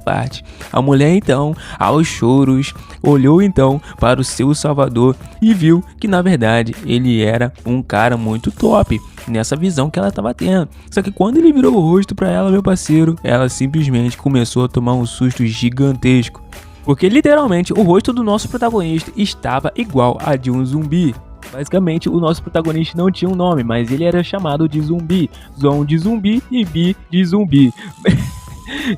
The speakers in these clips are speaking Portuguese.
parte. A mulher então, aos choros, olhou então para o seu salvador e viu que na verdade ele era um cara muito top nessa visão que ela estava tendo. Só que quando ele virou o rosto para ela, meu parceiro, ela simplesmente começou a tomar um susto gigantesco. Porque literalmente o rosto do nosso protagonista estava igual a de um zumbi. Basicamente, o nosso protagonista não tinha um nome, mas ele era chamado de zumbi. Zon de zumbi e bi de zumbi.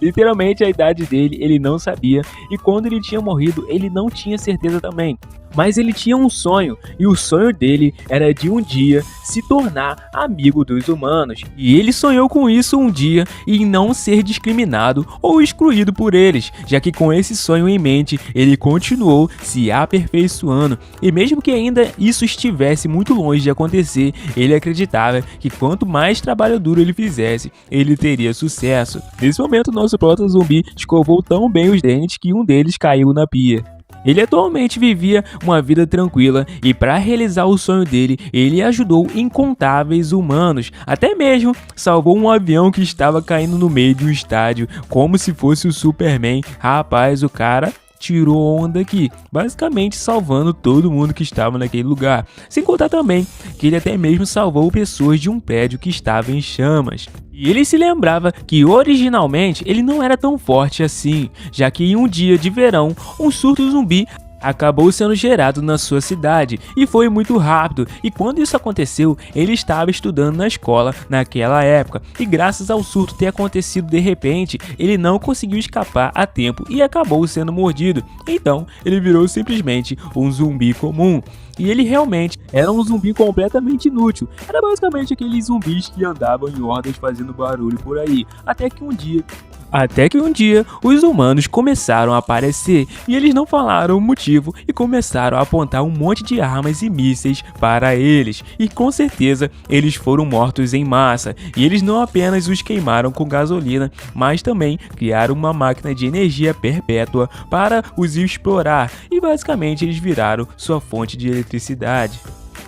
Literalmente a idade dele ele não sabia, e quando ele tinha morrido ele não tinha certeza também. Mas ele tinha um sonho, e o sonho dele era de um dia se tornar amigo dos humanos. E ele sonhou com isso um dia e em não ser discriminado ou excluído por eles, já que com esse sonho em mente, ele continuou se aperfeiçoando. E mesmo que ainda isso estivesse muito longe de acontecer, ele acreditava que quanto mais trabalho duro ele fizesse, ele teria sucesso. Nesse momento, nosso proto-zumbi escovou tão bem os dentes que um deles caiu na pia. Ele atualmente vivia uma vida tranquila e para realizar o sonho dele, ele ajudou incontáveis humanos, até mesmo salvou um avião que estava caindo no meio de um estádio, como se fosse o Superman. Rapaz, o cara tirou onda aqui, basicamente salvando todo mundo que estava naquele lugar. Sem contar também que ele até mesmo salvou pessoas de um prédio que estava em chamas. E ele se lembrava que originalmente ele não era tão forte assim, já que em um dia de verão, um surto zumbi acabou sendo gerado na sua cidade e foi muito rápido, e quando isso aconteceu, ele estava estudando na escola naquela época e graças ao surto ter acontecido de repente, ele não conseguiu escapar a tempo e acabou sendo mordido. Então ele virou simplesmente um zumbi comum. E ele realmente era um zumbi completamente inútil. Era basicamente aqueles zumbis que andavam em hordas fazendo barulho por aí. Até que um dia os humanos começaram a aparecer e eles não falaram o motivo e começaram a apontar um monte de armas e mísseis para eles. E com certeza eles foram mortos em massa. E eles não apenas os queimaram com gasolina, mas também criaram uma máquina de energia perpétua para os explorar. E basicamente eles viraram sua fonte de eletricidade.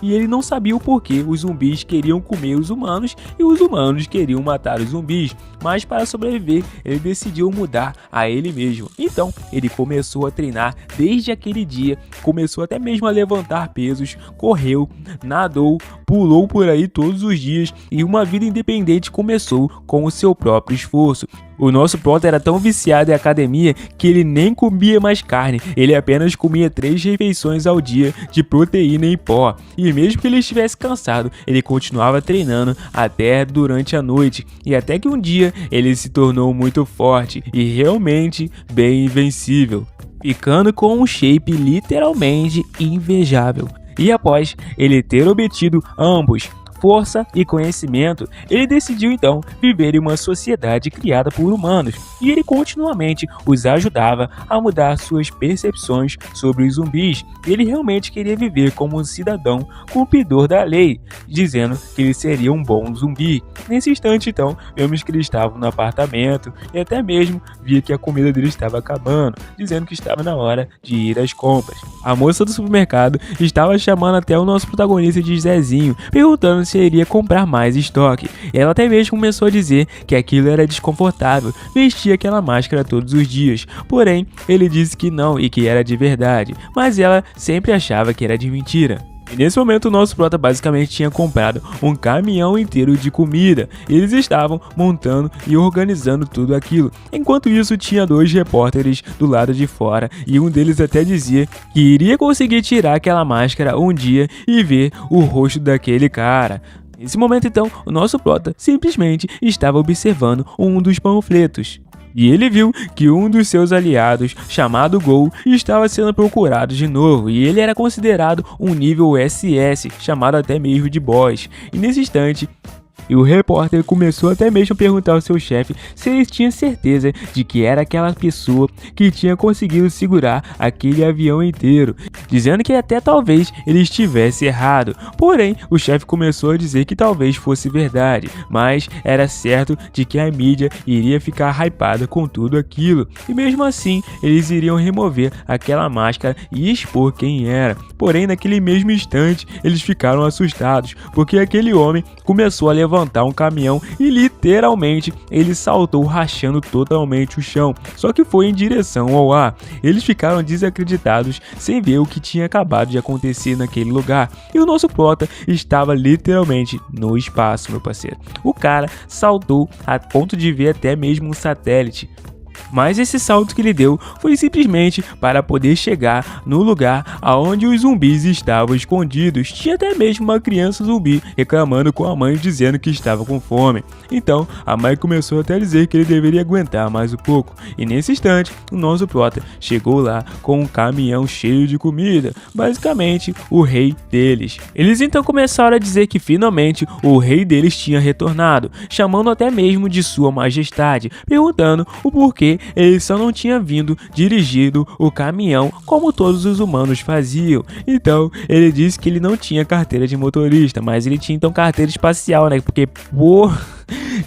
E ele não sabia o porquê os zumbis queriam comer os humanos e os humanos queriam matar os zumbis, mas para sobreviver ele decidiu mudar a ele mesmo. Então ele começou a treinar desde aquele dia, começou até mesmo a levantar pesos, correu, nadou, pulou por aí todos os dias e uma vida independente começou com o seu próprio esforço. O nosso Proto era tão viciado em academia que ele nem comia mais carne, ele apenas comia 3 refeições ao dia de proteína em pó. E mesmo que ele estivesse cansado, ele continuava treinando até durante a noite. E até que um dia ele se tornou muito forte e realmente bem invencível, ficando com um shape literalmente invejável. E após ele ter obtido ambos, força e conhecimento, ele decidiu então viver em uma sociedade criada por humanos, e ele continuamente os ajudava a mudar suas percepções sobre os zumbis. Ele realmente queria viver como um cidadão cumpridor da lei, dizendo que ele seria um bom zumbi. Nesse instante então, vemos que ele estava no apartamento e até mesmo via que a comida dele estava acabando, dizendo que estava na hora de ir às compras. A moça do supermercado estava chamando até o nosso protagonista de Zezinho, perguntando se iria comprar mais estoque. Ela até mesmo começou a dizer que aquilo era desconfortável, vestir aquela máscara todos os dias. Porém, ele disse que não e que era de verdade, mas ela sempre achava que era de mentira. E nesse momento o nosso prota basicamente tinha comprado um caminhão inteiro de comida. Eles estavam montando e organizando tudo aquilo. Enquanto isso tinha 2 repórteres do lado de fora e um deles até dizia que iria conseguir tirar aquela máscara um dia e ver o rosto daquele cara. Nesse momento então, o nosso prota simplesmente estava observando um dos panfletos. E ele viu que um dos seus aliados, chamado Gol, estava sendo procurado de novo, e ele era considerado um nível SS, chamado até mesmo de boss. E nesse instante, o repórter começou até mesmo a perguntar ao seu chefe se ele tinha certeza de que era aquela pessoa que tinha conseguido segurar aquele avião inteiro, dizendo que até talvez ele estivesse errado. Porém, o chefe começou a dizer que talvez fosse verdade, mas era certo de que a mídia iria ficar hypada com tudo aquilo, e mesmo assim eles iriam remover aquela máscara e expor quem era. Porém, naquele mesmo instante, eles ficaram assustados, porque aquele homem começou a levantar levantar um caminhão e literalmente ele saltou rachando totalmente o chão, só que foi em direção ao ar. Eles ficaram desacreditados sem ver o que tinha acabado de acontecer naquele lugar, e o nosso prota estava literalmente no espaço, meu parceiro. O cara saltou a ponto de ver até mesmo um satélite. Mas esse salto que ele deu foi simplesmente para poder chegar no lugar aonde os zumbis estavam escondidos. Tinha até mesmo uma criança zumbi reclamando com a mãe dizendo que estava com fome. Então a mãe começou até a dizer que ele deveria aguentar mais um pouco. E nesse instante o nosso prota chegou lá com um caminhão cheio de comida, basicamente o rei deles. Eles então começaram a dizer que finalmente o rei deles tinha retornado, chamando até mesmo de sua majestade, perguntando o porquê ele só não tinha vindo dirigindo o caminhão como todos os humanos faziam. Então ele disse que ele não tinha carteira de motorista, mas ele tinha então carteira espacial, né? Porque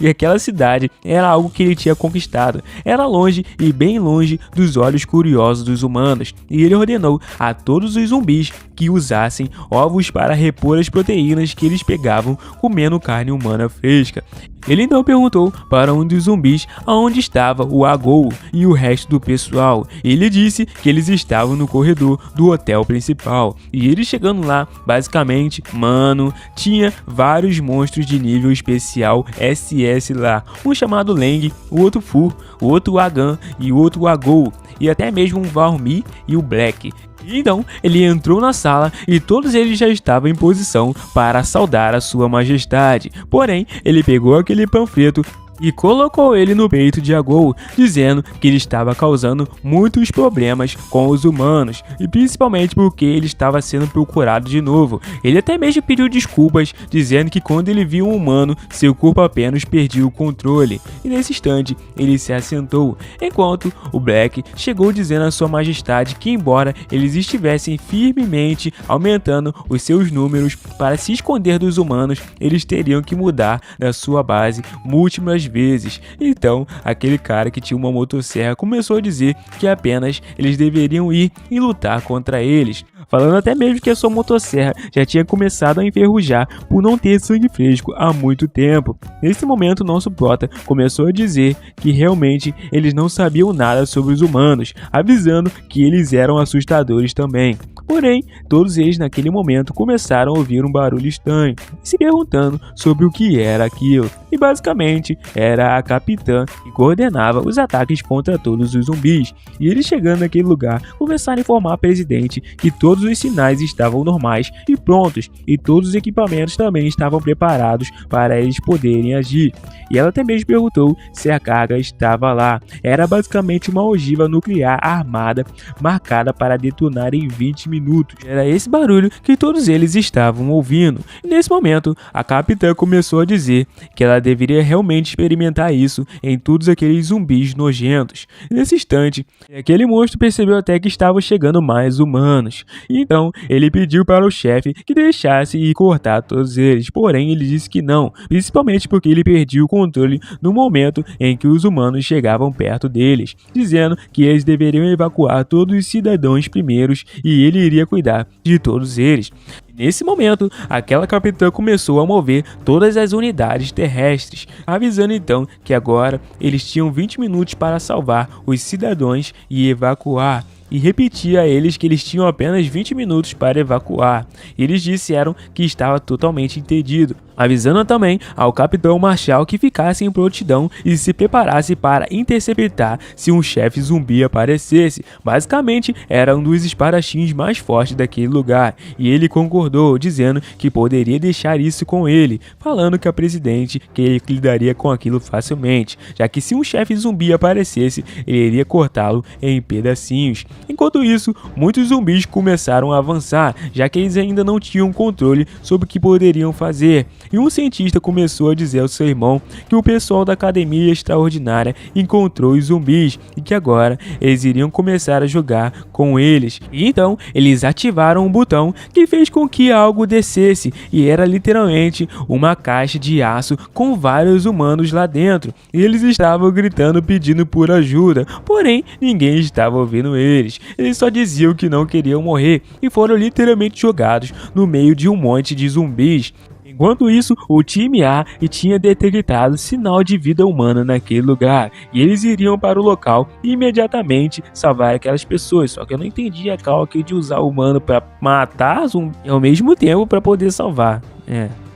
e aquela cidade era algo que ele tinha conquistado. Era longe e bem longe dos olhos curiosos dos humanos. E ele ordenou a todos os zumbis que usassem ovos para repor as proteínas que eles pegavam comendo carne humana fresca. Ele então perguntou para um dos zumbis aonde estava o Agou e o resto do pessoal. Ele disse que eles estavam no corredor do hotel principal. E ele chegando lá, basicamente, mano, tinha vários monstros de nível especial SS lá. Um chamado Leng, o outro Fur, o outro Agan e o outro Agou. E até mesmo um Valmy e o Black. Então ele entrou na sala e todos eles já estavam em posição para saudar a sua majestade. Porém, ele pegou aquele panfleto e colocou ele no peito de Agou, dizendo que ele estava causando muitos problemas com os humanos, e principalmente porque ele estava sendo procurado de novo. Ele até mesmo pediu desculpas, dizendo que quando ele viu um humano, seu corpo apenas perdia o controle, e nesse instante ele se assentou, enquanto o Black chegou dizendo a sua majestade que embora eles estivessem firmemente aumentando os seus números para se esconder dos humanos, eles teriam que mudar da sua base múltiplas vezes. Então aquele cara que tinha uma motosserra começou a dizer que apenas eles deveriam ir e lutar contra eles, falando até mesmo que a sua motosserra já tinha começado a enferrujar por não ter sangue fresco há muito tempo. Nesse momento nosso prota começou a dizer que realmente eles não sabiam nada sobre os humanos, avisando que eles eram assustadores também. Porém, todos eles naquele momento começaram a ouvir um barulho estranho, se perguntando sobre o que era aquilo. E basicamente era a capitã que coordenava os ataques contra todos os zumbis. E eles chegando naquele lugar começaram a informar ao presidente que todos os sinais estavam normais e prontos, e todos os equipamentos também estavam preparados para eles poderem agir. E ela até mesmo perguntou se a carga estava lá. Era basicamente uma ogiva nuclear armada marcada para detonar em 20 minutos. Era esse barulho que todos eles estavam ouvindo. E nesse momento, a capitã começou a dizer que ela deveria realmente experimentar isso em todos aqueles zumbis nojentos. E nesse instante, aquele monstro percebeu até que estavam chegando mais humanos. Então, ele pediu para o chefe que deixasse ir cortar todos eles. Porém, ele disse que não, principalmente porque ele perdia o controle no momento em que os humanos chegavam perto deles, dizendo que eles deveriam evacuar todos os cidadãos primeiros e ele iria cuidar de todos eles. Nesse momento, aquela capitã começou a mover todas as unidades terrestres, avisando então que agora eles tinham 20 minutos para salvar os cidadãos e evacuar. E repetia a eles que eles tinham apenas 20 minutos para evacuar. Eles disseram que estava totalmente entendido, avisando também ao capitão Marshall que ficasse em prontidão e se preparasse para interceptar se um chefe zumbi aparecesse. Basicamente, era um dos espadachins mais fortes daquele lugar, e ele concordou, dizendo que poderia deixar isso com ele, falando que a presidente que ele lidaria com aquilo facilmente, já que se um chefe zumbi aparecesse, ele iria cortá-lo em pedacinhos. Enquanto isso, muitos zumbis começaram a avançar, já que eles ainda não tinham controle sobre o que poderiam fazer. E um cientista começou a dizer ao seu irmão que o pessoal da Academia Extraordinária encontrou os zumbis e que agora eles iriam começar a jogar com eles. E então, eles ativaram um botão que fez com que algo descesse, e era literalmente uma caixa de aço com vários humanos lá dentro. E eles estavam gritando pedindo por ajuda, porém ninguém estava ouvindo eles. Eles só diziam que não queriam morrer e foram literalmente jogados no meio de um monte de zumbis. Enquanto isso, o time A tinha detectado sinal de vida humana naquele lugar, e eles iriam para o local e imediatamente salvar aquelas pessoas. Só que eu não entendi a calca de usar o humano para matar zumbi e ao mesmo tempo para poder salvar.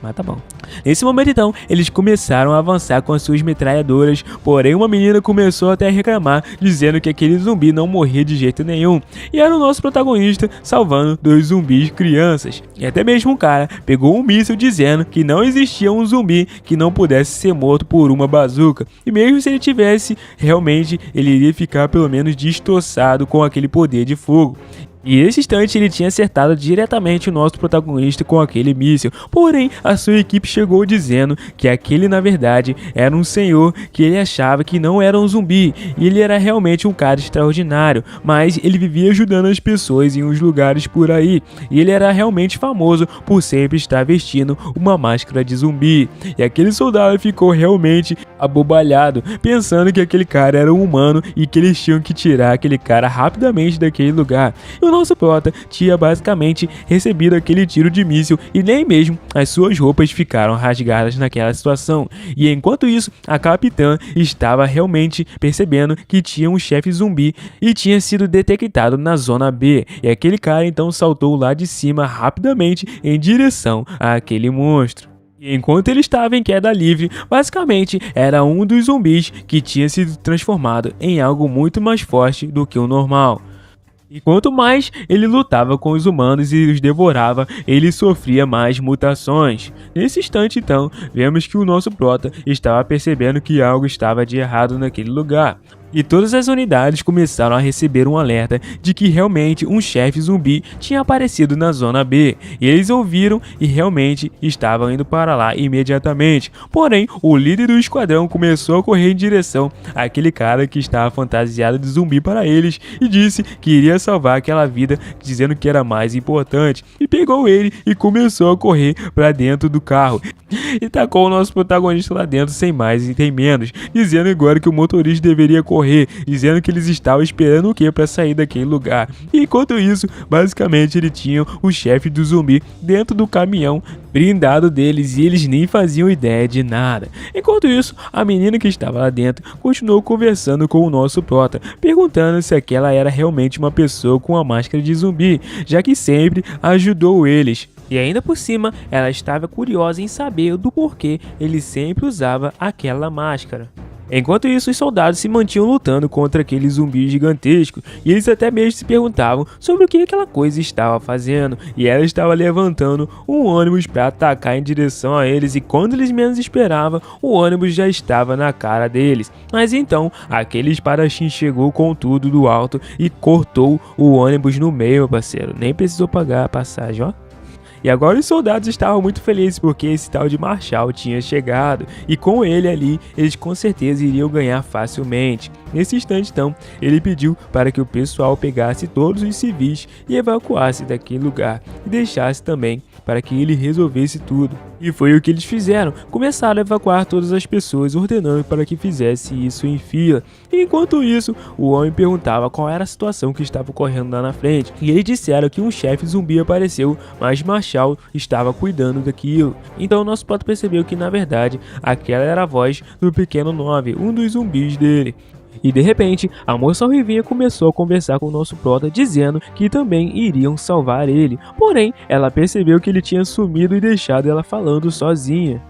Mas tá bom. Nesse momento então, eles começaram a avançar com as suas metralhadoras, porém uma menina começou até a reclamar, dizendo que aquele zumbi não morria de jeito nenhum, e era o nosso protagonista salvando 2 zumbis crianças. E até mesmo um cara pegou um míssil dizendo que não existia um zumbi que não pudesse ser morto por uma bazuca, e mesmo se ele tivesse, realmente ele iria ficar pelo menos destroçado com aquele poder de fogo. E nesse instante ele tinha acertado diretamente o nosso protagonista com aquele míssil, porém a sua equipe chegou dizendo que aquele na verdade era um senhor que ele achava que não era um zumbi, e ele era realmente um cara extraordinário, mas ele vivia ajudando as pessoas em uns lugares por aí, e ele era realmente famoso por sempre estar vestindo uma máscara de zumbi. E aquele soldado ficou realmente abobalhado, pensando que aquele cara era um humano e que eles tinham que tirar aquele cara rapidamente daquele lugar. E o nosso prota tinha basicamente recebido aquele tiro de míssil e nem mesmo as suas roupas ficaram rasgadas naquela situação. E enquanto isso, a capitã estava realmente percebendo que tinha um chefe zumbi e tinha sido detectado na zona B. E aquele cara então saltou lá de cima rapidamente em direção àquele monstro. E enquanto ele estava em queda livre, basicamente era um dos zumbis que tinha sido transformado em algo muito mais forte do que o normal. E quanto mais ele lutava com os humanos e os devorava, ele sofria mais mutações. Nesse instante então, vemos que o nosso prota estava percebendo que algo estava de errado naquele lugar. E todas as unidades começaram a receber um alerta de que realmente um chefe zumbi tinha aparecido na zona B. E eles ouviram e realmente estavam indo para lá imediatamente. Porém, o líder do esquadrão começou a correr em direção àquele cara que estava fantasiado de zumbi para eles e disse que iria salvar aquela vida, dizendo que era mais importante. E pegou ele e começou a correr para dentro do carro. E tacou o nosso protagonista lá dentro sem mais e sem menos, dizendo agora que o motorista deveria correr, dizendo que eles estavam esperando o que para sair daquele lugar. E enquanto isso, basicamente ele tinha o chefe do zumbi dentro do caminhão blindado deles e eles nem faziam ideia de nada. Enquanto isso, a menina que estava lá dentro continuou conversando com o nosso prota, perguntando se aquela era realmente uma pessoa com a máscara de zumbi, já que sempre ajudou eles. E ainda por cima, ela estava curiosa em saber do porquê ele sempre usava aquela máscara. Enquanto isso, os soldados se mantinham lutando contra aquele zumbi gigantesco, e eles até mesmo se perguntavam sobre o que aquela coisa estava fazendo, e ela estava levantando um ônibus para atacar em direção a eles, e quando eles menos esperavam, o ônibus já estava na cara deles. Mas então, aquele espadachim chegou com tudo do alto e cortou o ônibus no meio, meu parceiro. Nem precisou pagar a passagem, ó. E agora os soldados estavam muito felizes porque esse tal de Marshall tinha chegado, e com ele ali, eles com certeza iriam ganhar facilmente. Nesse instante então, ele pediu para que o pessoal pegasse todos os civis e evacuasse daquele lugar, e deixasse também para que ele resolvesse tudo. E foi o que eles fizeram, começaram a evacuar todas as pessoas, ordenando para que fizesse isso em fila. E enquanto isso, o homem perguntava qual era a situação que estava ocorrendo lá na frente, e eles disseram que um chefe zumbi apareceu, mas Marshall estava cuidando daquilo. Então o nosso prota percebeu que na verdade aquela era a voz do pequeno 9, um dos zumbis dele. E de repente, a moça ruivinha começou a conversar com o nosso prota, dizendo que também iriam salvar ele. Porém, ela percebeu que ele tinha sumido e deixado ela falando sozinha.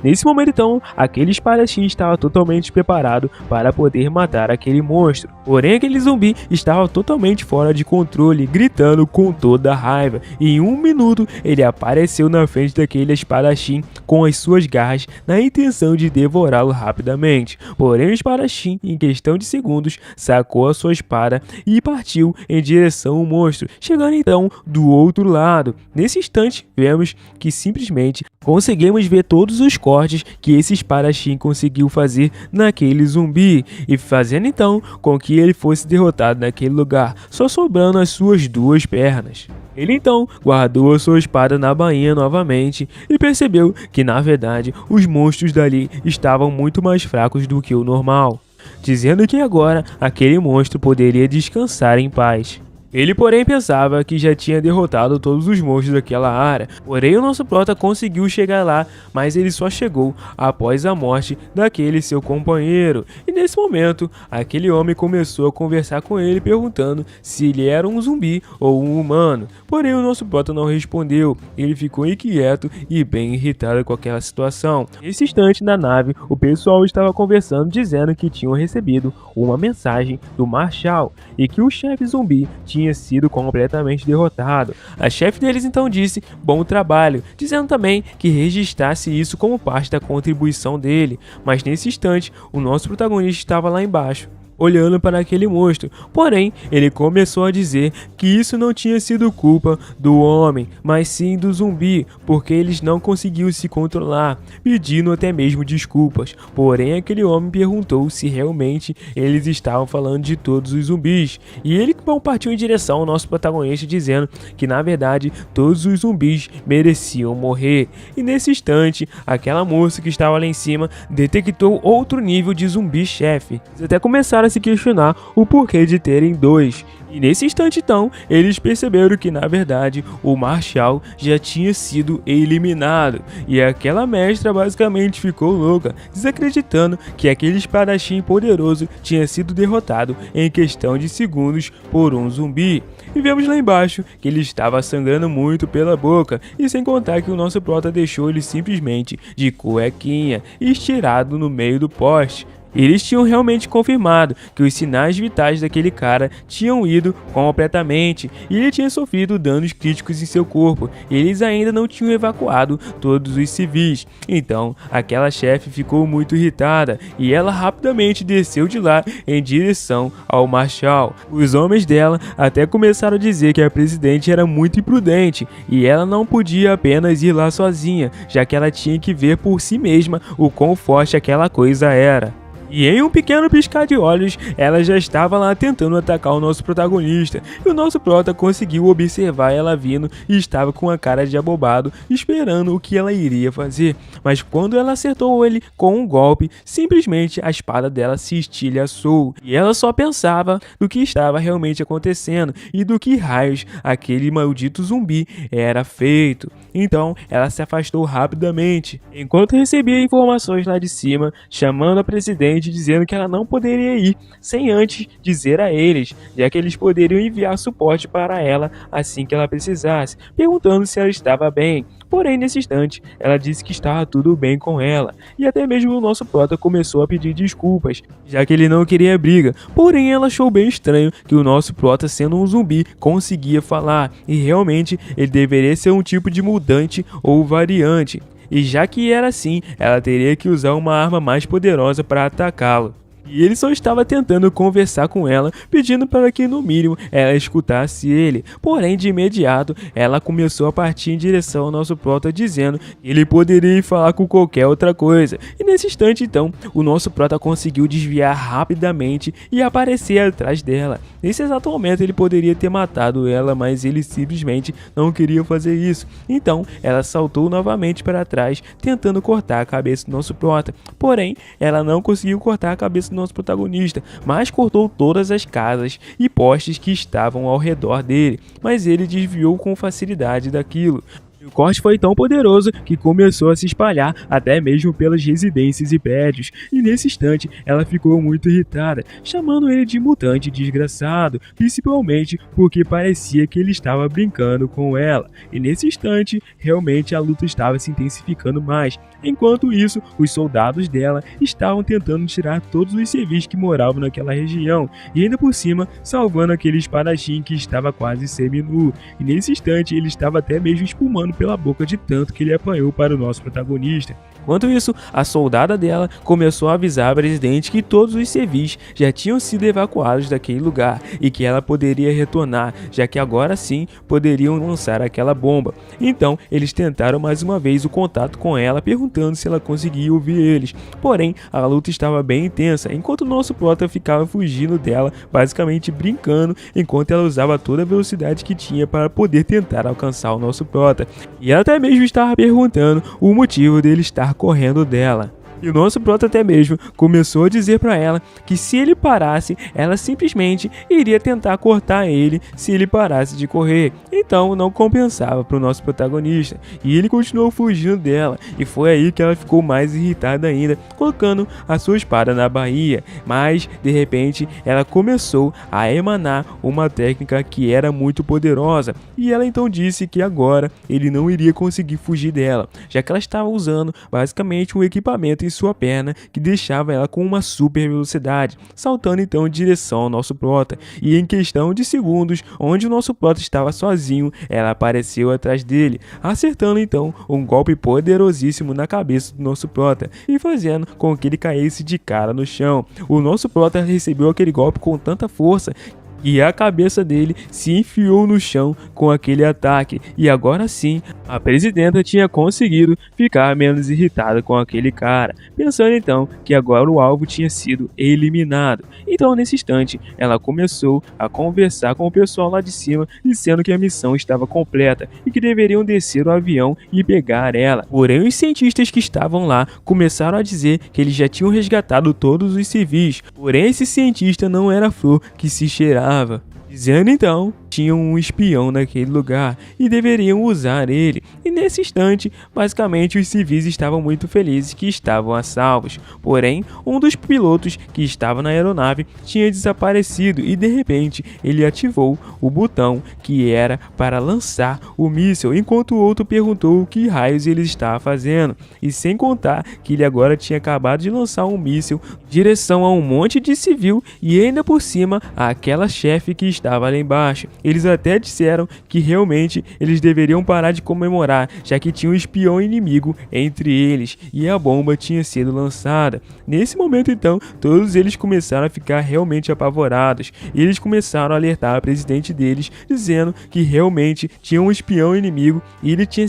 Nesse momento então, aquele espadachim estava totalmente preparado para poder matar aquele monstro. Porém, aquele zumbi estava totalmente fora de controle, gritando com toda a raiva. E em 1 minuto, ele apareceu na frente daquele espadachim com as suas garras na intenção de devorá-lo rapidamente. Porém, o espadachim, em questão de segundos, sacou a sua espada e partiu em direção ao monstro, chegando então do outro lado. Nesse instante, vemos que simplesmente conseguimos ver todos os cortes que esse espadachim conseguiu fazer naquele zumbi, e fazendo então com que ele fosse derrotado naquele lugar, só sobrando as suas 2 pernas. Ele então guardou a sua espada na bainha novamente e percebeu que na verdade os monstros dali estavam muito mais fracos do que o normal, dizendo que agora aquele monstro poderia descansar em paz. Ele, porém, pensava que já tinha derrotado todos os monstros daquela área. Porém, o nosso prota conseguiu chegar lá, mas ele só chegou após a morte daquele seu companheiro. E nesse momento, aquele homem começou a conversar com ele, perguntando se ele era um zumbi ou um humano. Porém, o nosso prota não respondeu. Ele ficou inquieto e bem irritado com aquela situação. Nesse instante, na nave, o pessoal estava conversando, dizendo que tinham recebido uma mensagem do Marshall e que o chefe zumbi tinha sido completamente derrotado. A chefe deles então disse bom trabalho, dizendo também que registrasse isso como parte da contribuição dele. Mas nesse instante, o nosso protagonista estava lá embaixo, olhando para aquele monstro. Porém, ele começou a dizer que isso não tinha sido culpa do homem, mas sim do zumbi, porque eles não conseguiam se controlar, pedindo até mesmo desculpas. Porém, aquele homem perguntou se realmente eles estavam falando de todos os zumbis, e ele partiu em direção ao nosso protagonista, dizendo que na verdade todos os zumbis mereciam morrer. E nesse instante, aquela moça que estava lá em cima detectou outro nível de zumbi-chefe. Eles até começaram a se questionar o porquê de terem dois. E nesse instante então, eles perceberam que na verdade o Marshall já tinha sido eliminado. E aquela mestra basicamente ficou louca, desacreditando que aquele espadachim poderoso tinha sido derrotado em questão de segundos por um zumbi. E vemos lá embaixo que ele estava sangrando muito pela boca, e sem contar que o nosso prota deixou ele simplesmente de cuequinha, estirado no meio do poste. Eles tinham realmente confirmado que os sinais vitais daquele cara tinham ido completamente e ele tinha sofrido danos críticos em seu corpo. Eles ainda não tinham evacuado todos os civis. Então, aquela chefe ficou muito irritada e ela rapidamente desceu de lá em direção ao Marshall. Os homens dela até começaram a dizer que a presidente era muito imprudente e ela não podia apenas ir lá sozinha, já que ela tinha que ver por si mesma o quão forte aquela coisa era. E em um pequeno piscar de olhos, ela já estava lá tentando atacar o nosso protagonista, e o nosso prota conseguiu observar ela vindo e estava com a cara de abobado, esperando o que ela iria fazer. Mas quando ela acertou ele com um golpe, simplesmente a espada dela se estilhaçou, e ela só pensava do que estava realmente acontecendo e do que raios aquele maldito zumbi era feito. Então ela se afastou rapidamente, enquanto recebia informações lá de cima, chamando a presidente, dizendo que ela não poderia ir sem antes dizer a eles, já que eles poderiam enviar suporte para ela assim que ela precisasse, perguntando se ela estava bem. Porém, nesse instante, ela disse que estava tudo bem com ela, e até mesmo o nosso prota começou a pedir desculpas, já que ele não queria briga. Porém, ela achou bem estranho que o nosso prota, sendo um zumbi, conseguia falar, e realmente ele deveria ser um tipo de mutante ou variante. E já que era assim, ela teria que usar uma arma mais poderosa para atacá-lo. E ele só estava tentando conversar com ela, pedindo para que no mínimo ela escutasse ele. Porém, de imediato, ela começou a partir em direção ao nosso prota, dizendo que ele poderia falar com qualquer outra coisa. E nesse instante, então, o nosso prota conseguiu desviar rapidamente e aparecer atrás dela. Nesse exato momento, ele poderia ter matado ela, mas ele simplesmente não queria fazer isso. Então, ela saltou novamente para trás, tentando cortar a cabeça do nosso prota. Porém, ela não conseguiu cortar a cabeça do nosso protagonista, mas cortou todas as casas e postes que estavam ao redor dele, mas ele desviou com facilidade daquilo. O corte foi tão poderoso que começou a se espalhar até mesmo pelas residências e prédios, e nesse instante ela ficou muito irritada, chamando ele de mutante desgraçado, principalmente porque parecia que ele estava brincando com ela, e nesse instante realmente a luta estava se intensificando mais. Enquanto isso, os soldados dela estavam tentando tirar todos os civis que moravam naquela região, e ainda por cima salvando aquele espadachim que estava quase semi-nu, e nesse instante ele estava até mesmo espumando pela boca de tanto que ele apanhou para o nosso protagonista. Enquanto isso, a soldada dela começou a avisar a presidente que todos os civis já tinham sido evacuados daquele lugar e que ela poderia retornar, já que agora sim poderiam lançar aquela bomba. Então, eles tentaram mais uma vez o contato com ela, perguntando se ela conseguia ouvir eles. Porém, a luta estava bem intensa, enquanto o nosso prota ficava fugindo dela, basicamente brincando, enquanto ela usava toda a velocidade que tinha para poder tentar alcançar o nosso prota. E ela até mesmo estava perguntando o motivo dele estar correndo dela. E o nosso prota até mesmo começou a dizer pra ela que se ele parasse, ela simplesmente iria tentar cortar ele se ele parasse de correr. Então não compensava pro nosso protagonista. E ele continuou fugindo dela. E foi aí que ela ficou mais irritada ainda, colocando a sua espada na baía. Mas, de repente, ela começou a emanar uma técnica que era muito poderosa. E ela então disse que agora ele não iria conseguir fugir dela, já que ela estava usando basicamente um equipamento em sua perna que deixava ela com uma super velocidade, saltando então em direção ao nosso prota. E em questão de segundos, onde o nosso prota estava sozinho, ela apareceu atrás dele, acertando então um golpe poderosíssimo na cabeça do nosso prota e fazendo com que ele caísse de cara no chão. O nosso prota recebeu aquele golpe com tanta força e a cabeça dele se enfiou no chão com aquele ataque. E agora sim, a presidenta tinha conseguido ficar menos irritada com aquele cara, pensando então que agora o alvo tinha sido eliminado. Então nesse instante, ela começou a conversar com o pessoal lá de cima, dizendo que a missão estava completa e que deveriam descer o avião e pegar ela. Porém, os cientistas que estavam lá começaram a dizer que eles já tinham resgatado todos os civis. Porém, esse cientista não era a flor que se cheirava, dizendo então tinha um espião naquele lugar e deveriam usar ele. E nesse instante, basicamente os civis estavam muito felizes que estavam a salvos. Porém, um dos pilotos que estava na aeronave tinha desaparecido e de repente ele ativou o botão que era para lançar o míssil, enquanto o outro perguntou o que raios ele estava fazendo. E sem contar que ele agora tinha acabado de lançar um míssil em direção a um monte de civil e ainda por cima aquela chefe que estava lá embaixo. Eles até disseram que realmente eles deveriam parar de comemorar, já que tinha um espião inimigo entre eles e a bomba tinha sido lançada. Nesse momento então, todos eles começaram a ficar realmente apavorados e eles começaram a alertar a presidente deles, dizendo que realmente tinha um espião inimigo e ele tinha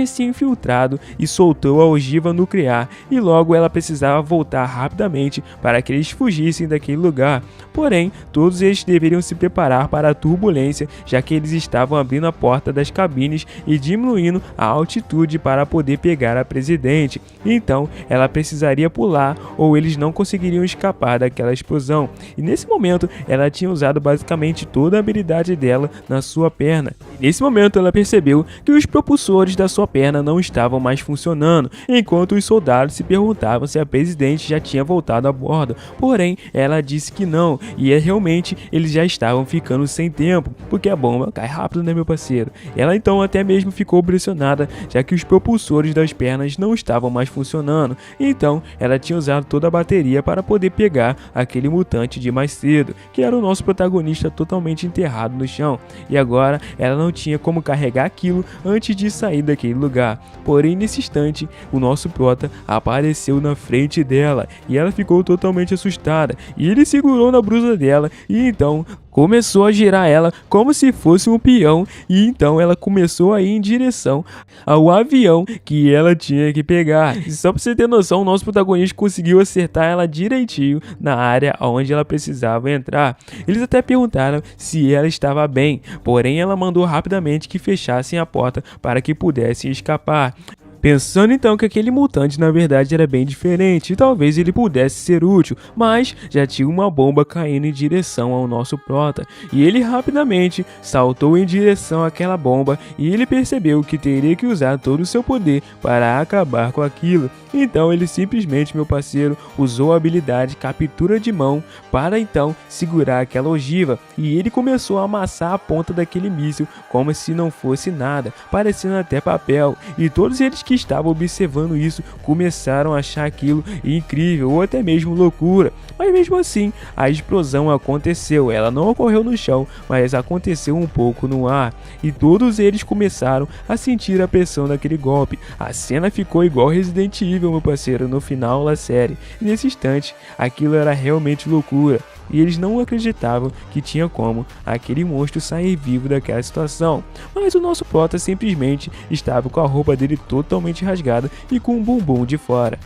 se infiltrado e soltou a ogiva nuclear, e logo ela precisava voltar rapidamente para que eles fugissem daquele lugar. Porém, todos eles deveriam se preparar para a turbulência, já que eles estavam abrindo a porta das cabines e diminuindo a altitude para poder pegar a presidente. Então, ela precisaria pular ou eles não conseguiriam escapar daquela explosão. E nesse momento, ela tinha usado basicamente toda a habilidade dela na sua perna. E nesse momento, ela percebeu que os propulsores da sua perna não estavam mais funcionando, enquanto os soldados se perguntavam se a presidente já tinha voltado a bordo. Porém, ela disse que não, e realmente eles já estavam ficando sem tempo, porque a bomba cai rápido, né, meu parceiro? Ela então até mesmo ficou pressionada, já que os propulsores das pernas não estavam mais funcionando. Então, ela tinha usado toda a bateria para poder pegar aquele mutante de mais cedo, que era o nosso protagonista totalmente enterrado no chão. E agora, ela não tinha como carregar aquilo antes de sair daquele lugar. Porém, nesse instante, o nosso prota apareceu na frente dela e ela ficou totalmente assustada. E ele segurou na blusa dela e então começou a girar ela como se fosse um peão, e então ela começou a ir em direção ao avião que ela tinha que pegar. E só pra você ter noção, o nosso protagonista conseguiu acertar ela direitinho na área onde ela precisava entrar. Eles até perguntaram se ela estava bem, porém ela mandou rapidamente que fechassem a porta para que pudessem escapar. Pensando então que aquele mutante na verdade era bem diferente e talvez ele pudesse ser útil, mas já tinha uma bomba caindo em direção ao nosso prota, e ele rapidamente saltou em direção àquela bomba e ele percebeu que teria que usar todo o seu poder para acabar com aquilo. Então ele simplesmente, meu parceiro, usou a habilidade captura de mão para então segurar aquela ogiva, e ele começou a amassar a ponta daquele míssil como se não fosse nada, parecendo até papel, e todos eles que estavam observando isso começaram a achar aquilo incrível ou até mesmo loucura. Mas mesmo assim, a explosão aconteceu. Ela não ocorreu no chão, mas aconteceu um pouco no ar, e todos eles começaram a sentir a pressão daquele golpe. A cena ficou igual Resident Evil, meu parceiro, no final da série. E nesse instante, aquilo era realmente loucura. E eles não acreditavam que tinha como aquele monstro sair vivo daquela situação. Mas o nosso prota simplesmente estava com a roupa dele totalmente rasgada e com o bumbum de fora.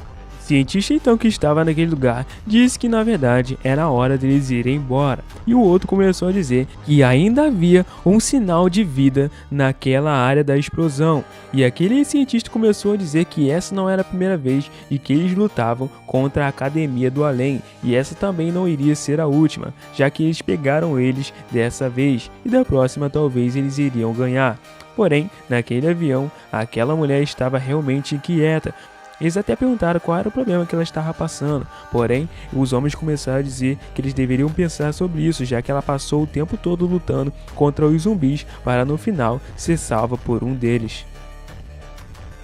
cientista então que estava naquele lugar disse que na verdade era a hora deles irem embora, e o outro começou a dizer que ainda havia um sinal de vida naquela área da explosão, e aquele cientista começou a dizer que essa não era a primeira vez e que eles lutavam contra a Academia do Além, e essa também não iria ser a última, já que eles pegaram eles dessa vez, e da próxima talvez eles iriam ganhar. Porém, naquele avião, aquela mulher estava realmente inquieta. Eles até perguntaram qual era o problema que ela estava passando, porém, os homens começaram a dizer que eles deveriam pensar sobre isso, já que ela passou o tempo todo lutando contra os zumbis para no final ser salva por um deles.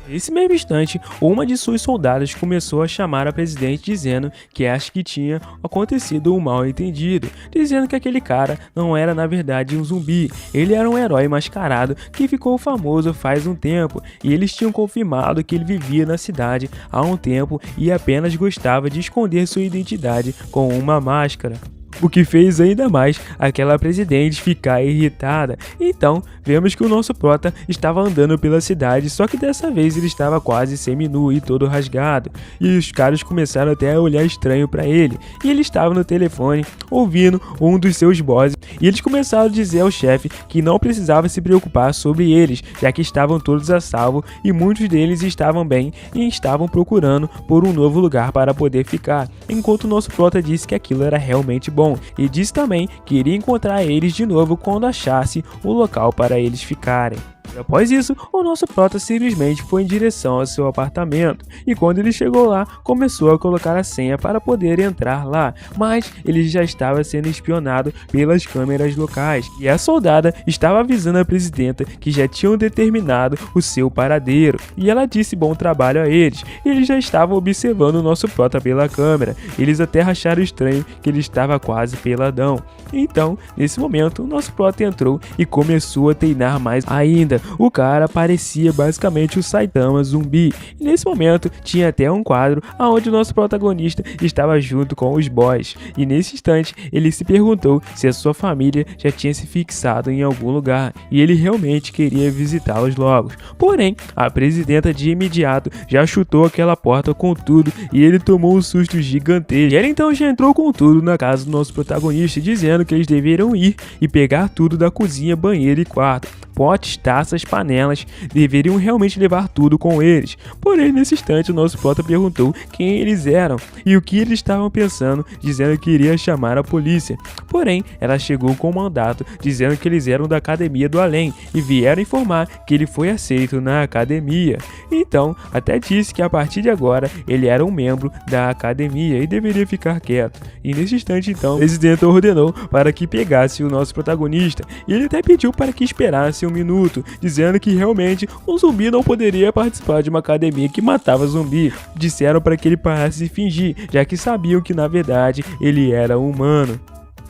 Nesse mesmo instante, uma de suas soldadas começou a chamar a presidente dizendo que acha que tinha acontecido um mal-entendido, dizendo que aquele cara não era na verdade um zumbi, ele era um herói mascarado que ficou famoso faz um tempo, e eles tinham confirmado que ele vivia na cidade há um tempo e apenas gostava de esconder sua identidade com uma máscara. O que fez ainda mais aquela presidente ficar irritada. Então, vemos que o nosso prota estava andando pela cidade, só que dessa vez ele estava quase semi-nu e todo rasgado. E os caras começaram até a olhar estranho para ele. E ele estava no telefone, ouvindo um dos seus bosses. E eles começaram a dizer ao chefe que não precisava se preocupar sobre eles, já que estavam todos a salvo e muitos deles estavam bem e estavam procurando por um novo lugar para poder ficar. Enquanto o nosso prota disse que aquilo era realmente bom. E disse também que iria encontrar eles de novo quando achasse o local para eles ficarem. E após isso, o nosso prota simplesmente foi em direção ao seu apartamento, e quando ele chegou lá, começou a colocar a senha para poder entrar lá, mas ele já estava sendo espionado pelas câmeras locais, e a soldada estava avisando a presidenta que já tinham determinado o seu paradeiro, e ela disse bom trabalho a eles. Eles já estavam observando o nosso prota pela câmera, eles até acharam estranho que ele estava quase peladão. Então, nesse momento, o nosso prota entrou e começou a treinar mais ainda. O cara parecia basicamente o Saitama zumbi, e nesse momento tinha até um quadro onde o nosso protagonista estava junto com os boys, e nesse instante ele se perguntou se a sua família já tinha se fixado em algum lugar, e ele realmente queria visitá-los logo. Porém, a presidenta de imediato já chutou aquela porta com tudo, e ele tomou um susto gigantesco. E ela então já entrou com tudo na casa do nosso protagonista, dizendo que eles deveriam ir e pegar tudo da cozinha, banheiro e quarto. Potes, taças, panelas, deveriam realmente levar tudo com eles. Porém, nesse instante, o nosso prota perguntou quem eles eram e o que eles estavam pensando, dizendo que iria chamar a polícia. Porém, ela chegou com um mandato, dizendo que eles eram da Academia do Além e vieram informar que ele foi aceito na academia. Então, até disse que a partir de agora, ele era um membro da academia e deveria ficar quieto. E nesse instante, então, o presidente ordenou para que pegasse o nosso protagonista, e ele até pediu para que esperasse um minuto, dizendo que realmente um zumbi não poderia participar de uma academia que matava zumbi. Disseram para que ele parasse de fingir, já que sabiam que na verdade ele era humano.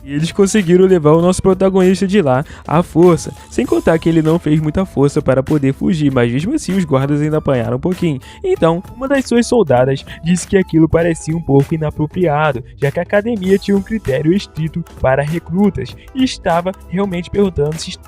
E eles conseguiram levar o nosso protagonista de lá à força, sem contar que ele não fez muita força para poder fugir, mas mesmo assim os guardas ainda apanharam um pouquinho. Então, uma das suas soldadas disse que aquilo parecia um pouco inapropriado, já que a academia tinha um critério estrito para recrutas, e estava realmente perguntando se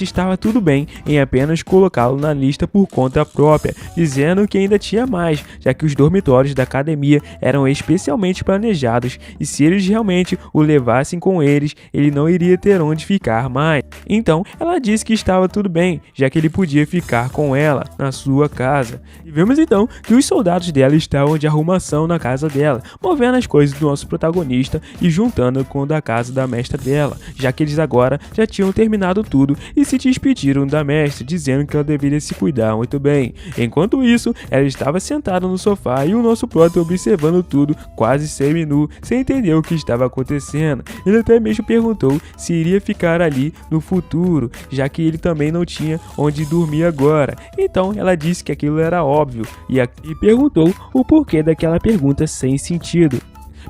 estava tudo bem em apenas colocá-lo na lista por conta própria, dizendo que ainda tinha mais, já que os dormitórios da academia eram especialmente planejados e se eles realmente o levassem com eles, ele não iria ter onde ficar mais. Então, ela disse que estava tudo bem, já que ele podia ficar com ela na sua casa. E vemos então que os soldados dela estavam de arrumação na casa dela, movendo as coisas do nosso protagonista e juntando com o da casa da mestra dela, já que eles agora já tinham terminado tudo e se despediram da mestre, dizendo que ela deveria se cuidar muito bem. Enquanto isso, ela estava sentada no sofá e o nosso prota observando tudo, quase semi-nu, sem entender o que estava acontecendo. Ele até mesmo perguntou se iria ficar ali no futuro, já que ele também não tinha onde dormir agora. Então ela disse que aquilo era óbvio e perguntou o porquê daquela pergunta sem sentido,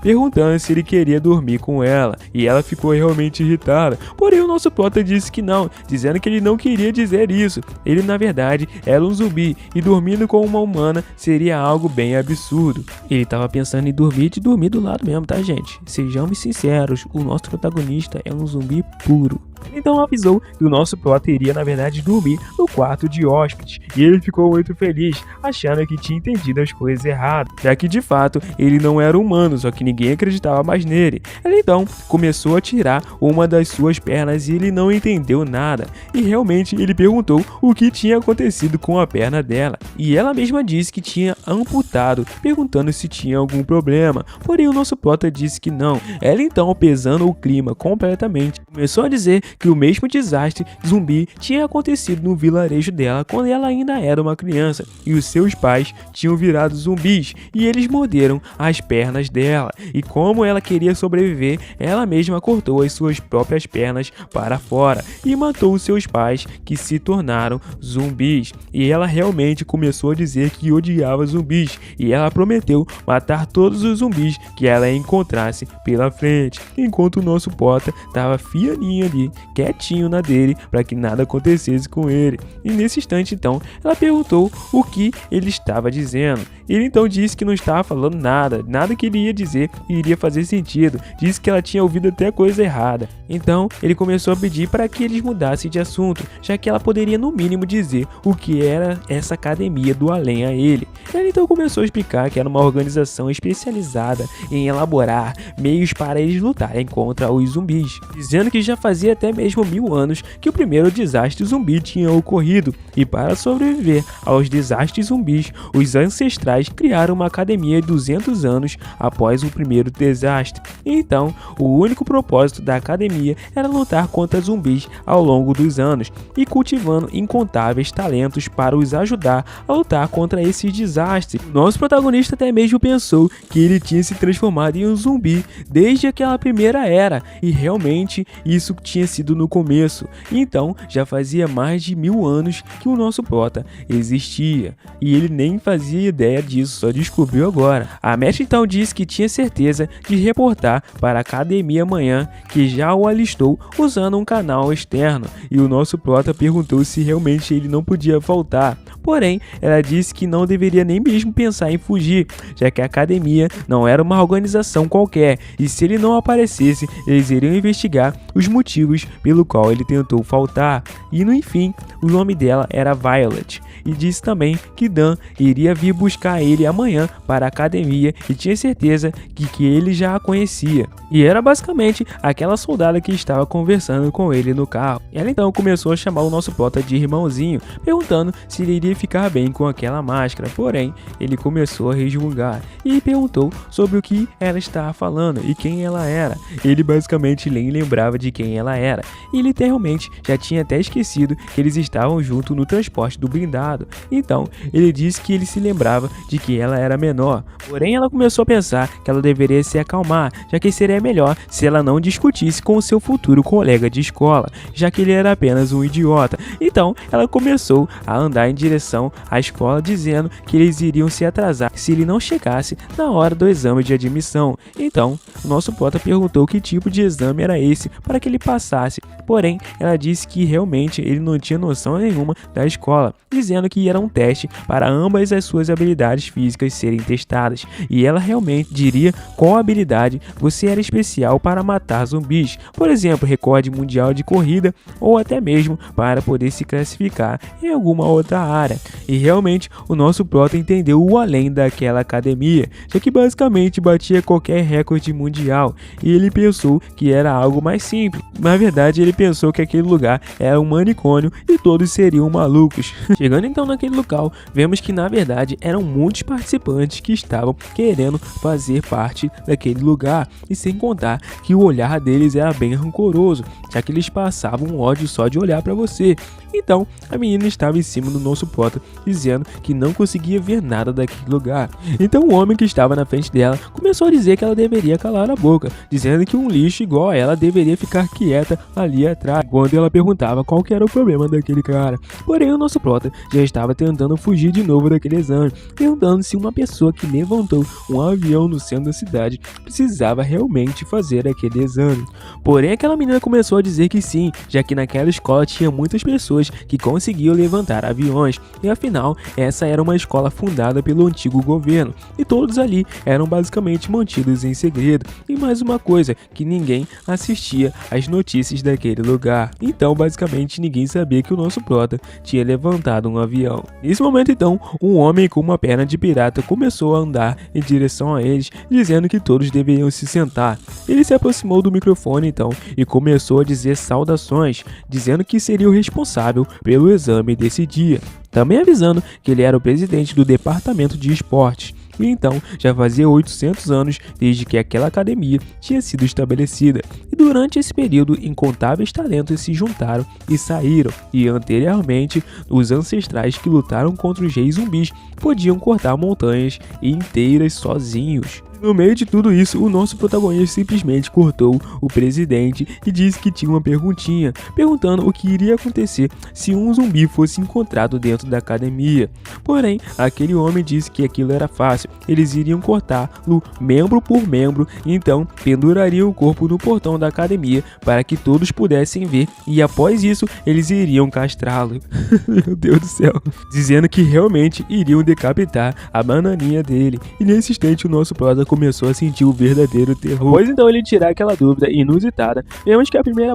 perguntando se ele queria dormir com ela, e ela ficou realmente irritada. Porém, o nosso prota disse que não, dizendo que ele não queria dizer isso. Ele, na verdade, era um zumbi, e dormindo com uma humana seria algo bem absurdo. Ele estava pensando em dormir do lado mesmo, tá, gente? Sejamos sinceros, o nosso protagonista é um zumbi puro. Então avisou que o nosso prota iria na verdade dormir no quarto de hóspedes, e ele ficou muito feliz, achando que tinha entendido as coisas erradas, já que de fato ele não era humano, só que ninguém acreditava mais nele. Ela então começou a tirar uma das suas pernas e ele não entendeu nada, e realmente ele perguntou o que tinha acontecido com a perna dela, e ela mesma disse que tinha amputado, perguntando se tinha algum problema, porém o nosso prota disse que não. Ela então, pesando o clima completamente, começou a dizer que o mesmo desastre zumbi tinha acontecido no vilarejo dela quando ela ainda era uma criança, e os seus pais tinham virado zumbis e eles morderam as pernas dela, e como ela queria sobreviver, ela mesma cortou as suas próprias pernas para fora e matou os seus pais, que se tornaram zumbis. E ela realmente começou a dizer que odiava zumbis, e ela prometeu matar todos os zumbis que ela encontrasse pela frente, enquanto o nosso Pota estava fianinho ali, quietinho na dele, para que nada acontecesse com ele. E nesse instante então, ela perguntou o que ele estava dizendo. Ele então disse que não estava falando nada que ele ia dizer iria fazer sentido, disse que ela tinha ouvido até coisa errada. Então ele começou a pedir para que eles mudassem de assunto, já que ela poderia no mínimo dizer o que era essa academia do além a ele. Ela então começou a explicar que era uma organização especializada em elaborar meios para eles lutarem contra os zumbis, dizendo que já fazia até mesmo 1000 anos que o primeiro desastre zumbi tinha ocorrido, e para sobreviver aos desastres zumbis, os ancestrais criaram uma academia 200 anos após o primeiro desastre. Então, o único propósito da academia era lutar contra zumbis ao longo dos anos e cultivando incontáveis talentos para os ajudar a lutar contra esses desastres. Nosso protagonista até mesmo pensou que ele tinha se transformado em um zumbi desde aquela primeira era, e realmente isso tinha sido no começo. Então, já fazia mais de 1000 anos que o nosso prota existia, e ele nem fazia ideia disso, só descobriu agora. A mestre então disse que tinha certeza de reportar para a academia amanhã, que já o alistou usando um canal externo, e o nosso prota perguntou se realmente ele não podia voltar. Porém, ela disse que não deveria nem mesmo pensar em fugir, já que a academia não era uma organização qualquer, e se ele não aparecesse, eles iriam investigar os motivos pelo qual ele tentou faltar. E no fim, o nome dela era Violet, e disse também que Dan iria vir buscar ele amanhã para a academia, e tinha certeza que ele já a conhecia, e era basicamente aquela soldada que estava conversando com ele no carro. Ela então começou a chamar o nosso prota de irmãozinho, perguntando se ele iria ficar bem com aquela máscara, porém ele começou a resmungar e perguntou sobre o que ela estava falando e quem ela era. Ele basicamente nem lembrava de quem ela era, e literalmente já tinha até esquecido que eles estavam juntos no transporte do blindado. Então ele disse que ele se lembrava de que ela era menor, porém ela começou a pensar que ela deveria se acalmar, já que seria melhor se ela não discutisse com o seu futuro colega de escola, já que ele era apenas um idiota. Então ela começou a andar em direção à escola, dizendo que eles iriam se atrasar se ele não chegasse na hora do exame de admissão. Então o nosso prota perguntou que tipo de exame era esse para que ele passasse, porém ela disse que realmente ele não tinha noção nenhuma da escola, dizendo que era um teste para ambas as suas habilidades físicas serem testadas, e ela realmente diria qual habilidade você era especial para matar zumbis, por exemplo, recorde mundial de corrida, ou até mesmo para poder se classificar em alguma outra área. E realmente o nosso prota entendeu o além daquela academia, já que basicamente batia qualquer recorde mundial, e ele pensou que era algo mais simples. Na verdade, ele pensou que aquele lugar era um manicômio e todos seriam malucos. Chegando então naquele local, vemos que na verdade eram muitos participantes que estavam querendo fazer parte daquele lugar, e sem contar que o olhar deles era bem rancoroso, já que eles passavam um ódio só de olhar para você. Então a menina estava em cima do nosso prota, dizendo que não conseguia ver nada daquele lugar. Então o homem que estava na frente dela começou a dizer que ela deveria calar a boca, dizendo que um lixo igual a ela deveria ficar quieta ali atrás, quando ela perguntava qual que era o problema daquele cara. Porém o nosso prota já estava tentando fugir de novo daquele exame, perguntando se uma pessoa que levantou um avião no centro da cidade precisava realmente fazer aquele exame. Porém aquela menina começou a dizer que sim, já que naquela escola tinha muitas pessoas que conseguiam levantar aviões, E afinal, essa era uma escola fundada pelo antigo governo, e todos ali eram basicamente mantidos em segredo. E mais uma coisa, que ninguém assistia às notícias daquele lugar. Então, basicamente, ninguém sabia que o nosso prota tinha levantado um avião. Nesse momento, então, um homem com uma perna de pirata começou a andar em direção a eles, dizendo que todos deveriam se sentar. Ele se aproximou do microfone, então, e começou a dizer saudações, dizendo que seria o responsável pelo exame desse dia, também avisando que ele era o presidente do departamento de esportes. E então, já fazia 800 anos desde que aquela academia tinha sido estabelecida. E durante esse período, incontáveis talentos se juntaram e saíram. E anteriormente, os ancestrais que lutaram contra os reis zumbis podiam cortar montanhas inteiras sozinhos. No meio de tudo isso, o nosso protagonista simplesmente cortou o presidente e disse que tinha uma perguntinha, perguntando o que iria acontecer se um zumbi fosse encontrado dentro da academia. Porém, aquele homem disse que aquilo era fácil, eles iriam cortá-lo membro por membro, e então pendurariam o corpo no portão da academia para que todos pudessem ver, e após isso eles iriam castrá-lo. Meu Deus do céu. Dizendo que realmente iriam decapitar a bananinha dele, e nesse instante o nosso prota começou a sentir o verdadeiro terror. Pois então ele tirar aquela dúvida inusitada, vemos que a primeira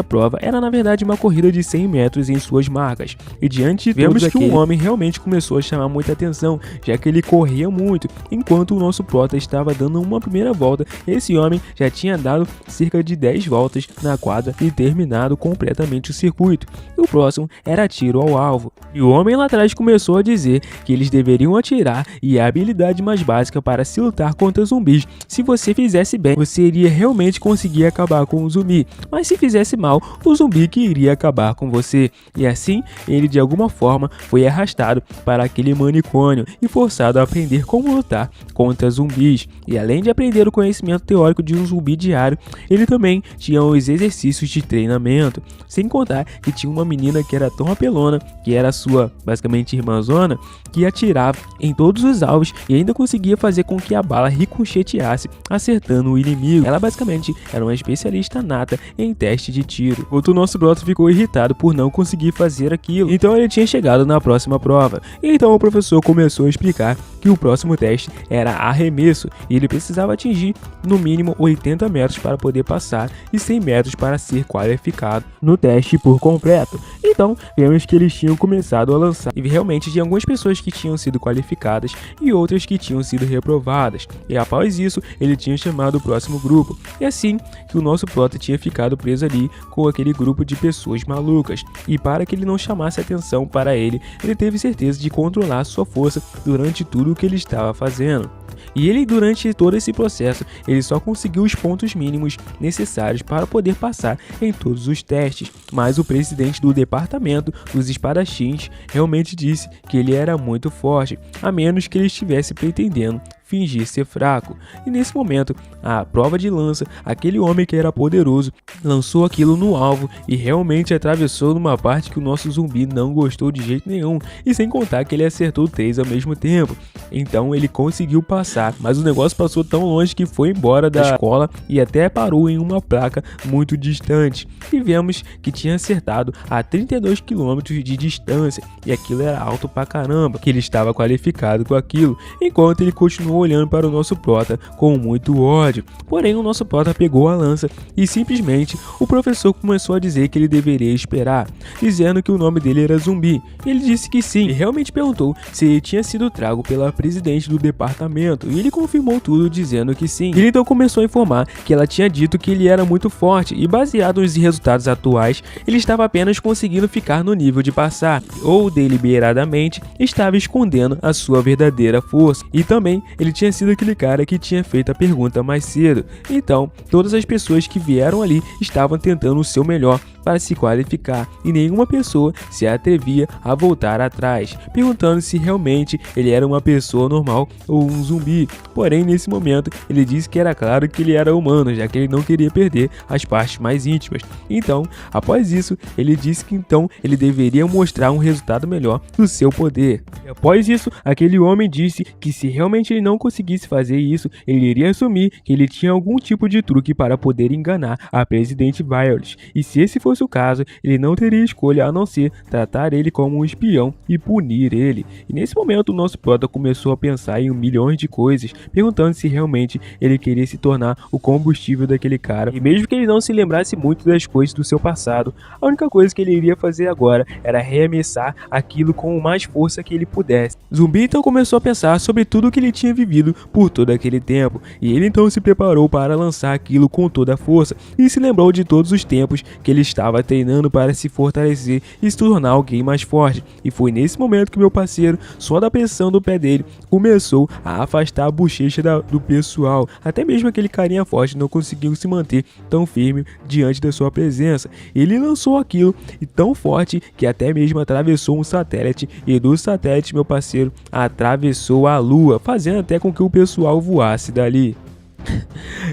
prova era na verdade uma corrida de 100 metros em suas marcas, e diante de vemos que um homem realmente começou a chamar muita atenção, já que ele corria muito, enquanto o nosso prota estava dando uma primeira volta. Esse homem já tinha dado cerca de 10 voltas na quadra e terminado completamente o circuito, e o próximo era tiro ao alvo. E o homem lá atrás começou a dizer que eles deveriam atirar, e a habilidade mais básica para se lutar contra zumbis. Se você fizesse bem, você iria realmente conseguir acabar com o zumbi, mas se fizesse mal, o zumbi que iria acabar com você. E assim, ele de alguma forma foi arrastado para aquele manicômio e forçado a aprender como lutar contra zumbis. E além de aprender o conhecimento teórico de um zumbi diário, ele também tinha os exercícios de treinamento. Sem contar que tinha uma menina que era tão apelona, que era sua, basicamente, irmãzona, que atirava em todos os alvos e ainda conseguia fazer com que a bala ricocheteasse, acertando o inimigo. Ela basicamente era uma especialista nata em teste de tiro. O nosso prota ficou irritado por não conseguir fazer aquilo, então ele tinha chegado na próxima prova. Então o professor começou a explicar que o próximo teste era arremesso, e ele precisava atingir no mínimo 80 metros para poder passar e 100 metros para ser qualificado no teste por completo. Então vemos que eles tinham começado a lançar, e realmente tinha algumas pessoas que tinham sido qualificadas e outras que tinham sido reprovadas, e após isso ele tinha chamado o próximo grupo. E assim que o nosso prota tinha ficado preso ali com aquele grupo de pessoas malucas, e para que ele não chamasse atenção para ele, ele teve certeza de controlar sua força durante tudo o que ele estava fazendo. E ele, durante todo esse processo, ele só conseguiu os pontos mínimos necessários para poder passar em todos os testes, mas o presidente do departamento dos espadachins realmente disse que ele era muito forte, a menos que ele estivesse pretendendo fingir ser fraco. E nesse momento, a prova de lança, aquele homem que era poderoso lançou aquilo no alvo e realmente atravessou numa parte que o nosso zumbi não gostou de jeito nenhum, e sem contar que ele acertou 3 ao mesmo tempo. Então ele conseguiu passar, mas o negócio passou tão longe que foi embora da escola e até parou em uma placa muito distante, e vemos que tinha acertado a 32 km de distância, e aquilo era alto pra caramba, que ele estava qualificado com aquilo, enquanto ele continuou olhando para o nosso prota com muito ódio. Porém, o nosso prota pegou a lança e simplesmente o professor começou a dizer que ele deveria esperar, dizendo que o nome dele era Zumbi. Ele disse que sim, e realmente perguntou se ele tinha sido trago pela presidente do departamento, e ele confirmou tudo dizendo que sim. Ele então começou a informar que ela tinha dito que ele era muito forte, e baseado nos resultados atuais, ele estava apenas conseguindo ficar no nível de passar, ou deliberadamente estava escondendo a sua verdadeira força. E também ele tinha sido aquele cara que tinha feito a pergunta mais cedo. Então, todas as pessoas que vieram ali estavam tentando o seu melhor para se qualificar, e nenhuma pessoa se atrevia a voltar atrás, perguntando se realmente ele era uma pessoa normal ou um zumbi. Porém, nesse momento, ele disse que era claro que ele era humano, já que ele não queria perder as partes mais íntimas. Então, após isso, ele disse que então ele deveria mostrar um resultado melhor do seu poder. E após isso, aquele homem disse que se realmente ele não conseguisse fazer isso, ele iria assumir que ele tinha algum tipo de truque para poder enganar a presidente Violet. E se esse fosse fosse o caso, ele não teria escolha a não ser tratar ele como um espião e punir ele. E nesse momento o nosso prota começou a pensar em milhões de coisas, perguntando se realmente ele queria se tornar o combustível daquele cara. E mesmo que ele não se lembrasse muito das coisas do seu passado, a única coisa que ele iria fazer agora era arremessar aquilo com mais força que ele pudesse. Zumbi então começou a pensar sobre tudo o que ele tinha vivido por todo aquele tempo, e ele então se preparou para lançar aquilo com toda a força, e se lembrou de todos os tempos que ele estava treinando para se fortalecer e se tornar alguém mais forte. E foi nesse momento que meu parceiro, só da pressão do pé dele, começou a afastar a bochecha do pessoal. Até mesmo aquele carinha forte não conseguiu se manter tão firme diante da sua presença. Ele lançou aquilo e tão forte que até mesmo atravessou um satélite, e do satélite, meu parceiro, atravessou a lua, fazendo até com que o pessoal voasse dali.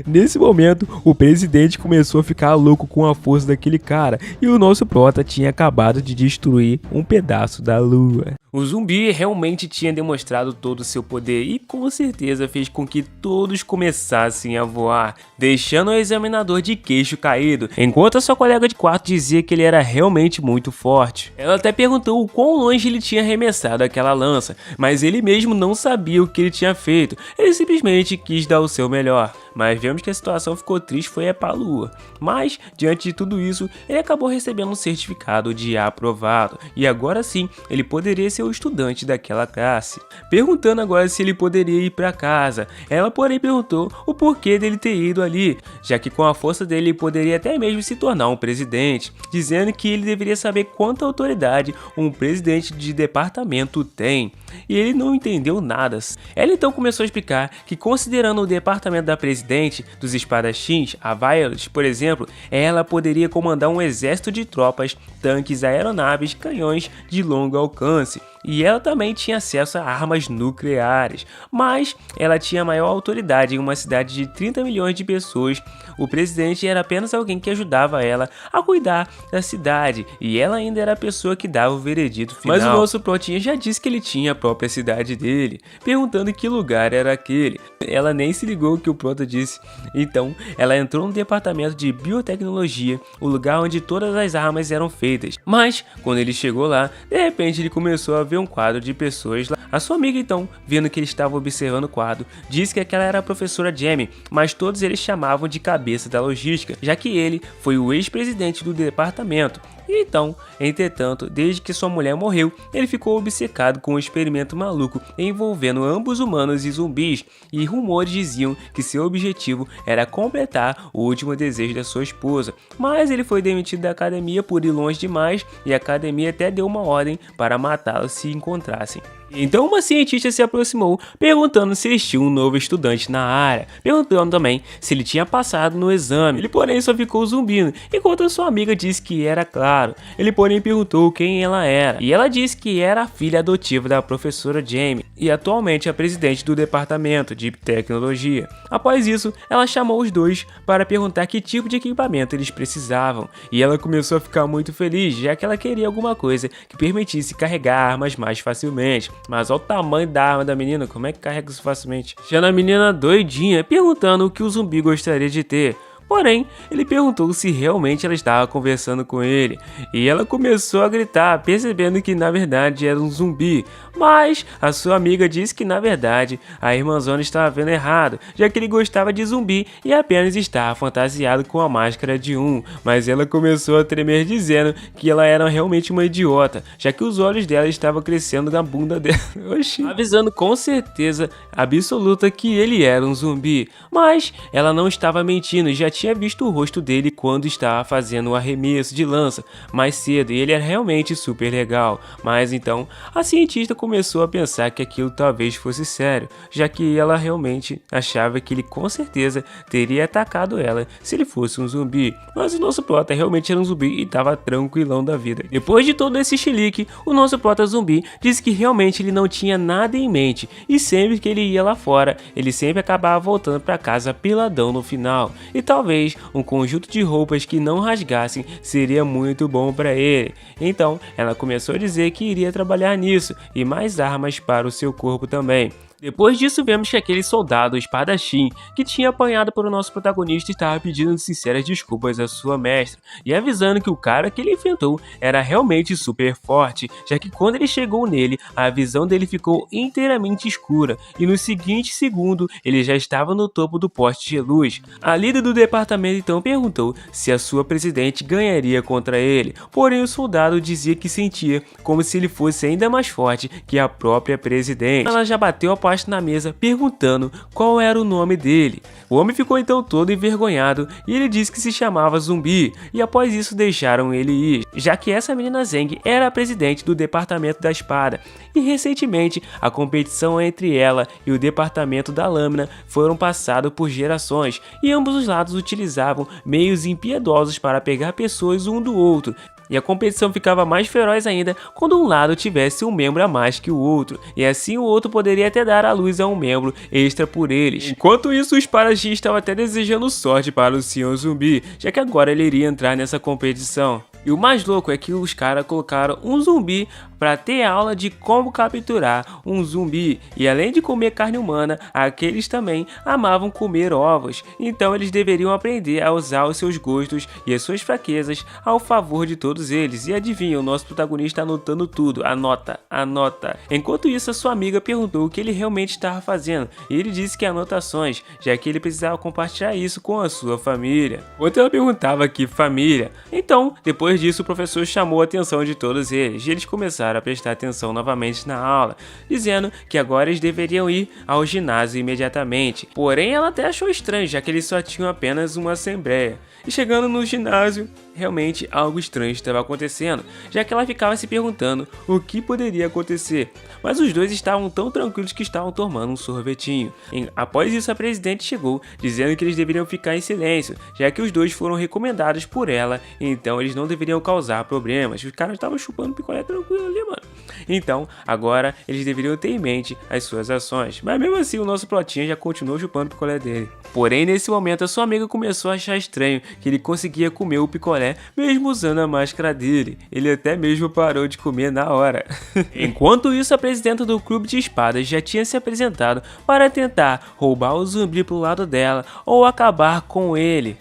Nesse momento, o presidente começou a ficar louco com a força daquele cara, e o nosso prota tinha acabado de destruir um pedaço da lua. O zumbi realmente tinha demonstrado todo o seu poder e com certeza fez com que todos começassem a voar, deixando o examinador de queixo caído, enquanto a sua colega de quarto dizia que ele era realmente muito forte. Ela até perguntou o quão longe ele tinha arremessado aquela lança, mas ele mesmo não sabia o que ele tinha feito, ele simplesmente quis dar o seu melhor. Mas vemos que a situação ficou triste foi para a lua. Mas, diante de tudo isso, ele acabou recebendo um certificado de aprovado. E agora sim, ele poderia ser o estudante daquela classe. Perguntando agora se ele poderia ir para casa. Ela, porém, perguntou o porquê dele ter ido ali, já que com a força dele ele poderia até mesmo se tornar um presidente, dizendo que ele deveria saber quanta autoridade um presidente de departamento tem. E ele não entendeu nada. Ela então começou a explicar que, considerando o departamento da presidente dos espadachins, a Violet, por exemplo, ela poderia comandar um exército de tropas, tanques, aeronaves, canhões de longo alcance. E ela também tinha acesso a armas nucleares, mas ela tinha maior autoridade em uma cidade de 30 milhões de pessoas. O presidente era apenas alguém que ajudava ela a cuidar da cidade, e ela ainda era a pessoa que dava o veredito final. Mas o nosso protinha já disse que ele tinha a própria cidade dele, perguntando que lugar era aquele. Ela nem se ligou o que o prota disse. Então, ela entrou no departamento de biotecnologia, o lugar onde todas as armas eram feitas. Mas, quando ele chegou lá, de repente ele começou a ver um quadro de pessoas lá. A sua amiga então, vendo que ele estava observando o quadro, disse que aquela era a professora Jamie, mas todos eles chamavam de cabeça da logística, já que ele foi o ex-presidente do departamento. Então, entretanto, desde que sua mulher morreu, ele ficou obcecado com um experimento maluco envolvendo ambos humanos e zumbis, e rumores diziam que seu objetivo era completar o último desejo da sua esposa. Mas ele foi demitido da academia por ir longe demais, e a academia até deu uma ordem para matá-lo se encontrassem. Então uma cientista se aproximou, perguntando se eles tinham um novo estudante na área, perguntando também se ele tinha passado no exame. Ele porém só ficou zumbindo, enquanto a sua amiga disse que era claro. Ele porém perguntou quem ela era, e ela disse que era a filha adotiva da professora Jamie, e atualmente a presidente do departamento de tecnologia. Após isso, ela chamou os dois para perguntar que tipo de equipamento eles precisavam, e ela começou a ficar muito feliz, já que ela queria alguma coisa que permitisse carregar armas mais facilmente. Mas olha o tamanho da arma da menina, como é que carrega isso facilmente? Já a menina doidinha, perguntando o que o zumbi gostaria de ter. Porém, ele perguntou se realmente ela estava conversando com ele, e ela começou a gritar, percebendo que na verdade era um zumbi. Mas a sua amiga disse que na verdade a irmãzona estava vendo errado, já que ele gostava de zumbi e apenas estava fantasiado com a máscara de um. Mas ela começou a tremer, dizendo que ela era realmente uma idiota, já que os olhos dela estavam crescendo na bunda dela. Oxi. Avisando com certeza absoluta que ele era um zumbi. Mas ela não estava mentindo, já tinha visto o rosto dele quando estava fazendo o arremesso de lança mais cedo, e ele era realmente super legal. Mas então a cientista começou a pensar que aquilo talvez fosse sério, já que ela realmente achava que ele com certeza teria atacado ela se ele fosse um zumbi. Mas o nosso prota realmente era um zumbi e estava tranquilão da vida. Depois de todo esse chilique, o nosso prota zumbi disse que realmente ele não tinha nada em mente, e sempre que ele ia lá fora, ele sempre acabava voltando para casa peladão no final. E talvez um conjunto de roupas que não rasgassem seria muito bom para ele. Então ela começou a dizer que iria trabalhar nisso, e mais armas para o seu corpo também. Depois disso, vemos que aquele soldado espadachim que tinha apanhado por o nosso protagonista estava pedindo sinceras desculpas à sua mestra e avisando que o cara que ele enfrentou era realmente super forte, já que quando ele chegou nele, a visão dele ficou inteiramente escura e no seguinte segundo ele já estava no topo do poste de luz. A líder do departamento então perguntou se a sua presidente ganharia contra ele, porém o soldado dizia que sentia como se ele fosse ainda mais forte que a própria presidente. Ela já bateu a pasta na mesa perguntando qual era o nome dele. O homem ficou então todo envergonhado e ele disse que se chamava Zumbi, e após isso deixaram ele ir, já que essa menina Zeng era a presidente do departamento da espada, e recentemente a competição entre ela e o departamento da lâmina foram passados por gerações, e ambos os lados utilizavam meios impiedosos para pegar pessoas um do outro. E a competição ficava mais feroz ainda quando um lado tivesse um membro a mais que o outro, e assim o outro poderia até dar à luz a um membro extra por eles. Enquanto isso, o espadachim estava até desejando sorte para o Sr. Zumbi, já que agora ele iria entrar nessa competição. E o mais louco é que os caras colocaram um zumbi para ter aula de como capturar um zumbi. E além de comer carne humana, aqueles também amavam comer ovos. Então eles deveriam aprender a usar os seus gostos e as suas fraquezas ao favor de todos eles. E adivinha, o nosso protagonista anotando tudo. Anota, anota. Enquanto isso, a sua amiga perguntou o que ele realmente estava fazendo. E ele disse que anotações, já que ele precisava compartilhar isso com a sua família. Outra ela perguntava que família. Então, depois disso, o professor chamou a atenção de todos eles e eles começaram a prestar atenção novamente na aula, dizendo que agora eles deveriam ir ao ginásio imediatamente. Porém, ela até achou estranho, já que eles só tinham apenas uma assembleia. E chegando no ginásio, realmente algo estranho estava acontecendo, já que ela ficava se perguntando o que poderia acontecer. Mas os dois estavam tão tranquilos que estavam tomando um sorvetinho. Após isso, a presidente chegou, dizendo que eles deveriam ficar em silêncio, já que os dois foram recomendados por ela, então eles não deveriam causar problemas. Os caras estavam chupando picolé tranquilo ali, mano. Então, agora eles deveriam ter em mente as suas ações. Mas mesmo assim, o nosso plotinho já continuou chupando o picolé dele. Porém, nesse momento, a sua amiga começou a achar estranho que ele conseguia comer o picolé mesmo usando a máscara dele. Ele até mesmo parou de comer na hora. Enquanto isso, a presidenta do clube de espadas já tinha se apresentado para tentar roubar o zumbi pro lado dela ou acabar com ele.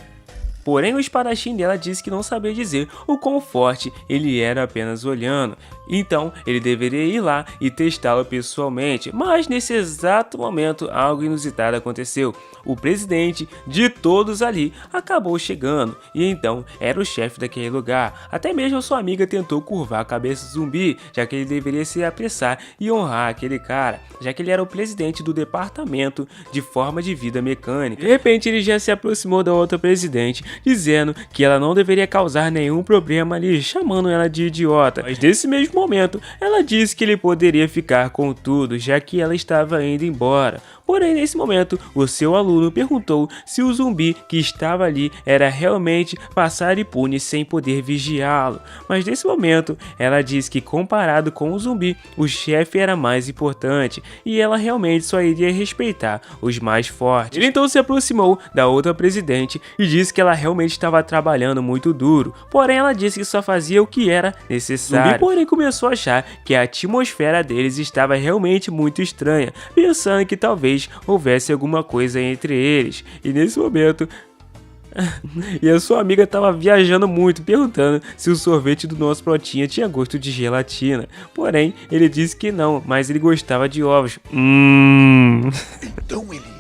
Porém, o espadachim dela disse que não sabia dizer o quão forte ele era apenas olhando. Então, ele deveria ir lá e testá-lo pessoalmente. Mas nesse exato momento, algo inusitado aconteceu. O presidente de todos ali acabou chegando. E então, era o chefe daquele lugar. Até mesmo a sua amiga tentou curvar a cabeça do zumbi, já que ele deveria se apressar e honrar aquele cara, já que ele era o presidente do departamento de forma de vida mecânica. De repente, ele já se aproximou da outra presidente, dizendo que ela não deveria causar nenhum problema ali, chamando ela de idiota. Mas nesse mesmo momento, ela disse que ele poderia ficar com tudo, já que ela estava indo embora. Porém, nesse momento, o seu aluno perguntou se o zumbi que estava ali era realmente passar impune sem poder vigiá-lo. Mas nesse momento, ela disse que comparado com o zumbi, o chefe era mais importante e ela realmente só iria respeitar os mais fortes. Ele então se aproximou da outra presidente e disse que ela realmente estava trabalhando muito duro, porém ela disse que só fazia o que era necessário. O zumbi, porém, começou a achar que a atmosfera deles estava realmente muito estranha, pensando que talvez houvesse alguma coisa entre eles. E nesse momento e a sua amiga estava viajando muito, perguntando se o sorvete do nosso plotinha tinha gosto de gelatina. Porém, ele disse que não, mas ele gostava de ovos. Então ele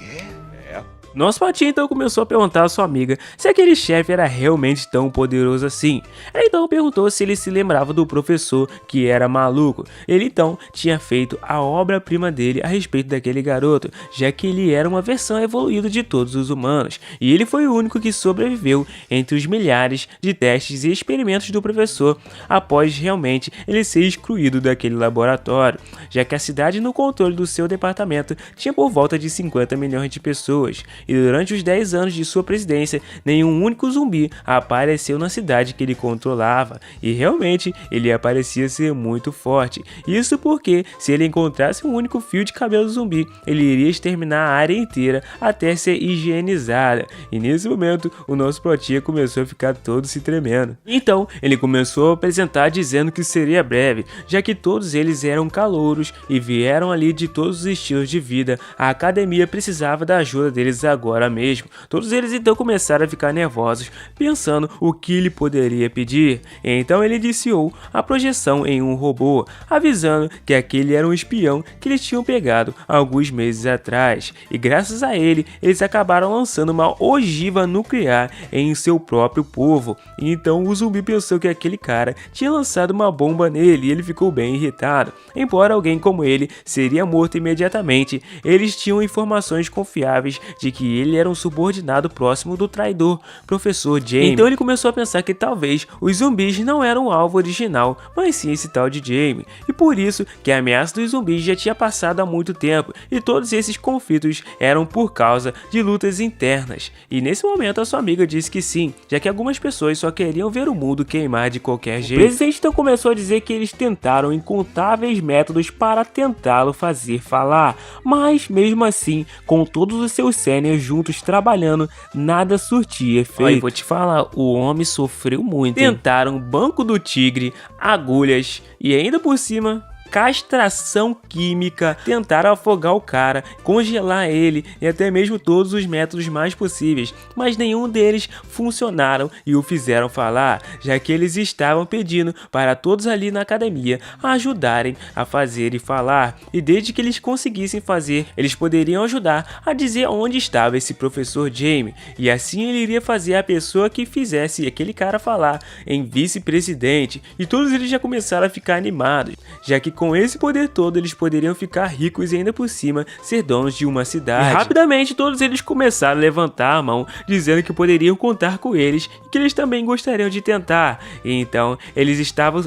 Nosso patinho então começou a perguntar à sua amiga se aquele chefe era realmente tão poderoso assim. Ela então perguntou se ele se lembrava do professor que era maluco. Ele então tinha feito a obra-prima dele a respeito daquele garoto, já que ele era uma versão evoluída de todos os humanos, e ele foi o único que sobreviveu entre os milhares de testes e experimentos do professor após realmente ele ser excluído daquele laboratório, já que a cidade no controle do seu departamento tinha por volta de 50 milhões de pessoas. e durante os 10 anos de sua presidência, nenhum único zumbi apareceu na cidade que ele controlava, e realmente ele parecia ser muito forte. Isso porque, se ele encontrasse um único fio de cabelo zumbi, ele iria exterminar a área inteira até ser higienizada. E nesse momento, o nosso protinha começou a ficar todo se tremendo. Então, ele começou a apresentar dizendo que seria breve, já que todos eles eram calouros e vieram ali de todos os estilos de vida. A academia precisava da ajuda deles agora mesmo. Todos eles então começaram a ficar nervosos, pensando o que ele poderia pedir. Então ele iniciou a projeção em um robô, avisando que aquele era um espião que eles tinham pegado alguns meses atrás. E graças a ele, eles acabaram lançando uma ogiva nuclear em seu próprio povo. E então o zumbi pensou que aquele cara tinha lançado uma bomba nele e ele ficou bem irritado. Embora alguém como ele seria morto imediatamente, eles tinham informações confiáveis de que ele era um subordinado próximo do traidor, Professor Jaime. Então ele começou a pensar que talvez os zumbis não eram o alvo original, mas sim esse tal de Jaime. E por isso que a ameaça dos zumbis já tinha passado há muito tempo, e todos esses conflitos eram por causa de lutas internas. E nesse momento a sua amiga disse que sim, já que algumas pessoas só queriam ver o mundo queimar de qualquer jeito. O presidente então começou a dizer que eles tentaram incontáveis métodos para tentá-lo fazer falar, mas mesmo assim, com todos os seus sêniors juntos trabalhando, nada surtia efeito. Olha, vou te falar, o homem sofreu muito. Tentaram banco do tigre, agulhas e ainda por cima castração química, tentaram afogar o cara, congelar ele e até mesmo todos os métodos mais possíveis, mas nenhum deles funcionaram e o fizeram falar, já que eles estavam pedindo para todos ali na academia ajudarem a fazer e falar, e desde que eles conseguissem fazer, eles poderiam ajudar a dizer onde estava esse professor Jaime, e assim ele iria fazer a pessoa que fizesse aquele cara falar em vice-presidente, e todos eles já começaram a ficar animados, já que com esse poder todo eles poderiam ficar ricos e ainda por cima ser donos de uma cidade. E rapidamente todos eles começaram a levantar a mão, dizendo que poderiam contar com eles e que eles também gostariam de tentar. E então eles estavam...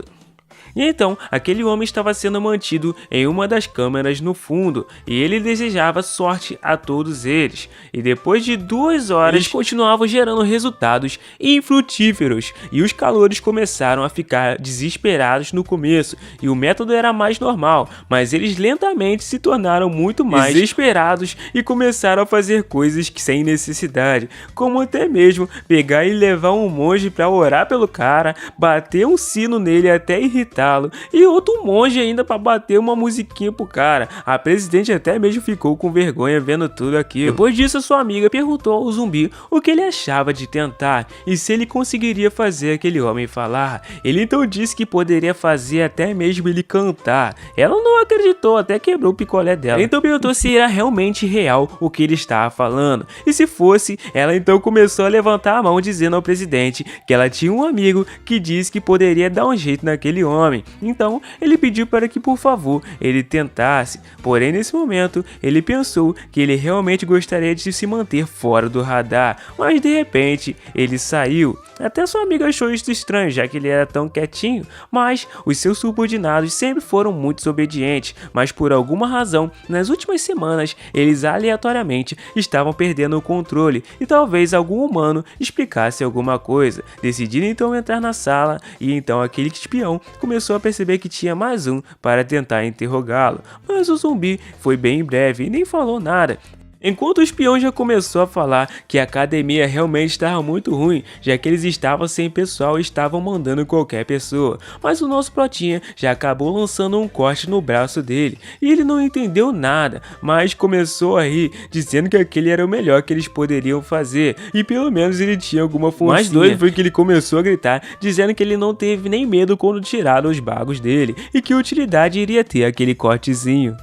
E então, aquele homem estava sendo mantido em uma das câmeras no fundo, e ele desejava sorte a todos eles. E depois de 2 horas, eles continuavam gerando resultados infrutíferos, e os calores começaram a ficar desesperados no começo, e o método era mais normal, mas eles lentamente se tornaram muito mais desesperados e começaram a fazer coisas que sem necessidade, como até mesmo pegar e levar um monge para orar pelo cara, bater um sino nele até irritar, e outro monge ainda para bater uma musiquinha pro cara. A presidente até mesmo ficou com vergonha vendo tudo aquilo. Depois disso, sua amiga perguntou ao zumbi o que ele achava de tentar e se ele conseguiria fazer aquele homem falar. Ele então disse que poderia fazer até mesmo ele cantar. Ela não acreditou, até quebrou o picolé dela. Então perguntou se era realmente real o que ele estava falando, e se fosse, ela então começou a levantar a mão dizendo ao presidente que ela tinha um amigo que disse que poderia dar um jeito naquele homem. Então ele pediu para que por favor ele tentasse, porém nesse momento ele pensou que ele realmente gostaria de se manter fora do radar, mas de repente ele saiu. Até sua amiga achou isso estranho, já que ele era tão quietinho, mas os seus subordinados sempre foram muito obedientes, mas por alguma razão, nas últimas semanas, eles aleatoriamente estavam perdendo o controle e talvez algum humano explicasse alguma coisa. Decidiram então entrar na sala e então aquele espião começou a perceber que tinha mais um para tentar interrogá-lo, mas o zumbi foi bem breve e nem falou nada. Enquanto o espião já começou a falar que a academia realmente estava muito ruim, já que eles estavam sem pessoal e estavam mandando qualquer pessoa, mas o nosso protinha já acabou lançando um corte no braço dele, e ele não entendeu nada, mas começou a rir, dizendo que aquele era o melhor que eles poderiam fazer, e pelo menos ele tinha alguma função. Mais doido foi que ele começou a gritar, dizendo que ele não teve nem medo quando tiraram os bagos dele, e que utilidade iria ter aquele cortezinho.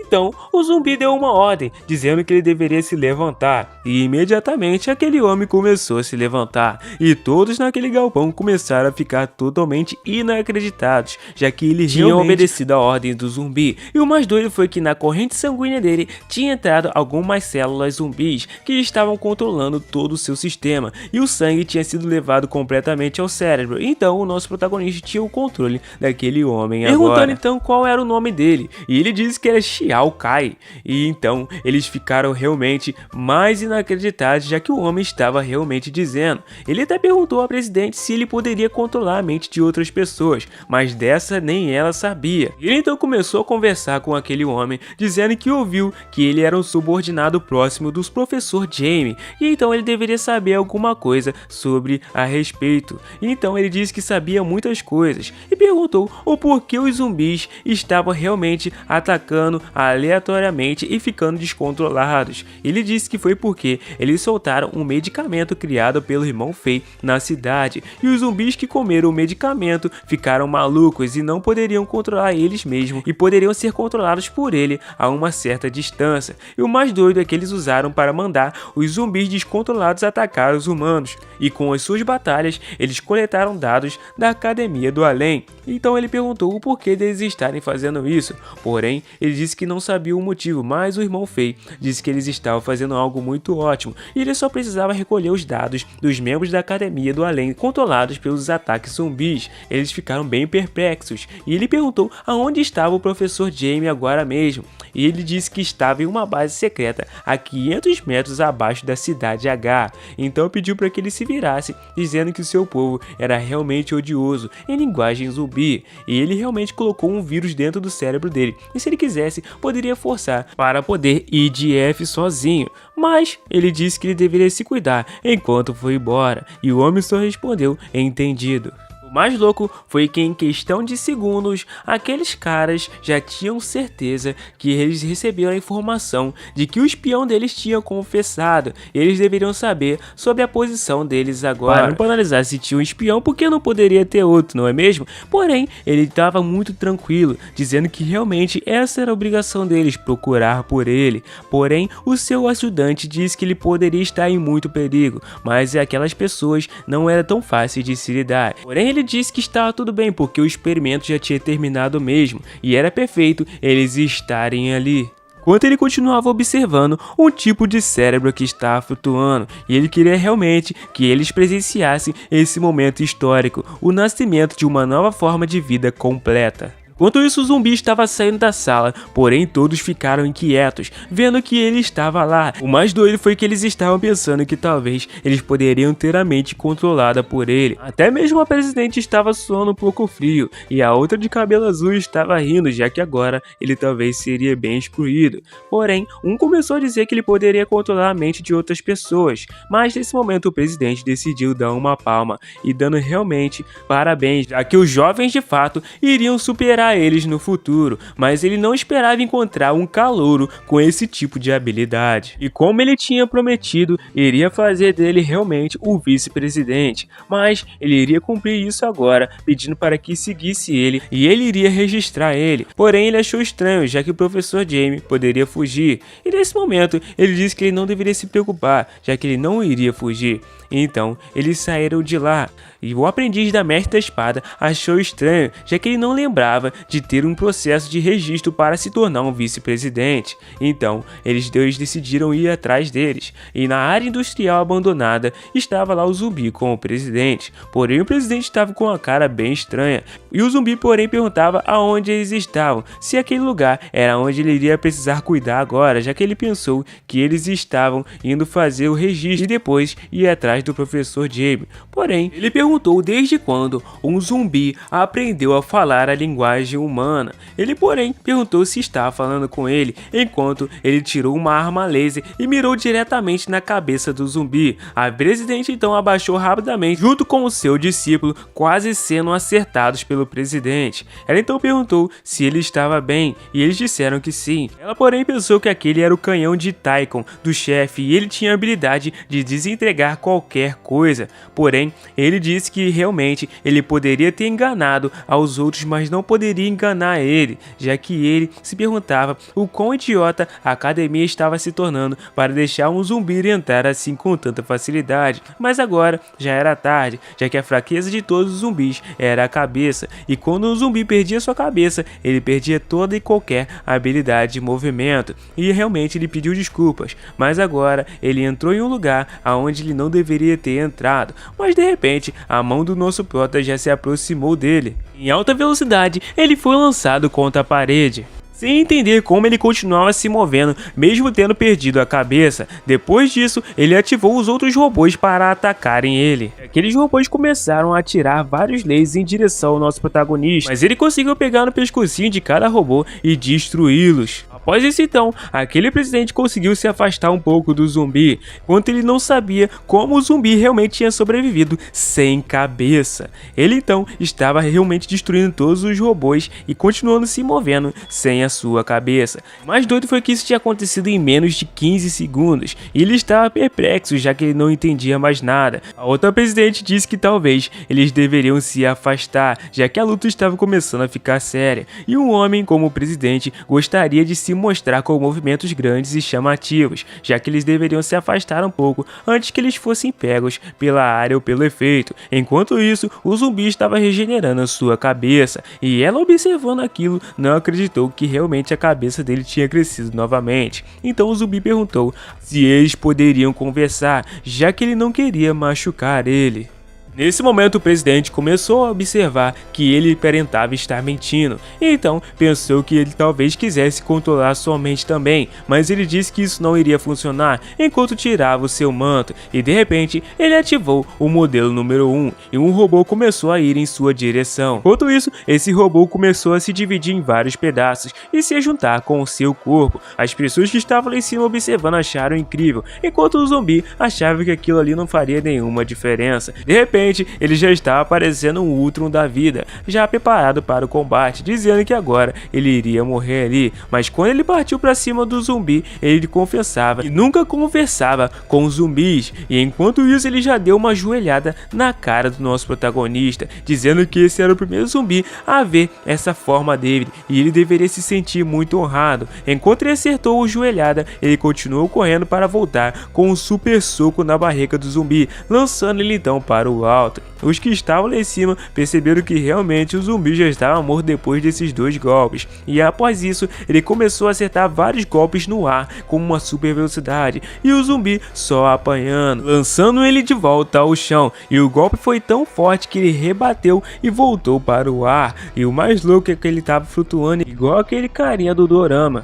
Então, o zumbi deu uma ordem, dizendo que ele deveria se levantar, e imediatamente aquele homem começou a se levantar, e todos naquele galpão começaram a ficar totalmente inacreditados, já que eles tinham obedecido a ordem do zumbi, e o mais doido foi que na corrente sanguínea dele tinha entrado algumas células zumbis que estavam controlando todo o seu sistema, e o sangue tinha sido levado completamente ao cérebro, então o nosso protagonista tinha o controle daquele homem agora. Perguntando então qual era o nome dele, e ele disse que era Chiaro, real cai. E então eles ficaram realmente mais inacreditados, já que o homem estava realmente dizendo. Ele até perguntou ao presidente se ele poderia controlar a mente de outras pessoas, mas dessa nem ela sabia. Ele então começou a conversar com aquele homem, dizendo que ouviu que ele era um subordinado próximo do professor Jamie, e então ele deveria saber alguma coisa sobre a respeito. Então ele disse que sabia muitas coisas e perguntou o porquê os zumbis estavam realmente atacando aleatoriamente e ficando descontrolados. Ele disse que foi porque eles soltaram um medicamento criado pelo irmão Fei na cidade, e os zumbis que comeram o medicamento ficaram malucos e não poderiam controlar eles mesmos e poderiam ser controlados por ele a uma certa distância. E o mais doido é que eles usaram para mandar os zumbis descontrolados atacar os humanos, e com as suas batalhas eles coletaram dados da Academia do Além. Então ele perguntou o porquê deles estarem fazendo isso, porém ele disse que não sabia o motivo, mas o irmão Fei disse que eles estavam fazendo algo muito ótimo e ele só precisava recolher os dados dos membros da Academia do Além controlados pelos ataques zumbis. Eles ficaram bem perplexos e ele perguntou aonde estava o professor Jamie agora mesmo, e ele disse que estava em uma base secreta a 500 metros abaixo da cidade H. Então pediu para que ele se virasse, dizendo que o seu povo era realmente odioso em linguagem zumbi, e ele realmente colocou um vírus dentro do cérebro dele, e se ele quisesse poderia forçar para poder ir de F sozinho, mas ele disse que ele deveria se cuidar enquanto foi embora, e o homem só respondeu entendido. O mais louco foi que em questão de segundos, aqueles caras já tinham certeza que eles receberam a informação de que o espião deles tinha confessado. Eles deveriam saber sobre a posição deles agora. Para analisar se tinha um espião, porque não poderia ter outro, não é mesmo? Porém, ele estava muito tranquilo, dizendo que realmente essa era a obrigação deles, procurar por ele. Porém, o seu ajudante disse que ele poderia estar em muito perigo, mas aquelas pessoas não era tão fácil de se lidar. Porém, ele disse que estava tudo bem porque o experimento já tinha terminado mesmo e era perfeito eles estarem ali. Enquanto ele continuava observando um tipo de cérebro que estava flutuando, e ele queria realmente que eles presenciassem esse momento histórico, o nascimento de uma nova forma de vida completa. Enquanto isso, o zumbi estava saindo da sala, porém todos ficaram inquietos, vendo que ele estava lá. O mais doido foi que eles estavam pensando que talvez eles poderiam ter a mente controlada por ele. Até mesmo a presidente estava suando um pouco frio, e a outra de cabelo azul estava rindo, já que agora ele talvez seria bem excluído. Porém, um começou a dizer que ele poderia controlar a mente de outras pessoas, mas nesse momento o presidente decidiu dar uma palma e dando realmente parabéns, já que os jovens de fato iriam superar eles no futuro, mas ele não esperava encontrar um calouro com esse tipo de habilidade. E como ele tinha prometido, iria fazer dele realmente o vice-presidente, mas ele iria cumprir isso agora, pedindo para que seguisse ele e ele iria registrar ele. Porém, ele achou estranho, já que o professor Jamie poderia fugir, e nesse momento ele disse que ele não deveria se preocupar, já que ele não iria fugir. Então, eles saíram de lá, e o aprendiz da Mestre da Espada achou estranho, já que ele não lembrava de ter um processo de registro para se tornar um vice-presidente. Então, eles dois decidiram ir atrás deles, e na área industrial abandonada estava lá o zumbi com o presidente. Porém, o presidente estava com uma cara bem estranha, e o zumbi porém perguntava aonde eles estavam, se aquele lugar era onde ele iria precisar cuidar agora, já que ele pensou que eles estavam indo fazer o registro e depois ir atrás do professor Jamie. Porém, ele perguntou desde quando um zumbi aprendeu a falar a linguagem humana. Ele, porém, perguntou se estava falando com ele, enquanto ele tirou uma arma laser e mirou diretamente na cabeça do zumbi. A presidente então abaixou rapidamente, junto com o seu discípulo, quase sendo acertados pelo presidente. Ela então perguntou se ele estava bem, e eles disseram que sim. Ela, porém, pensou que aquele era o canhão de Tychon do chefe, e ele tinha a habilidade de desentregar qualquer coisa. Porém, ele disse que realmente ele poderia ter enganado aos outros, mas não poderia enganar ele, já que ele se perguntava o quão idiota a academia estava se tornando para deixar um zumbi entrar assim com tanta facilidade. Mas agora já era tarde, já que a fraqueza de todos os zumbis era a cabeça, e quando um zumbi perdia sua cabeça, ele perdia toda e qualquer habilidade de movimento, e realmente ele pediu desculpas, mas agora ele entrou em um lugar aonde ele não deveria ter entrado, mas de repente a mão do nosso prota já se aproximou dele. Em alta velocidade, ele foi lançado contra a parede. sem entender como ele continuava se movendo, mesmo tendo perdido a cabeça. Depois disso, ele ativou os outros robôs para atacarem ele. Aqueles robôs começaram a atirar vários lasers em direção ao nosso protagonista, mas ele conseguiu pegar no pescocinho de cada robô e destruí-los. Após isso então, aquele presidente conseguiu se afastar um pouco do zumbi, enquanto ele não sabia como o zumbi realmente tinha sobrevivido sem cabeça. Ele então estava realmente destruindo todos os robôs e continuando se movendo sem a sua cabeça. O mais doido foi que isso tinha acontecido em menos de 15 segundos, e ele estava perplexo já que ele não entendia mais nada. A outra presidente disse que talvez eles deveriam se afastar, já que a luta estava começando a ficar séria, e um homem como presidente gostaria de se mostrar com movimentos grandes e chamativos, já que eles deveriam se afastar um pouco antes que eles fossem pegos pela área ou pelo efeito. Enquanto isso, o zumbi estava regenerando a sua cabeça, e ela, observando aquilo, não acreditou que realmente a cabeça dele tinha crescido novamente. Então o zumbi perguntou se eles poderiam conversar, já que ele não queria machucar ele. Nesse momento o presidente começou a observar que ele aparentava estar mentindo, então pensou que ele talvez quisesse controlar sua mente também, mas ele disse que isso não iria funcionar enquanto tirava o seu manto, e de repente ele ativou o modelo número 1 e um robô começou a ir em sua direção. Enquanto isso, esse robô começou a se dividir em vários pedaços e se juntar com o seu corpo. As pessoas que estavam lá em cima observando acharam incrível, enquanto o zumbi achava que aquilo ali não faria nenhuma diferença. De repente, ele já estava parecendo um Ultron da vida, já preparado para o combate, dizendo que agora ele iria morrer ali. Mas quando ele partiu para cima do zumbi, ele confessava que nunca conversava com os zumbis, e enquanto isso ele já deu uma joelhada na cara do nosso protagonista, dizendo que esse era o primeiro zumbi a ver essa forma dele, e ele deveria se sentir muito honrado. Enquanto ele acertou a joelhada, ele continuou correndo para voltar com um super soco na barriga do zumbi, lançando ele então para o alto. Os que estavam lá em cima perceberam que realmente o zumbi já estava morto depois desses dois golpes, e após isso ele começou a acertar vários golpes no ar com uma super velocidade, e o zumbi só apanhando, lançando ele de volta ao chão, e o golpe foi tão forte que ele rebateu e voltou para o ar, e o mais louco é que ele estava flutuando igual aquele carinha do dorama.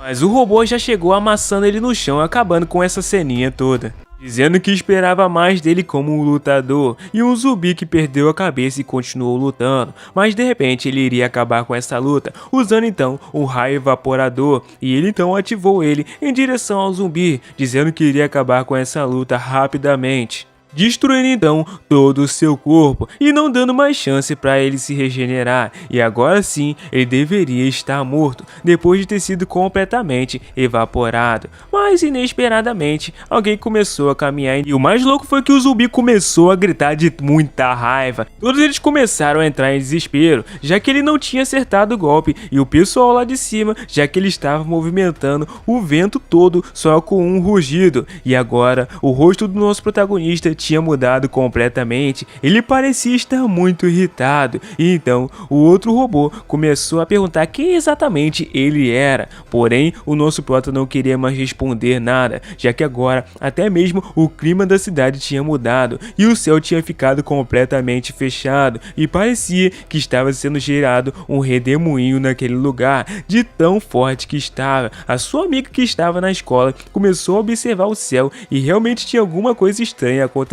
Mas o robô já chegou amassando ele no chão, acabando com essa ceninha toda, dizendo que esperava mais dele como um lutador, e um zumbi que perdeu a cabeça e continuou lutando, mas de repente ele iria acabar com essa luta, usando então um raio evaporador, e ele então ativou ele em direção ao zumbi, dizendo que iria acabar com essa luta rapidamente, destruindo então todo o seu corpo e não dando mais chance para ele se regenerar, e agora sim ele deveria estar morto depois de ter sido completamente evaporado. Mas inesperadamente alguém começou a caminhar, e o mais louco foi que o zumbi começou a gritar de muita raiva. Todos eles começaram a entrar em desespero, já que ele não tinha acertado o golpe, e o pessoal lá de cima, já que ele estava movimentando o vento todo só com um rugido. E agora o rosto do nosso protagonista tinha mudado completamente, ele parecia estar muito irritado, e então o outro robô começou a perguntar quem exatamente ele era, porém o nosso prota não queria mais responder nada, já que agora até mesmo o clima da cidade tinha mudado, e o céu tinha ficado completamente fechado, e parecia que estava sendo gerado um redemoinho naquele lugar, de tão forte que estava. A sua amiga que estava na escola começou a observar o céu, e realmente tinha alguma coisa estranha acontecendo,